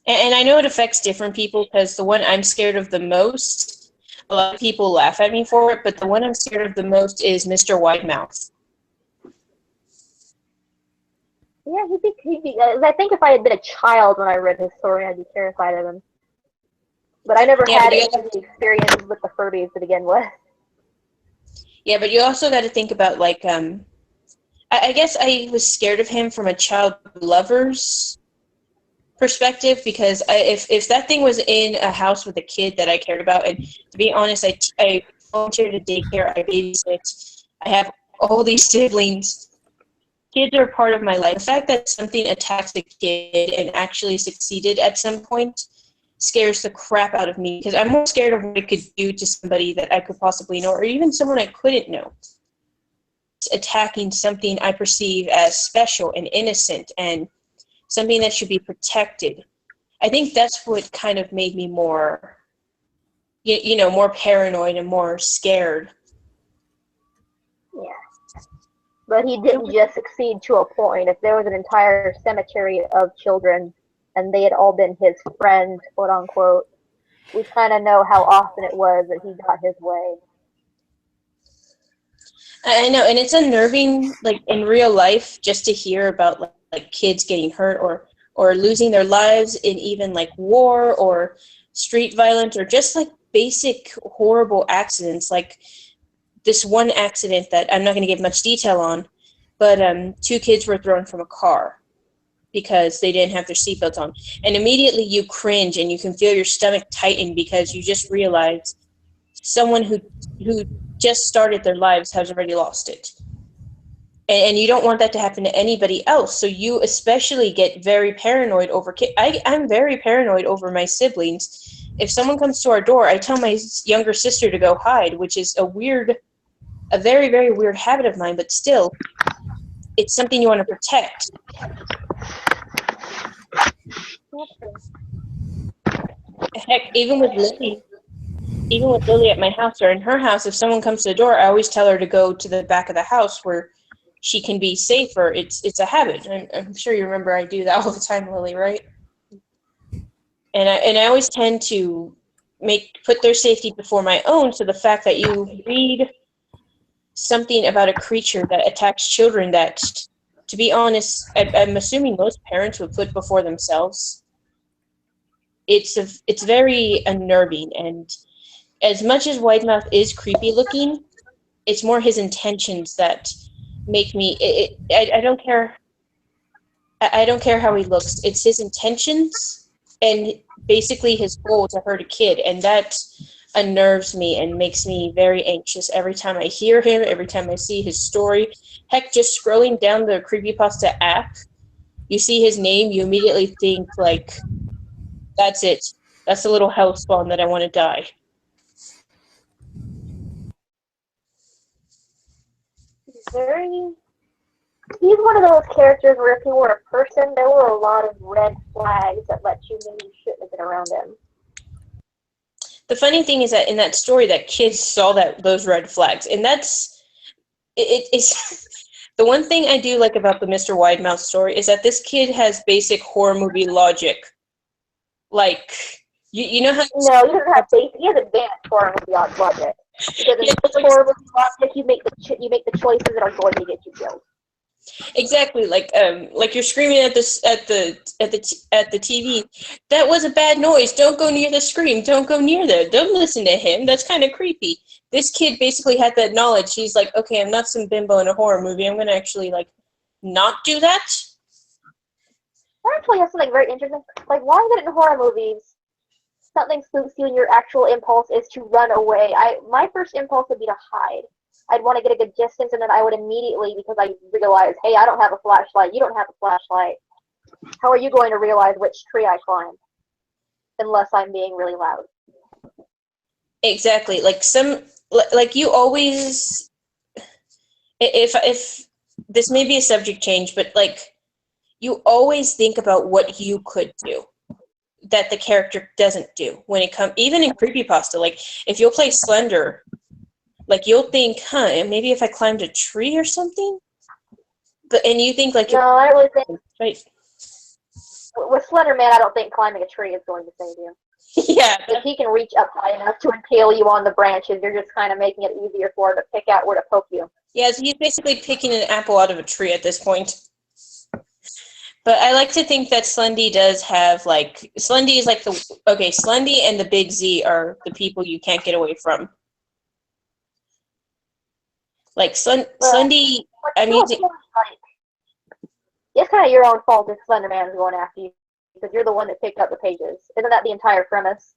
F: And I know it affects different people, because the one I'm scared of the most, a lot of people laugh at me for it, but the one I'm scared of the most is Mr. Widemouth.
A: Yeah, I think if I had been a child when I read his story, I'd be terrified of him. But I never had any experience with the Furbies to begin with.
F: Yeah, but you also got to think about, like, I guess I was scared of him from a child lover's perspective, because if that thing was in a house with a kid that I cared about, and to be honest, I volunteered at daycare, I babysit, I have all these siblings. Kids are part of my life. The fact that something attacks a kid and actually succeeded at some point scares the crap out of me, because I'm more scared of what it could do to somebody that I could possibly know, or even someone I couldn't know. It's attacking something I perceive as special and innocent and something that should be protected. I think that's what kind of made me more, more paranoid and more scared.
A: Yeah. But he didn't just succeed to a point. If there was an entire cemetery of children and they had all been his friends, quote unquote, we kind of know how often it was that he got his way.
F: I know, and it's unnerving, like, in real life, just to hear about like kids getting hurt or losing their lives in even like war or street violence, or just like basic horrible accidents, like this one accident that I'm not going to give much detail on, but 2 kids were thrown from a car because they didn't have their seatbelts on, and immediately you cringe and you can feel your stomach tighten, because you just realize someone who just started their lives has already lost it. And you don't want that to happen to anybody else, so you especially get very paranoid over kids. I'm very paranoid over my siblings. If someone comes to our door, I tell my younger sister to go hide, which is a very, very weird habit of mine, but still, it's something you want to protect. Heck, even with Lily at my house or in her house, if someone comes to the door, I always tell her to go to the back of the house where she can be safer. It's a habit. I'm sure you remember I do that all the time, Lily, right? And I always tend to put their safety before my own. So the fact that you read something about a creature that attacks children that, to be honest, I'm assuming most parents would put before themselves, it's very unnerving. And as much as Widemouth is creepy looking, it's more his intentions that make me. I don't care. I don't care how he looks. It's his intentions and basically his goal to hurt a kid, and that unnerves me and makes me very anxious every time I hear him, every time I see his story. Heck, just scrolling down the Creepypasta app, you see his name, you immediately think, like, that's it. That's the little hell spawn that I want to die.
A: He's one of those characters where if he were a person, there were a lot of red flags that let you know you shouldn't have been around him.
F: The funny thing is that in that story, that kid saw those red flags, and it's the one thing I do like about the Mr. Widemouth story is that this kid has basic horror movie logic. Like, you know how...
A: No, he doesn't have basic. He has advanced horror movie logic. Because in horror movie logic, you make the choices that are going to get you killed.
F: Exactly, like you're screaming at the TV. That was a bad noise. Don't go near the screen. Don't go near there. Don't listen to him. That's kind of creepy. This kid basically had that knowledge. He's like, okay, I'm not some bimbo in a horror movie. I'm gonna actually like not do that.
A: I actually have something very interesting. Like, why is it in horror movies something spooks you and your actual impulse is to run away? My first impulse would be to hide. I'd want to get a good distance, and then I would immediately, because I realize, hey, I don't have a flashlight, you don't have a flashlight. How are you going to realize which tree I climbed? Unless I'm being really loud.
F: Exactly. Like you always, if this may be a subject change, but like you always think about what you could do that the character doesn't do when it comes, even in creepypasta. Like, if you'll play Slender, like, you'll think, maybe if I climbed a tree or something? And you think, like,
A: No, I don't really think,
F: right?
A: with Slender Man, I don't think climbing a tree is going to save you.
F: Yeah.
A: If he can reach up high enough to impale you on the branches, you're just kind of making it easier for him to pick out where to poke you.
F: Yeah, so he's basically picking an apple out of a tree at this point. But I like to think that Slendy does have, like, Slendy is like Slendy and the Big Z are the people you can't get away from. Like, Slendy, I'm using...
A: It's kind of your own fault if Slender Man's going after you, because you're the one that picked up the pages. Isn't that the entire premise?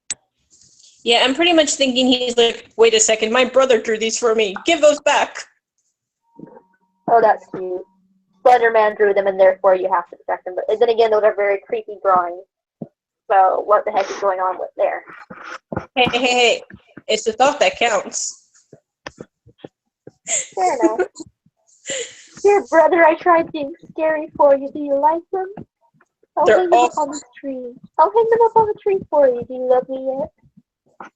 F: Yeah, I'm pretty much thinking he's like, wait a second, my brother drew these for me. Give those back.
A: Oh, that's cute. Slender Man drew them, and therefore you have to protect them. But then again, those are very creepy drawings. So what the heck is going on with there?
F: Hey. It's the thought that counts.
A: Fair enough. Dear brother, I tried being scary for you. Do you like them? I'll hang them up on the tree. I'll hang them up on the tree for you. Do you love me yet?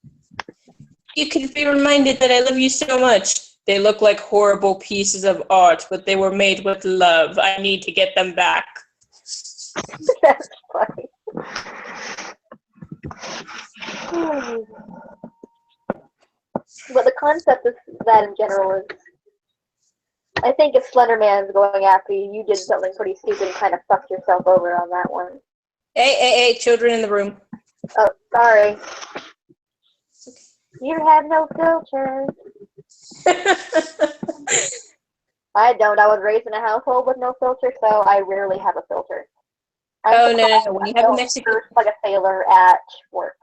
F: You can be reminded that I love you so much. They look like horrible pieces of art, but they were made with love. I need to get them back.
A: That's funny. But the concept of that in general is, I think if Slender Man's going after you, you did something pretty stupid and kind of fucked yourself over on that one.
F: Hey, children in the room.
A: Oh, sorry. You have no filter. I don't. I was raised in a household with no filter, so I rarely have a filter.
F: No. When you have a Mexican...
A: like a sailor at work.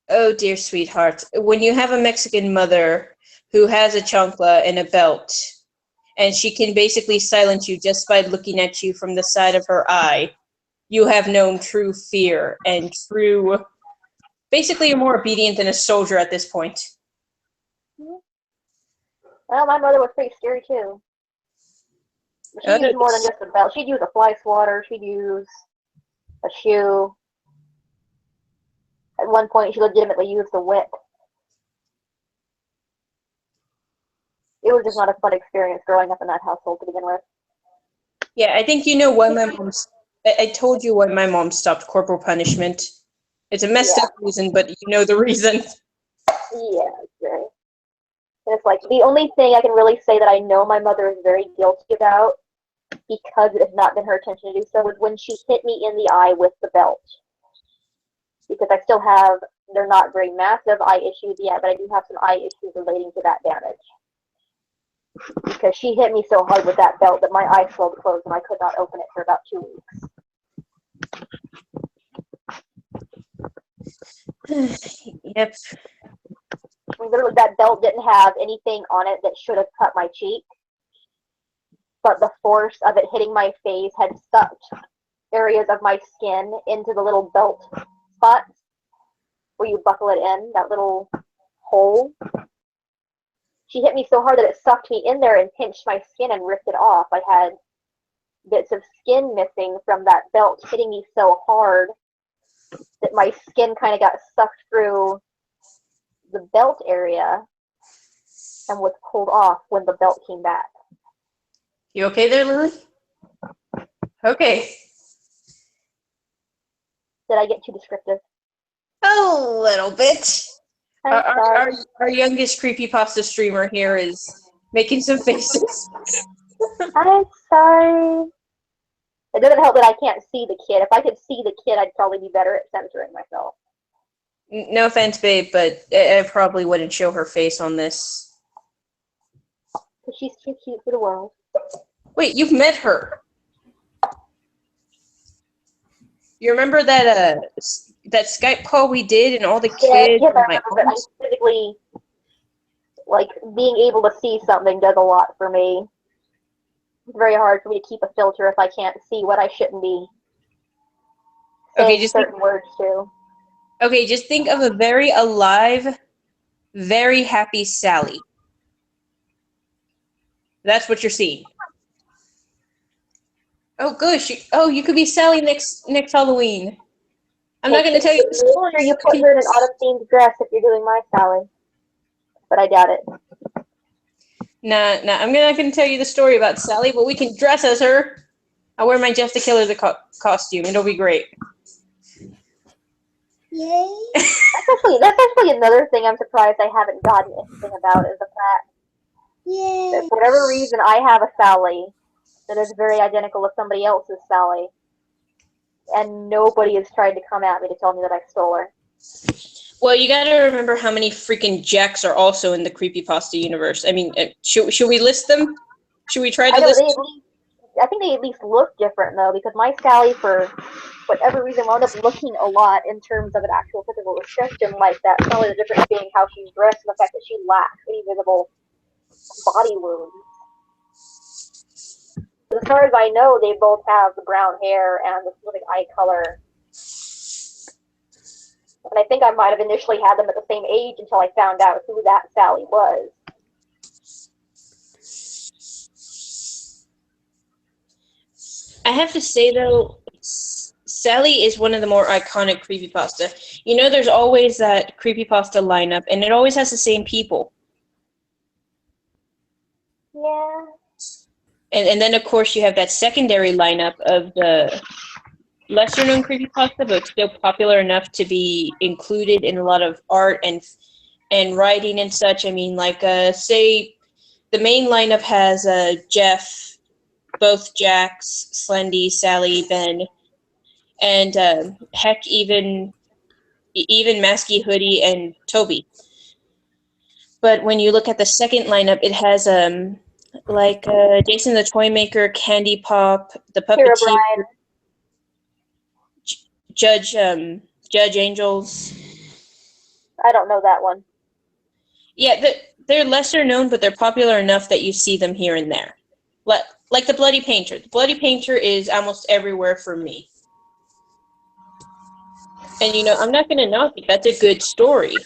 F: Oh, dear sweetheart. When you have a Mexican mother who has a chancla and a belt, and she can basically silence you just by looking at you from the side of her eye, you have known true fear and true... Basically, you're more obedient than a soldier at this point.
A: Well, my mother was pretty scary, too. She'd use more than just a belt. She'd use a fly swatter. She'd use a shoe. At one point, she legitimately used a whip. It was just not a fun experience growing up in that household to begin with.
F: Yeah, I think you know why my mom's... I told you why my mom stopped corporal punishment. It's a messed up reason, but you know the reason.
A: Yeah, right. And it's like, the only thing I can really say that I know my mother is very guilty about, because it has not been her intention to do so, was when she hit me in the eye with the belt. Because I still have, they're not very massive eye issues yet, but I do have some eye issues relating to that damage. Because she hit me so hard with that belt that my eye swelled closed and I could not open it for about 2 weeks.
F: Yep.
A: Literally, that belt didn't have anything on it that should have cut my cheek, but the force of it hitting my face had sucked areas of my skin into the little belt spots where you buckle it in, that little hole. She hit me so hard that it sucked me in there and pinched my skin and ripped it off. I had bits of skin missing from that belt hitting me so hard that my skin kind of got sucked through the belt area and was pulled off when the belt came back.
F: You okay there, Lily? Okay.
A: Did I get too descriptive?
F: A little bit.
A: Sorry.
F: Our youngest creepypasta streamer here is making some faces.
A: I'm sorry. It doesn't help that I can't see the kid. If I could see the kid, I'd probably be better at censoring myself.
F: No offense, babe, but I probably wouldn't show her face on this.
A: Because she's too cute for the world.
F: Wait, you've met her. You remember that that Skype call we did and all the kids
A: Yes, I
F: and my
A: remember, but I physically, like, being able to see something does a lot for me. It's very hard for me to keep a filter if I can't see what I shouldn't be saying certain words to.
F: Okay, just think of a very alive, very happy Sally. That's what you're seeing. Oh, gosh. You could be Sally next Halloween. I'm not going to tell you the
A: Make
F: story.
A: sure you put her in an autumn-themed dress if you're doing my Sally. But I doubt it.
F: Nah, I'm not going to tell you the story about Sally, but we can dress as her. I'll wear my Jeff the Killer costume. It'll be great.
E: Yay.
A: That's actually another thing I'm surprised I haven't gotten anything about is the fact
E: Yay.
A: that for whatever reason I have a Sally that is very identical to somebody else's Sally, and nobody has tried to come at me to tell me that I stole her.
F: Well, you got to remember how many freaking Jacks are also in the creepypasta universe. I mean, should we list them? Should we try to list?
A: I think they at least look different though, because my Sally, for whatever reason, wound up looking a lot in terms of an actual physical description like that. Probably the difference being how she's dressed and the fact that she lacks any visible body wounds. But as far as I know, they both have the brown hair and the specific eye color. And I think I might have initially had them at the same age until I found out who that Sally was.
F: I have to say, though, Sally is one of the more iconic creepypasta. You know, there's always that creepypasta lineup, and it always has the same people.
A: Yeah.
F: And then, of course, you have that secondary lineup of the lesser-known creepypasta, but still popular enough to be included in a lot of art and writing and such. I mean, like, say, the main lineup has Jeff, both Jax, Slendy, Sally, Ben, and heck, even Masky, Hoodie, and Toby. But when you look at the second lineup, it has Jason the Toymaker, Candy Pop, the Puppeteer, Judge Angels.
A: I don't know that one.
F: Yeah, they're lesser known, but they're popular enough that you see them here and there. Like the Bloody Painter. The Bloody Painter is almost everywhere for me. And, you know, I'm not going to knock it. That's a good story.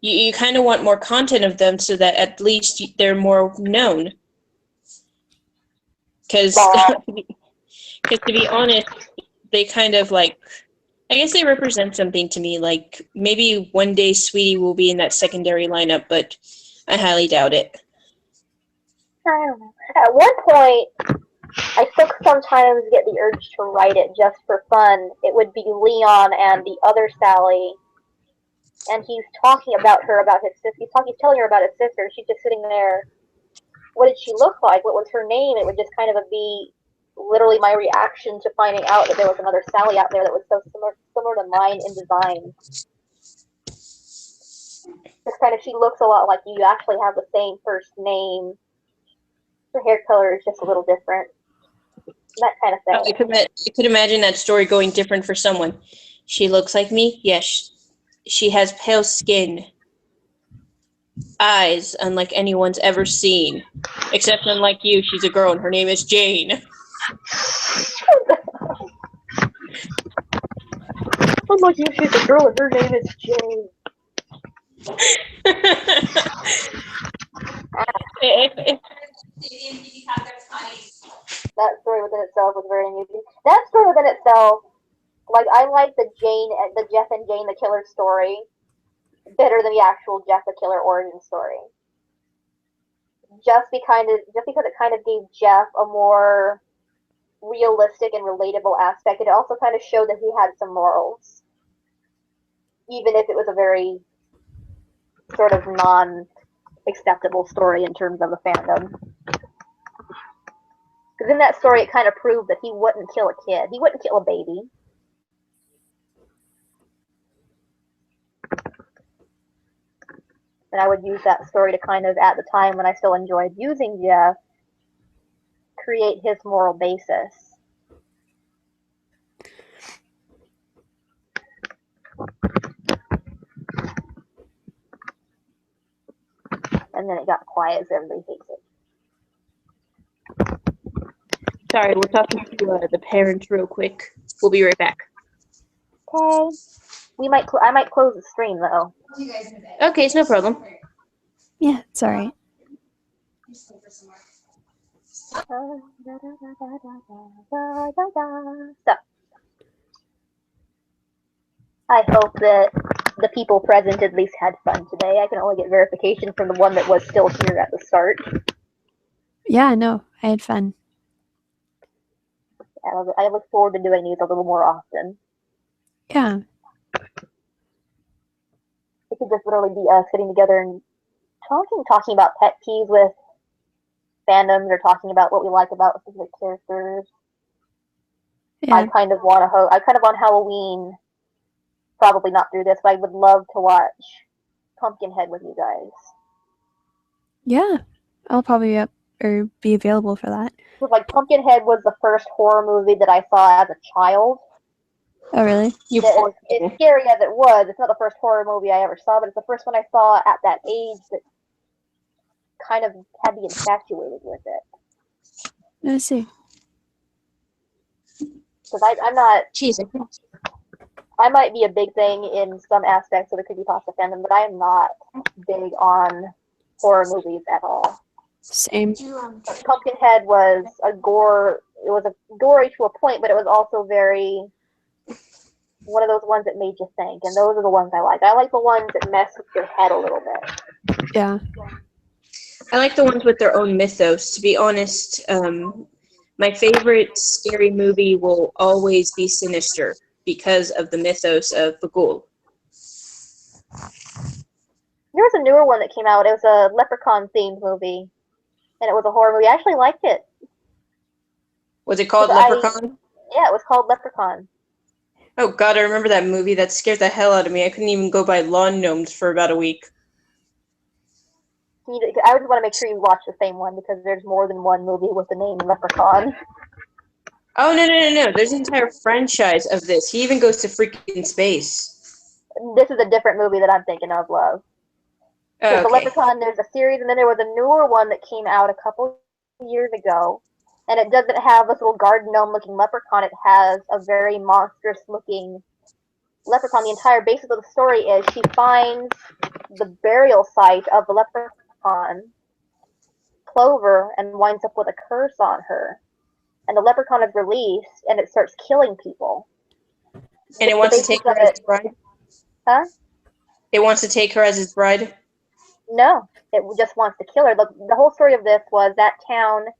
F: You kind of want more content of them so that at least they're more known. Because to be honest, they kind of I guess they represent something to me. Like, maybe one day Sweetie will be in that secondary lineup, but I highly doubt it.
A: I don't know. At one point, I still sometimes get the urge to write it just for fun. It would be Leon and the other Sally, and he's talking about his sister. He's telling her about his sister. She's just sitting there. What did she look like? What was her name? It would just kind of be literally my reaction to finding out that there was another Sally out there that was so similar to mine in design. Just kind of, she looks a lot like you. You actually have the same first name. Her hair color is just a little different. That kind of thing.
F: I could imagine that story going different for someone. She looks like me? Yes. She has pale skin. Eyes unlike anyone's ever seen. Except unlike you, she's a girl and her name is Jane.
A: Unlike you, she's a girl and her name is Jane. That story within itself was very amusing. That story within itself, I like the Jeff and Jane the Killer story better than the actual Jeff the Killer origin story. Just because it kind of gave Jeff a more realistic and relatable aspect, it also kind of showed that he had some morals, even if it was a very sort of non-acceptable story in terms of the fandom. Because in that story, it kind of proved that he wouldn't kill a kid. He wouldn't kill a baby. And I would use that story to kind of, at the time when I still enjoyed using Jeff, create his moral basis. And then it got quiet as everybody hates it.
F: Sorry, we're talking to the parents real quick. We'll be right back.
A: Okay. I might close the stream though.
F: Okay, it's no problem.
B: Yeah, it's all right.
A: So, I hope that the people present at least had fun today. I can only get verification from the one that was still here at the start.
B: Yeah, no, I had fun.
A: I look forward to doing these a little more often.
B: Yeah.
A: It could just literally be us sitting together and talking about pet peeves with fandoms or talking about what we like about specific characters.
B: Yeah.
A: I kind of want Halloween, probably not through this, but I would love to watch Pumpkinhead with you guys.
B: Yeah. I'll probably be up or be available for that.
A: Because, like, Pumpkinhead was the first horror movie that I saw as a child.
B: Oh, really?
F: You poor
A: It's
F: thing.
A: scary as it was. It's not the first horror movie I ever saw, but it's the first one I saw at that age that kind of had me infatuated with it.
B: Let's see.
A: Because I'm not.
F: Jeez,
A: I might be a big thing in some aspects of the creepypasta fandom, but I am not big on horror movies at all.
B: Same.
A: Pumpkinhead was a gore. It was a gory to a point, but it was also very one of those ones that made you think, and those are the ones I like. I like the ones that mess with your head a little bit.
B: Yeah.
F: I like the ones with their own mythos. To be honest, my favorite scary movie will always be Sinister because of the mythos of the ghoul.
A: There was a newer one that came out. It was a leprechaun themed movie, and it was a horror movie. I actually liked it.
F: Was it called
A: But
F: Leprechaun?
A: Yeah, it was called Leprechaun.
F: Oh god, I remember that movie. That scared the hell out of me. I couldn't even go by lawn gnomes for about a week.
A: I would want to make sure you watch the same one because there's more than one movie with the name Leprechaun.
F: Oh, no. There's an entire franchise of this. He even goes to freaking space.
A: This is a different movie that I'm thinking of, love.
F: Oh,
A: The
F: okay.
A: Leprechaun, there's a series, and then there was a newer one that came out a couple years ago, and it doesn't have this little garden gnome looking leprechaun. It has a very monstrous looking leprechaun. The entire basis of the story is she finds the burial site of the leprechaun, Clover, and winds up with a curse on her. And the leprechaun is released, and it starts killing people.
F: And it wants to take her as its bride?
A: Huh?
F: It wants to take her as its bride?
A: No, it just wants to kill her. The whole story of this was that town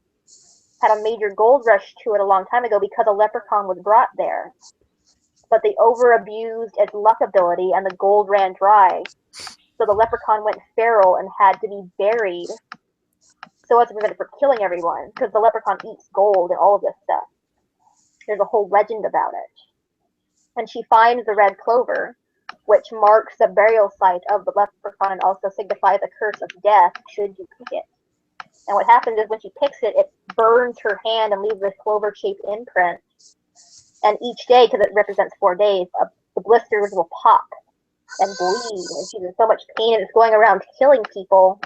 A: had a major gold rush to it a long time ago because a leprechaun was brought there. But they over-abused its luck ability, and the gold ran dry. So the leprechaun went feral and had to be buried so as to prevent it from killing everyone, because the leprechaun eats gold and all of this stuff. There's a whole legend about it. And she finds the red clover, which marks the burial site of the leprechaun and also signifies a curse of death should you pick it. And what happens is when she picks it, it burns her hand and leaves this clover-shaped imprint. And each day, because it represents 4 days, the blisters will pop and bleed, and she's in so much pain, and it's going around killing people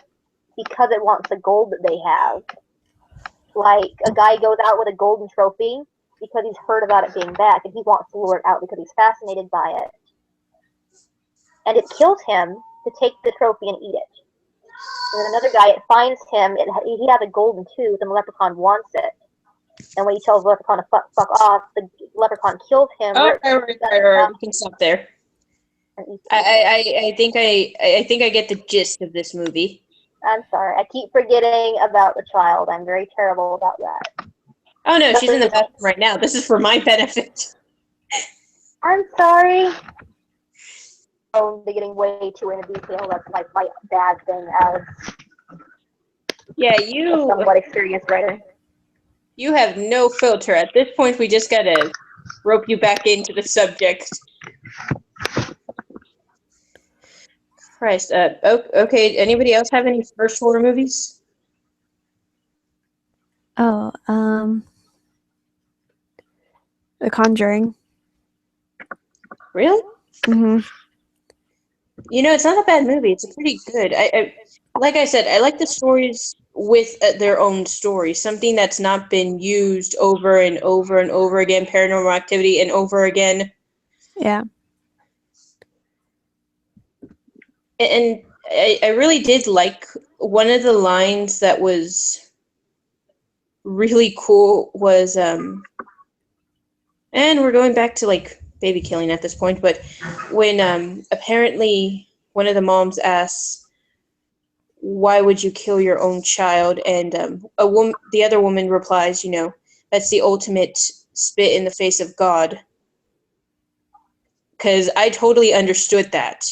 A: because it wants the gold that they have. Like, a guy goes out with a golden trophy because he's heard about it being back, and he wants to lure it out because he's fascinated by it. And it kills him to take the trophy and eat it. And then another guy, it finds him, he has a golden tooth, and the leprechaun wants it. And when he tells the leprechaun to fuck off, the leprechaun kills him.
F: Oh, right. We can stop there. I think I get the gist of this movie.
A: I'm sorry. I keep forgetting about the child. I'm very terrible about that.
F: Oh no, she's in the bathroom right now. This is for my benefit.
A: I'm sorry. Oh, they're getting way too into detail. That's like my bad thing as a somewhat experienced writer.
F: You have no filter. At this point, we just gotta rope you back into the subject. Christ. Okay. Anybody else have any first horror movies?
B: Oh, The Conjuring.
F: Really?
B: Mm-hmm.
F: You know, it's not a bad movie. It's pretty good. I like I said, I like the stories with their own story. Something that's not been used over and over and over again. Paranormal Activity and over again.
B: Yeah.
F: And I really did like one of the lines that was really cool was and we're going back to like baby killing at this point, but when apparently one of the moms asks, why would you kill your own child, and the other woman replies, that's the ultimate spit in the face of God. Because I totally understood that.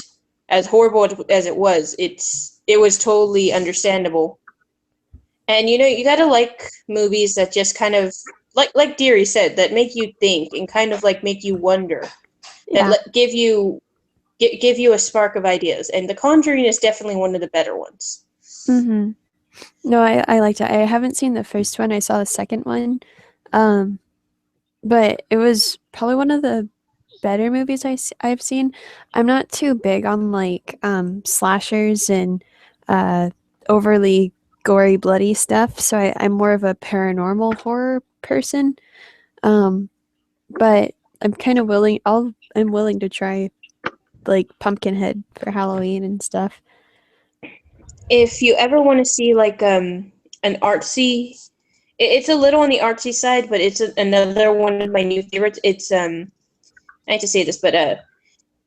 F: As horrible as it was, it was totally understandable. And you gotta like movies that just kind of like Deary said, that make you think and kind of like make you wonder,
B: Yeah.
F: that give you a spark of ideas. And The Conjuring is definitely one of the better ones.
B: Mm-hmm. No, I liked it. I haven't seen the first one. I saw the second one. But it was probably one of the better movies I've seen. I'm not too big on like slashers and overly gory, bloody stuff. So I'm more of a paranormal horror person. But I'm kind of willing. I'm willing to try like Pumpkinhead for Halloween and stuff.
F: If you ever want to see like an artsy, it's a little on the artsy side, but it's another one of my new favorites. It's I hate to say this, but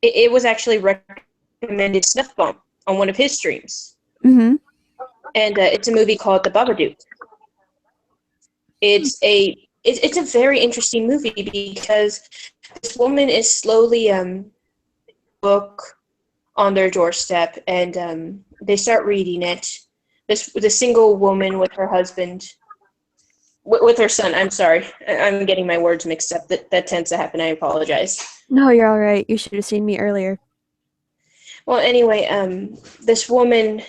F: it was actually recommended Snuff Bomb on one of his streams,
B: Mm-hmm.
F: and it's a movie called The Babadook. It's a very interesting movie because this woman is slowly book on their doorstep, and they start reading it. The single woman with her husband, with her son. I'm sorry, I'm getting my words mixed up. That tends to happen. I apologize.
B: No, you're all right. You should have seen me earlier.
F: Well, anyway, this woman,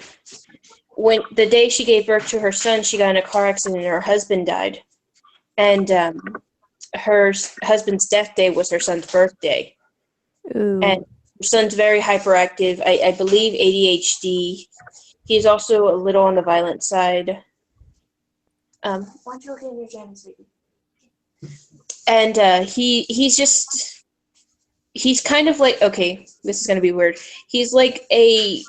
F: when the day she gave birth to her son, she got in a car accident and her husband died. And her husband's death day was her son's birthday.
B: Ooh.
F: And her son's very hyperactive. I believe ADHD. He's also a little on the violent side. Why don't you go get in your jam, sweetie? And he's kind of like, okay, this is gonna be weird. He's like he's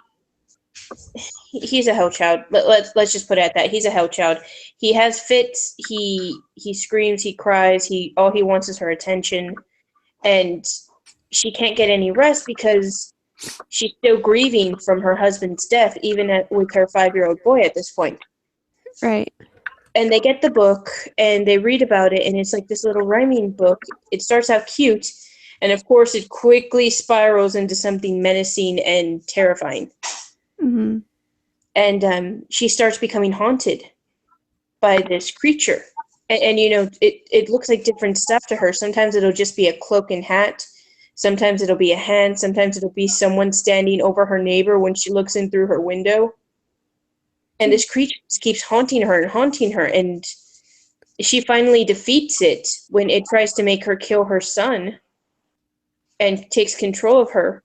F: a hell child. Let's just put it at that. He's a hell child. He has fits. He screams. He cries. All he wants is her attention, and she can't get any rest because she's still grieving from her husband's death, even with her 5-year-old boy at this point.
B: Right.
F: And they get the book and they read about it, and it's like this little rhyming book. It starts out cute, and of course it quickly spirals into something menacing and terrifying.
B: Mm-hmm.
F: And she starts becoming haunted by this creature. And it looks like different stuff to her. Sometimes it'll just be a cloak and hat. Sometimes it'll be a hand. Sometimes it'll be someone standing over her neighbor when she looks in through her window. And this creature just keeps haunting her and haunting her. And she finally defeats it when it tries to make her kill her son and takes control of her.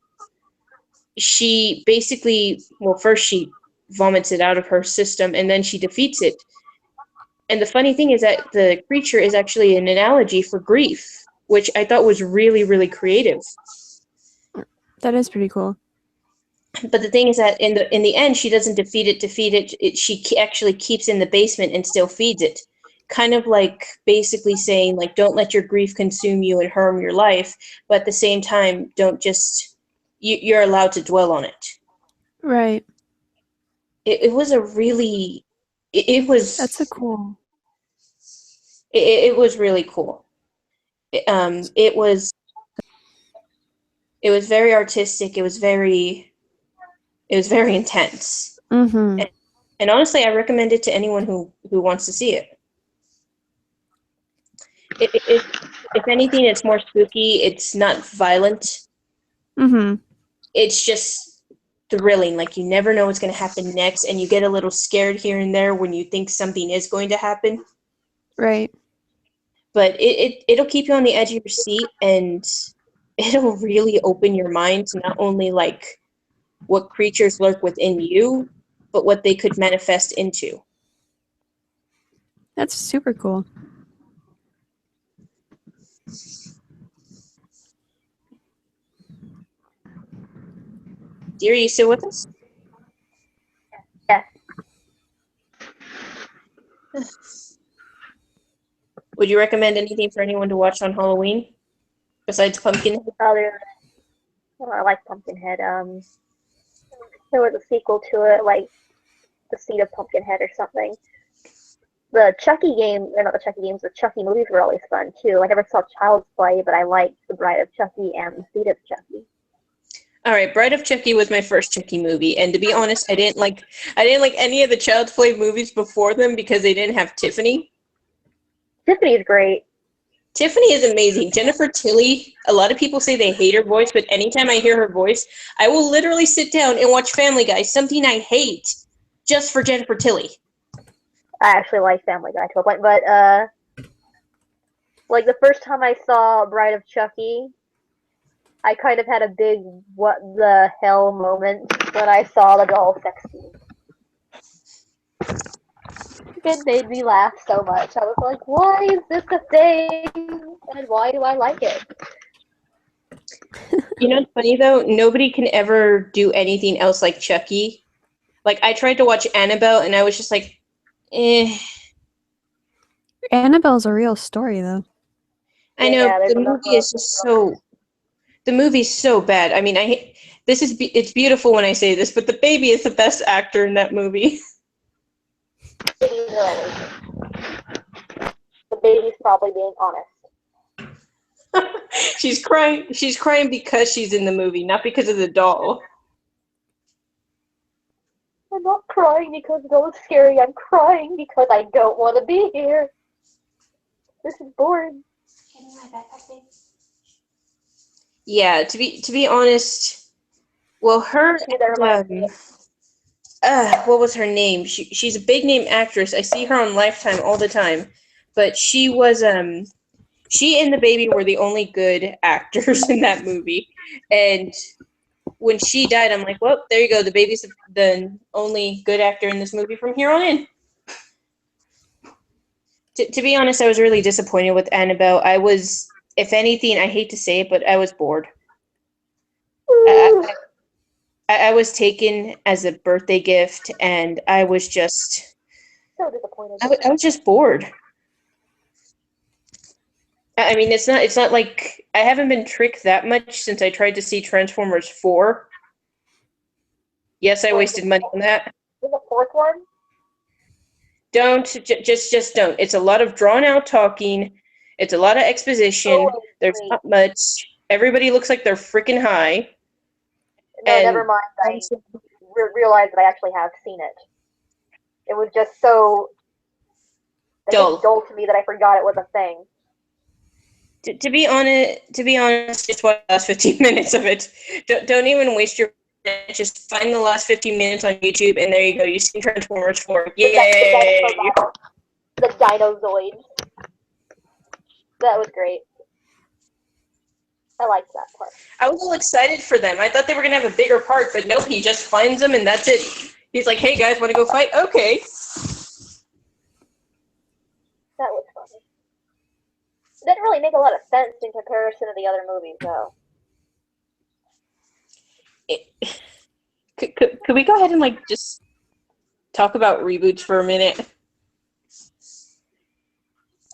F: She basically, well, first she vomits it out of her system, and then she defeats it. And the funny thing is that the creature is actually an analogy for grief, which I thought was really, really creative.
B: That is pretty cool.
F: But the thing is that in the end, she doesn't defeat it. She actually keeps in the basement and still feeds it. Kind of like basically saying, like, don't let your grief consume you and harm your life, but at the same time, don't just, you're allowed to dwell on it.
B: Right.
F: It was a really, it was.
B: That's a cool.
F: It was really cool. It was very artistic. It was very intense.
B: Mm-hmm.
F: And honestly, I recommend it to anyone who wants to see it. If anything, it's more spooky. It's not violent.
B: Mm-hmm.
F: It's just thrilling. Like, you never know what's going to happen next, and you get a little scared here and there when you think something is going to happen.
B: Right.
F: But it'll keep you on the edge of your seat, and it'll really open your mind to not only like what creatures lurk within you, but what they could manifest into.
B: That's super cool.
F: Dear, are you still with us?
A: Yes.
F: Would you recommend anything for anyone to watch on Halloween besides Pumpkinhead?
A: Other, I like Pumpkinhead. There was a sequel to it, like The Seed of Pumpkinhead or something. The Chucky game, or not the Chucky games, the Chucky movies were always fun too. I never saw Child's Play, but I liked The Bride of Chucky and The Seed of Chucky.
F: All right, Bride of Chucky was my first Chucky movie, and to be honest, I didn't like any of the Child's Play movies before them because they didn't have Tiffany.
A: Tiffany's great.
F: Tiffany is amazing. Jennifer Tilly, a lot of people say they hate her voice, but anytime I hear her voice, I will literally sit down and watch Family Guy, something I hate, just for Jennifer Tilly.
A: I actually like Family Guy to a point, but like the first time I saw Bride of Chucky, I kind of had a big what the hell moment when I saw the doll sex scene. It made me laugh so much. I was like, why is this a thing? And why do I like it?
F: You know what's funny though? Nobody can ever do anything else like Chucky. Like, I tried to watch Annabelle, and I was just like, eh.
B: Annabelle's a real story, though.
F: I know,
A: Yeah,
F: the movie is just so... The movie's so bad. I mean, it's beautiful when I say this, but the baby is the best actor in that movie.
A: The baby's probably being honest.
F: She's crying because she's in the movie, not because of the doll.
A: I'm not crying because it was scary. I'm crying because I don't want to be here. This is boring.
F: Yeah, to be honest, well, her what was her name? She's a big name actress. I see her on Lifetime all the time, but she was she and the baby were the only good actors in that movie, and when she died, I'm like, well, there you go. The baby's the only good actor in this movie from here on in. To be honest, I was really disappointed with Annabelle. I was, if anything, I hate to say it, but I was bored. I was taken as a birthday gift, and I was just
A: so disappointed.
F: I was just bored. I mean, it's not like I haven't been tricked that much since I tried to see Transformers 4. Yes, I wasted money on that.
A: There's a fourth one?
F: Don't just don't. It's a lot of drawn out talking. It's a lot of exposition. There's not much. Everybody looks like they're freaking high.
A: No,
F: and
A: never mind. I realized that I actually have seen it. It was just so dull to me that I forgot it was a thing.
F: To be honest, just watch the last 15 minutes of it. Don't even waste your minutes. Just find the last 15 minutes on YouTube, and there you go. You see Transformers 4. Yay!
A: The Dinozoids. That was great. I liked that part.
F: I was all excited for them. I thought they were going to have a bigger part, but nope, he just finds them, and that's it. He's like, hey, guys, want to go fight? Okay.
A: That was funny. It didn't really make a lot of sense in comparison to the other movies, though.
F: Could we go ahead and, like, just talk about reboots for a minute?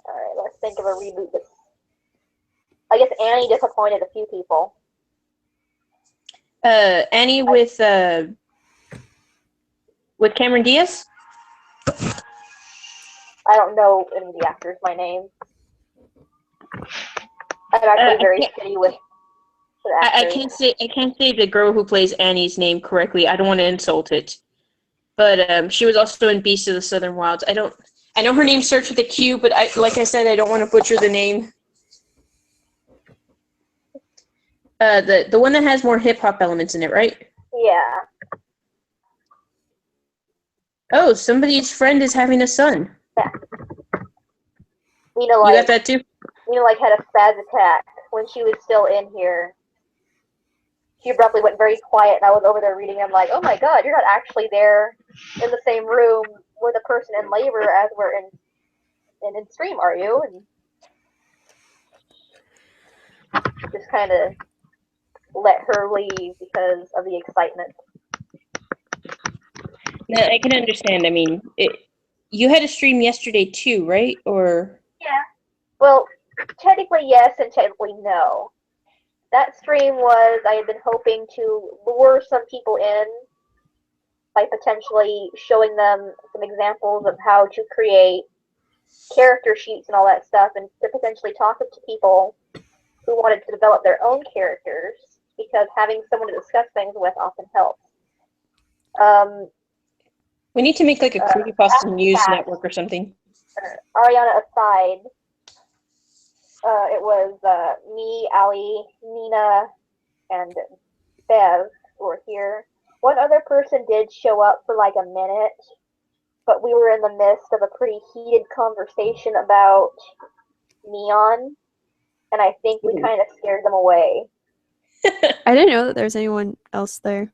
A: Alright, let's think of a reboot that's... I guess Annie disappointed a few people.
F: Annie with Cameron Diaz?
A: I don't know any of the actors by name. I'm actually very shitty with the actors.
F: I can't say the girl who plays Annie's name correctly. I don't want to insult it. But she was also in Beast of the Southern Wilds. I know her name starts with a Q, but like I said, I don't want to butcher the name. The one that has more hip hop elements in it, right?
A: Yeah.
F: Oh, somebody's friend is having a son.
A: Yeah. Nina, like,
F: you got that too?
A: Nina, like, had a spaz attack when she was still in here. She abruptly went very quiet, and I was over there reading. I'm like, oh my god, you're not actually there in the same room with a person in labor as we're in stream, are you? And just kind of let her leave because of the excitement.
F: No, I can understand. I mean, you had a stream yesterday too, right? Or
A: yeah. Well, technically yes and technically no. That stream was, I had been hoping to lure some people in by potentially showing them some examples of how to create character sheets and all that stuff, and to potentially talk to people who wanted to develop their own characters, because having someone to discuss things with often helps.
F: We need to make like a creepypasta news network or something.
A: Ariana aside, it was me, Ali, Nina, and Bev were here. One other person did show up for like a minute, but we were in the midst of a pretty heated conversation about Neon, and I think we kind of scared them away.
B: I didn't know that there was anyone else there.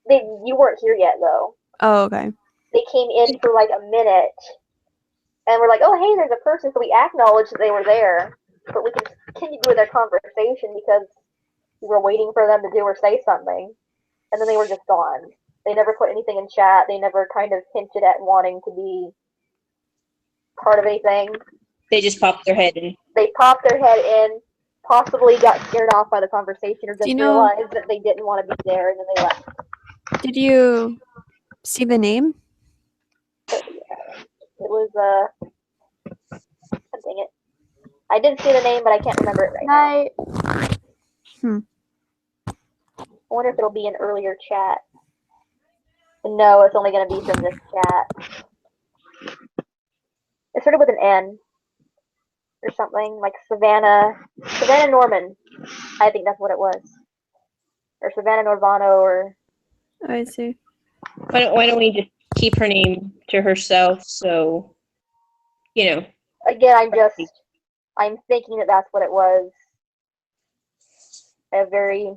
A: You weren't here yet, though.
B: Oh, okay.
A: They came in for like a minute, and we're like, oh, hey, there's a person, so we acknowledged that they were there, but we continued with their conversation because we were waiting for them to do or say something, and then they were just gone. They never put anything in chat. They never kind of hinted at wanting to be part of anything.
F: They just popped their head in.
A: They popped their head in, possibly got scared off by the conversation, or just realized that they didn't want to be there, and then they left.
B: Did you see the name?
A: But, yeah, it was, dang it. I did see the name, but I can't remember it right now. I wonder if it'll be an earlier chat. No, it's only going to be from this chat. It started with an N or something, like Savannah Norman. I think that's what it was. Or Savannah Norvano, or...
B: Oh, I see.
F: Why don't we just keep her name to herself, so, you know.
A: Again, I'm thinking that that's what it was. A very,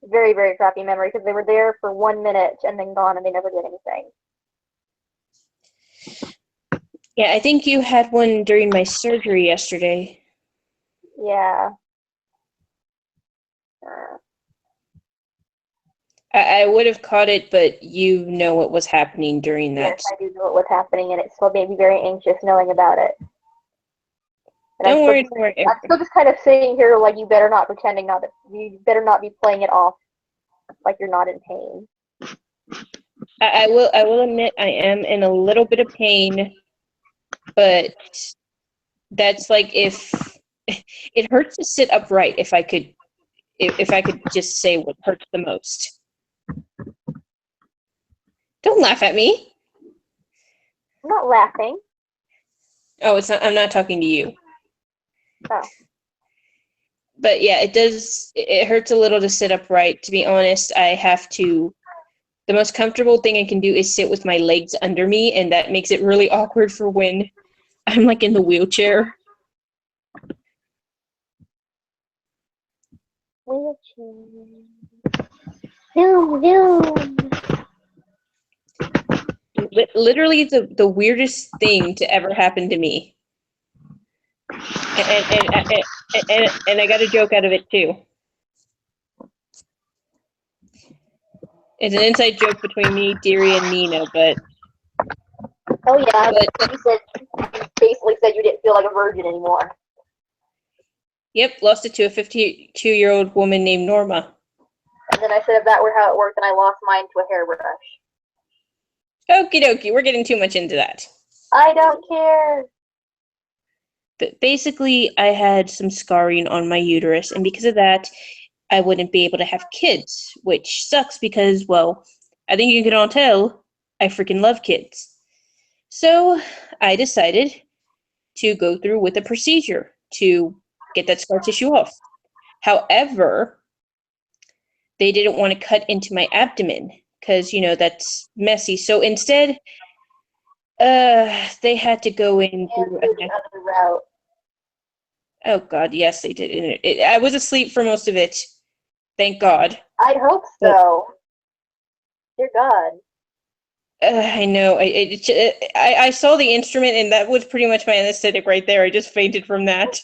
A: very, very crappy memory, because they were there for 1 minute and then gone, and they never did anything.
F: Yeah, I think you had one during my surgery yesterday.
A: Yeah.
F: I would have caught it, but you know what was happening during that.
A: Yes, I do know what was happening, and it still made me very anxious knowing about it. And
F: Don't worry.
A: I'm still just kind of sitting here like, you better not you better not be playing it off like you're not in pain.
F: I will admit I am in a little bit of pain, but that's like if it hurts to sit upright. If I could just say what hurts the most. Don't laugh at me.
A: I'm not laughing.
F: Oh, it's not. I'm not talking to you.
A: Oh.
F: But yeah, it does. It hurts a little to sit upright. To be honest, I have to. The most comfortable thing I can do is sit with my legs under me, and that makes it really awkward for when I'm like in the wheelchair. Literally the weirdest thing to ever happen to me. And I got a joke out of it too. It's an inside joke between me, Deary, and Nina, but...
A: Oh yeah, but you basically said you didn't feel like a virgin anymore.
F: Yep, lost it to a 52-year-old woman named Norma.
A: And then I said if that were how it worked, then I lost mine to a hairbrush.
F: Okie dokie, we're getting too much into that.
A: I don't care.
F: But basically, I had some scarring on my uterus, and because of that, I wouldn't be able to have kids, which sucks because, well, I think you can all tell, I freaking love kids. So I decided to go through with a procedure to get that scar tissue off. However, they didn't want to cut into my abdomen because, you know, that's messy. So instead, they had to go in through
A: another route.
F: Oh God, yes, they did. I was asleep for most of it. Thank God.
A: I'd hope so. Dear God.
F: I know. I saw the instrument, and that was pretty much my anesthetic right there. I just fainted from that.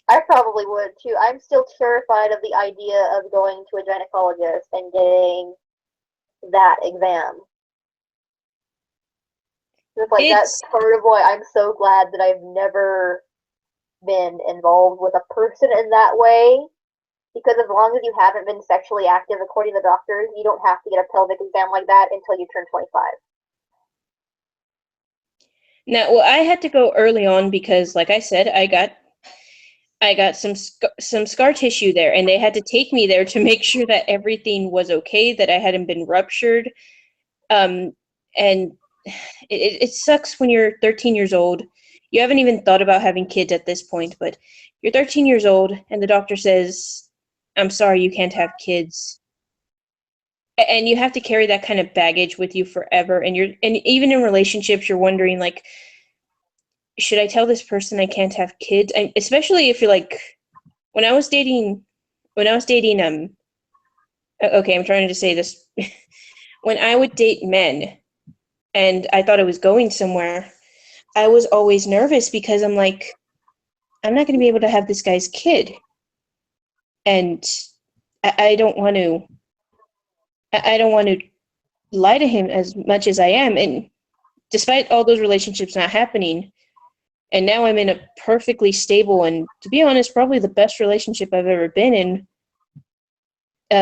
A: I probably would too. I'm still terrified of the idea of going to a gynecologist and getting that exam. Just like that's part of why I'm so glad that I've never been involved with a person in that way. Because as long as you haven't been sexually active, according to the doctors, you don't have to get a pelvic exam like that until you turn 25.
F: Now, well, I had to go early on because, like I said, I got some scar tissue there, and they had to take me there to make sure that everything was okay, that I hadn't been ruptured. And it sucks when you're 13 years old. You haven't even thought about having kids at this point, but you're 13 years old, and the doctor says, "I'm sorry, you can't have kids." And you have to carry that kind of baggage with you forever. And even in relationships, you're wondering, like, should I tell this person I can't have kids? Especially if you're like, when I was dating, okay, I'm trying to say this. When I would date men and I thought I was going somewhere, I was always nervous because I'm like, I'm not going to be able to have this guy's kid. And I don't want to lie to him as much as I am. And despite all those relationships not happening, and now I'm in a perfectly stable and, to be honest, probably the best relationship I've ever been in,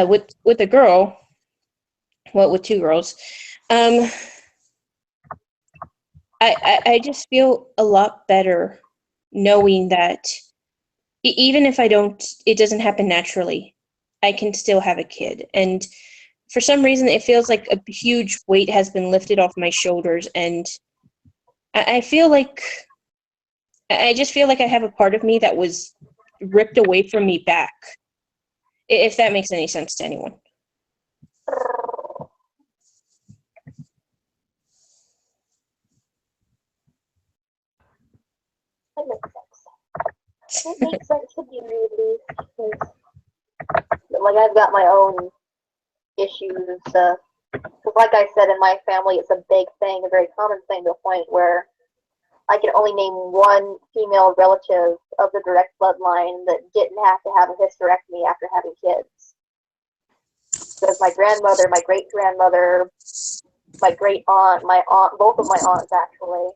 F: with a girl, well, with two girls. I just feel a lot better knowing that even if it doesn't happen naturally, I can still have a kid. And for some reason, it feels like a huge weight has been lifted off my shoulders, and I just feel like I have a part of me that was ripped away from me back, if that makes any sense to anyone.
A: That makes sense. It makes sense to me, really. Like, I've got my own issues and stuff. Because, like I said, in my family, it's a big thing, a very common thing, to a point where I can only name one female relative of the direct bloodline that didn't have to have a hysterectomy after having kids. Because my grandmother, my great-grandmother, my great-aunt, my aunt, both of my aunts, actually,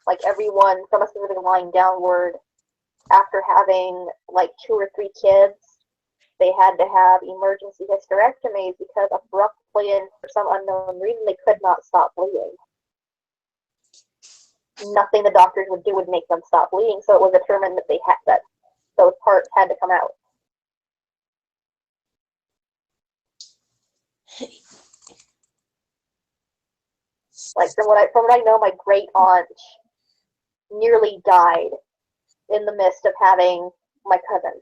A: like everyone from a specific line downward, after having like 2 or 3 kids, they had to have emergency hysterectomies because abruptly and for some unknown reason they could not stop bleeding. Nothing the doctors would do would make them stop bleeding, so it was determined that that those parts had to come out. Like from what I know, my great aunt nearly died in the midst of having my cousin.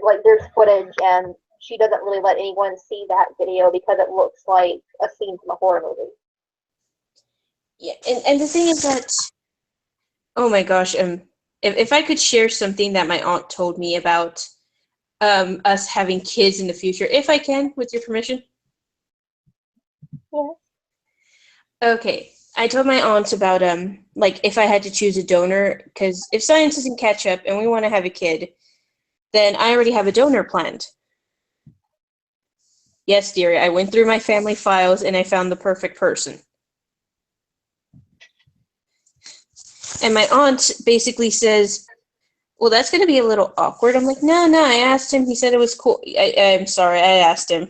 A: Like, there's footage, and she doesn't really let anyone see that video because it looks like a scene from a horror movie.
F: Yeah, and the thing is that, oh my gosh, if I could share something that my aunt told me about us having kids in the future, if I can, with your permission.
A: Yeah.
F: Okay, I told my aunt about like if I had to choose a donor, because if science doesn't catch up and we want to have a kid, then I already have a donor planned. Yes, dearie, I went through my family files and I found the perfect person. And my aunt basically says, well, that's going to be a little awkward. I'm like, no, I asked him. He said it was cool. I'm sorry, I asked him.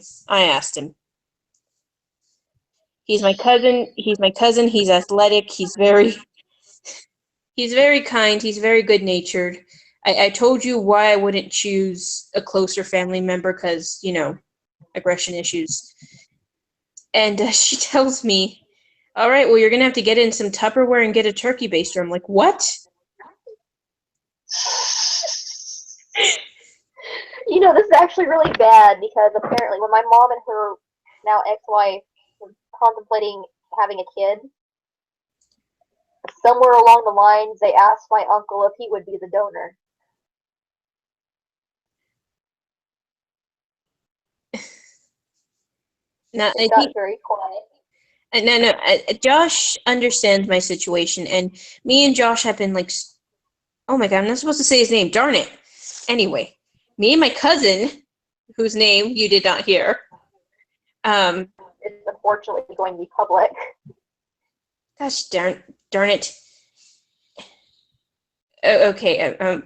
F: He's my cousin. He's athletic. He's very kind. He's very good-natured. I told you why I wouldn't choose a closer family member because, aggression issues. And she tells me, all right, well, you're going to have to get in some Tupperware and get a turkey baster. I'm like, what?
A: This is actually really bad because apparently when my mom and her now ex-wife were contemplating having a kid, somewhere along the lines they asked my uncle if he would be the donor.
F: Now,
A: it got very quiet.
F: No. Josh understands my situation, and me and Josh have been like, oh my god, I'm not supposed to say his name. Darn it. Anyway, me and my cousin, whose name you did not hear.
A: It's it's unfortunately going to be public.
F: Gosh darn it. Okay,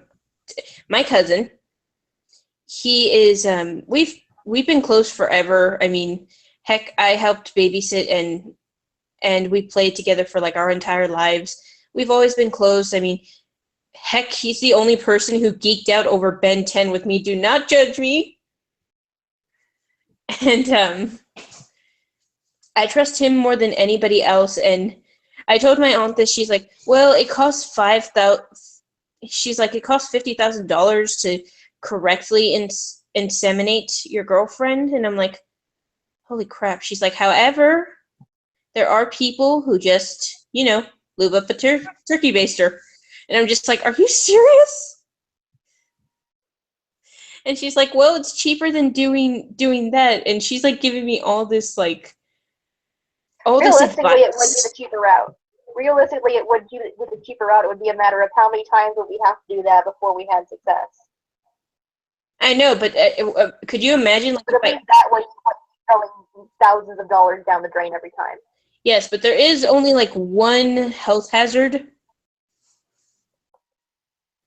F: my cousin, he is we've been close forever. I mean, heck, I helped babysit and we played together for like our entire lives. We've always been close. I mean, heck, he's the only person who geeked out over Ben 10 with me. Do not judge me. And I trust him more than anybody else. And I told my aunt this. She's like, well, it costs She's like, it costs $50,000 to correctly inseminate your girlfriend. And I'm like, holy crap. She's like, however, there are people who just, lube up a turkey baster. And I'm just like, are you serious? And she's like, well, it's cheaper than doing that. And she's like giving me all this like, all this advice.
A: Realistically, it would be the cheaper route. Realistically, it would be the cheaper route. It would be a matter of how many times would we have to do that before we had success.
F: I know, but could you imagine? Like,
A: but at least that way, you're throwing thousands of dollars down the drain every time.
F: Yes, but there is only like one health hazard.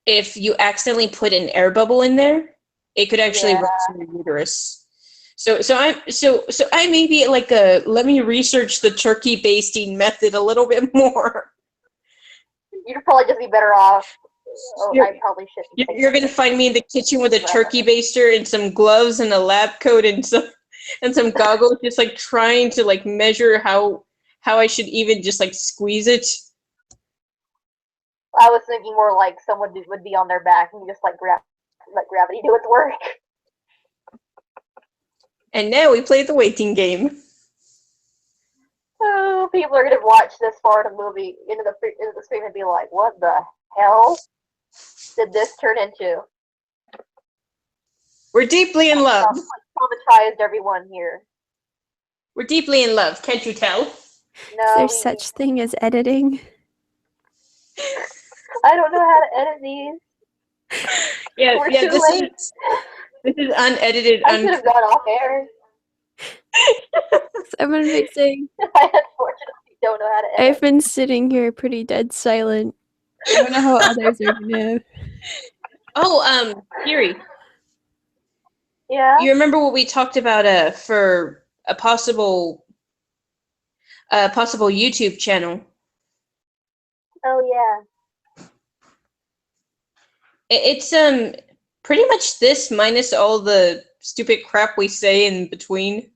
F: If you accidentally put an air bubble in there, it could actually rupture your uterus. So I may be like let me research the turkey basting method a little bit more.
A: You'd probably just be better off. I probably shouldn't.
F: You're gonna find me in the kitchen with a turkey baster and some gloves and a lab coat and some goggles, just like trying to like measure how I should even just like squeeze it.
A: I was thinking more like someone would be on their back and you just like let gravity do its work.
F: And now we play the waiting game.
A: Oh, people are gonna watch this far in the movie, into the stream, and be like, "What the hell did this turn into?"
F: We're deeply in love.
A: Traumatized everyone here.
F: We're deeply in love. Can't you tell?
B: No. Is there such thing as editing?
A: I don't know how to edit these.
F: Yeah. This is unedited.
A: I should have gone off air.
B: Someone may say,
A: I unfortunately don't know how to edit.
B: I've been sitting here pretty dead silent. I don't know how others are gonna.
F: Oh, Yuri.
A: Yeah.
F: You remember what we talked about for a possible YouTube channel?
A: Oh yeah.
F: It's pretty much this minus all the stupid crap we say in between.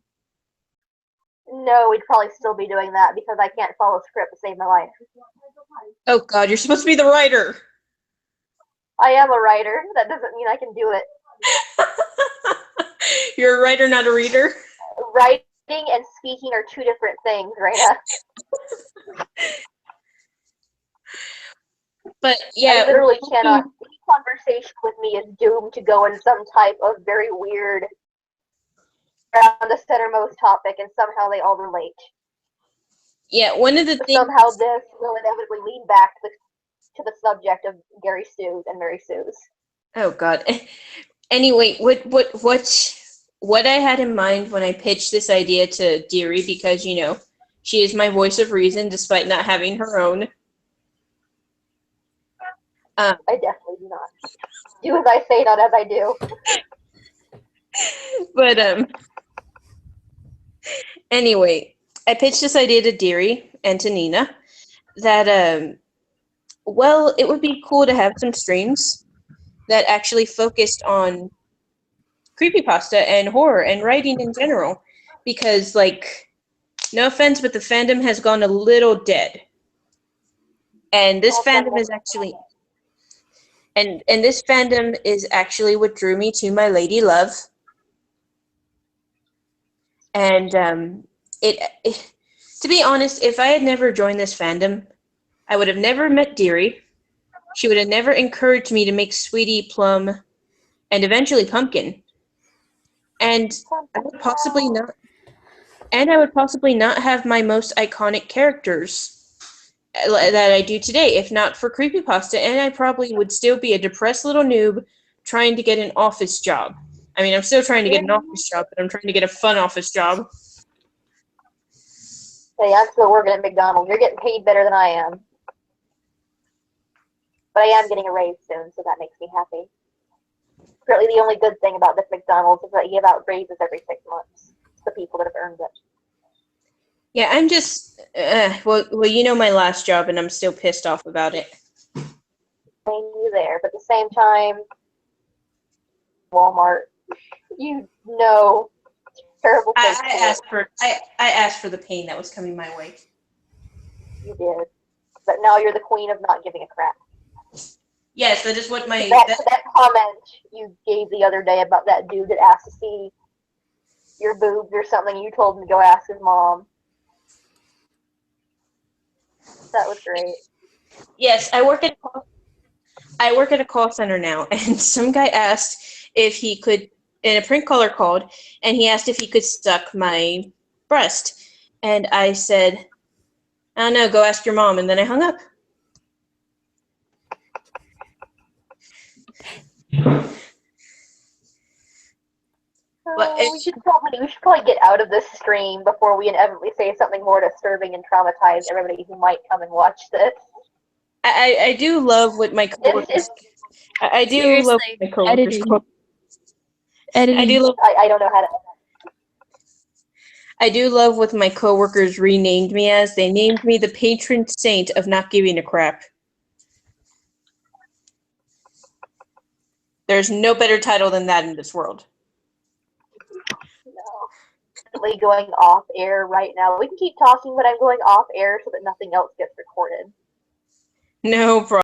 A: No, we'd probably still be doing that because I can't follow script to save my life.
F: Oh God, you're supposed to be the writer.
A: I am a writer. That doesn't mean I can do it.
F: You're a writer, not a reader.
A: Writing and speaking are two different things, Raina.
F: But yeah,
A: I literally cannot. Any conversation with me is doomed to go in some type of very weird, around the centermost topic, and somehow they all relate.
F: Yeah, one of the things.
A: Somehow this will inevitably lead back to the subject of Gary Sue's and Mary Sue's.
F: Oh God. Anyway, what I had in mind when I pitched this idea to Deary, because she is my voice of reason despite not having her own.
A: I definitely do not. Do as I say, not as I do.
F: But anyway, I pitched this idea to Deary and to Nina that well, it would be cool to have some streams that actually focused on creepypasta and horror and writing in general, because like, no offense, but the fandom has gone a little dead, and this fandom is actually. And this fandom is actually what drew me to my lady love. And it, to be honest, if I had never joined this fandom, I would have never met Deary. She would have never encouraged me to make Sweetie, Plum, and eventually Pumpkin. And I would possibly not have my most iconic characters that I do today, if not for creepypasta, and I probably would still be a depressed little noob trying to get an office job. I mean, I'm still trying to get an office job, but I'm trying to get a fun office job.
A: Hey, I'm still working at McDonald's. You're getting paid better than I am. But I am getting a raise soon, so that makes me happy. Apparently the only good thing about this McDonald's is that you give out raises every 6 months to the people that have earned it.
F: Yeah, I'm just, well, you know my last job, and I'm still pissed off about it.
A: You there, but at the same time, Walmart, you know, terrible place
F: I asked for the pain that was coming my way.
A: You did, but now you're the queen of not giving a crap.
F: Yes, that is what my
A: That comment you gave the other day about that dude that asked to see your boobs or something, you told him to go ask his mom. That was great.
F: Yes, I work at a call center now, and some guy asked if he could, and a prank caller called, and he asked if he could suck my breast, and I said, I don't know, go ask your mom, and then I hung up.
A: We should probably get out of this stream before we inevitably say something more disturbing and traumatize everybody who might come and watch this.
F: I do love what my coworkers. I do love what my coworkers
B: editing.
F: call.
B: Editing.
A: I don't know how to.
F: I do love what my coworkers renamed me as. They named me the patron saint of not giving a crap. There's no better title than that in this world.
A: No. Going off air right now. We can keep talking, but I'm going off air so that nothing else gets recorded.
F: No problem.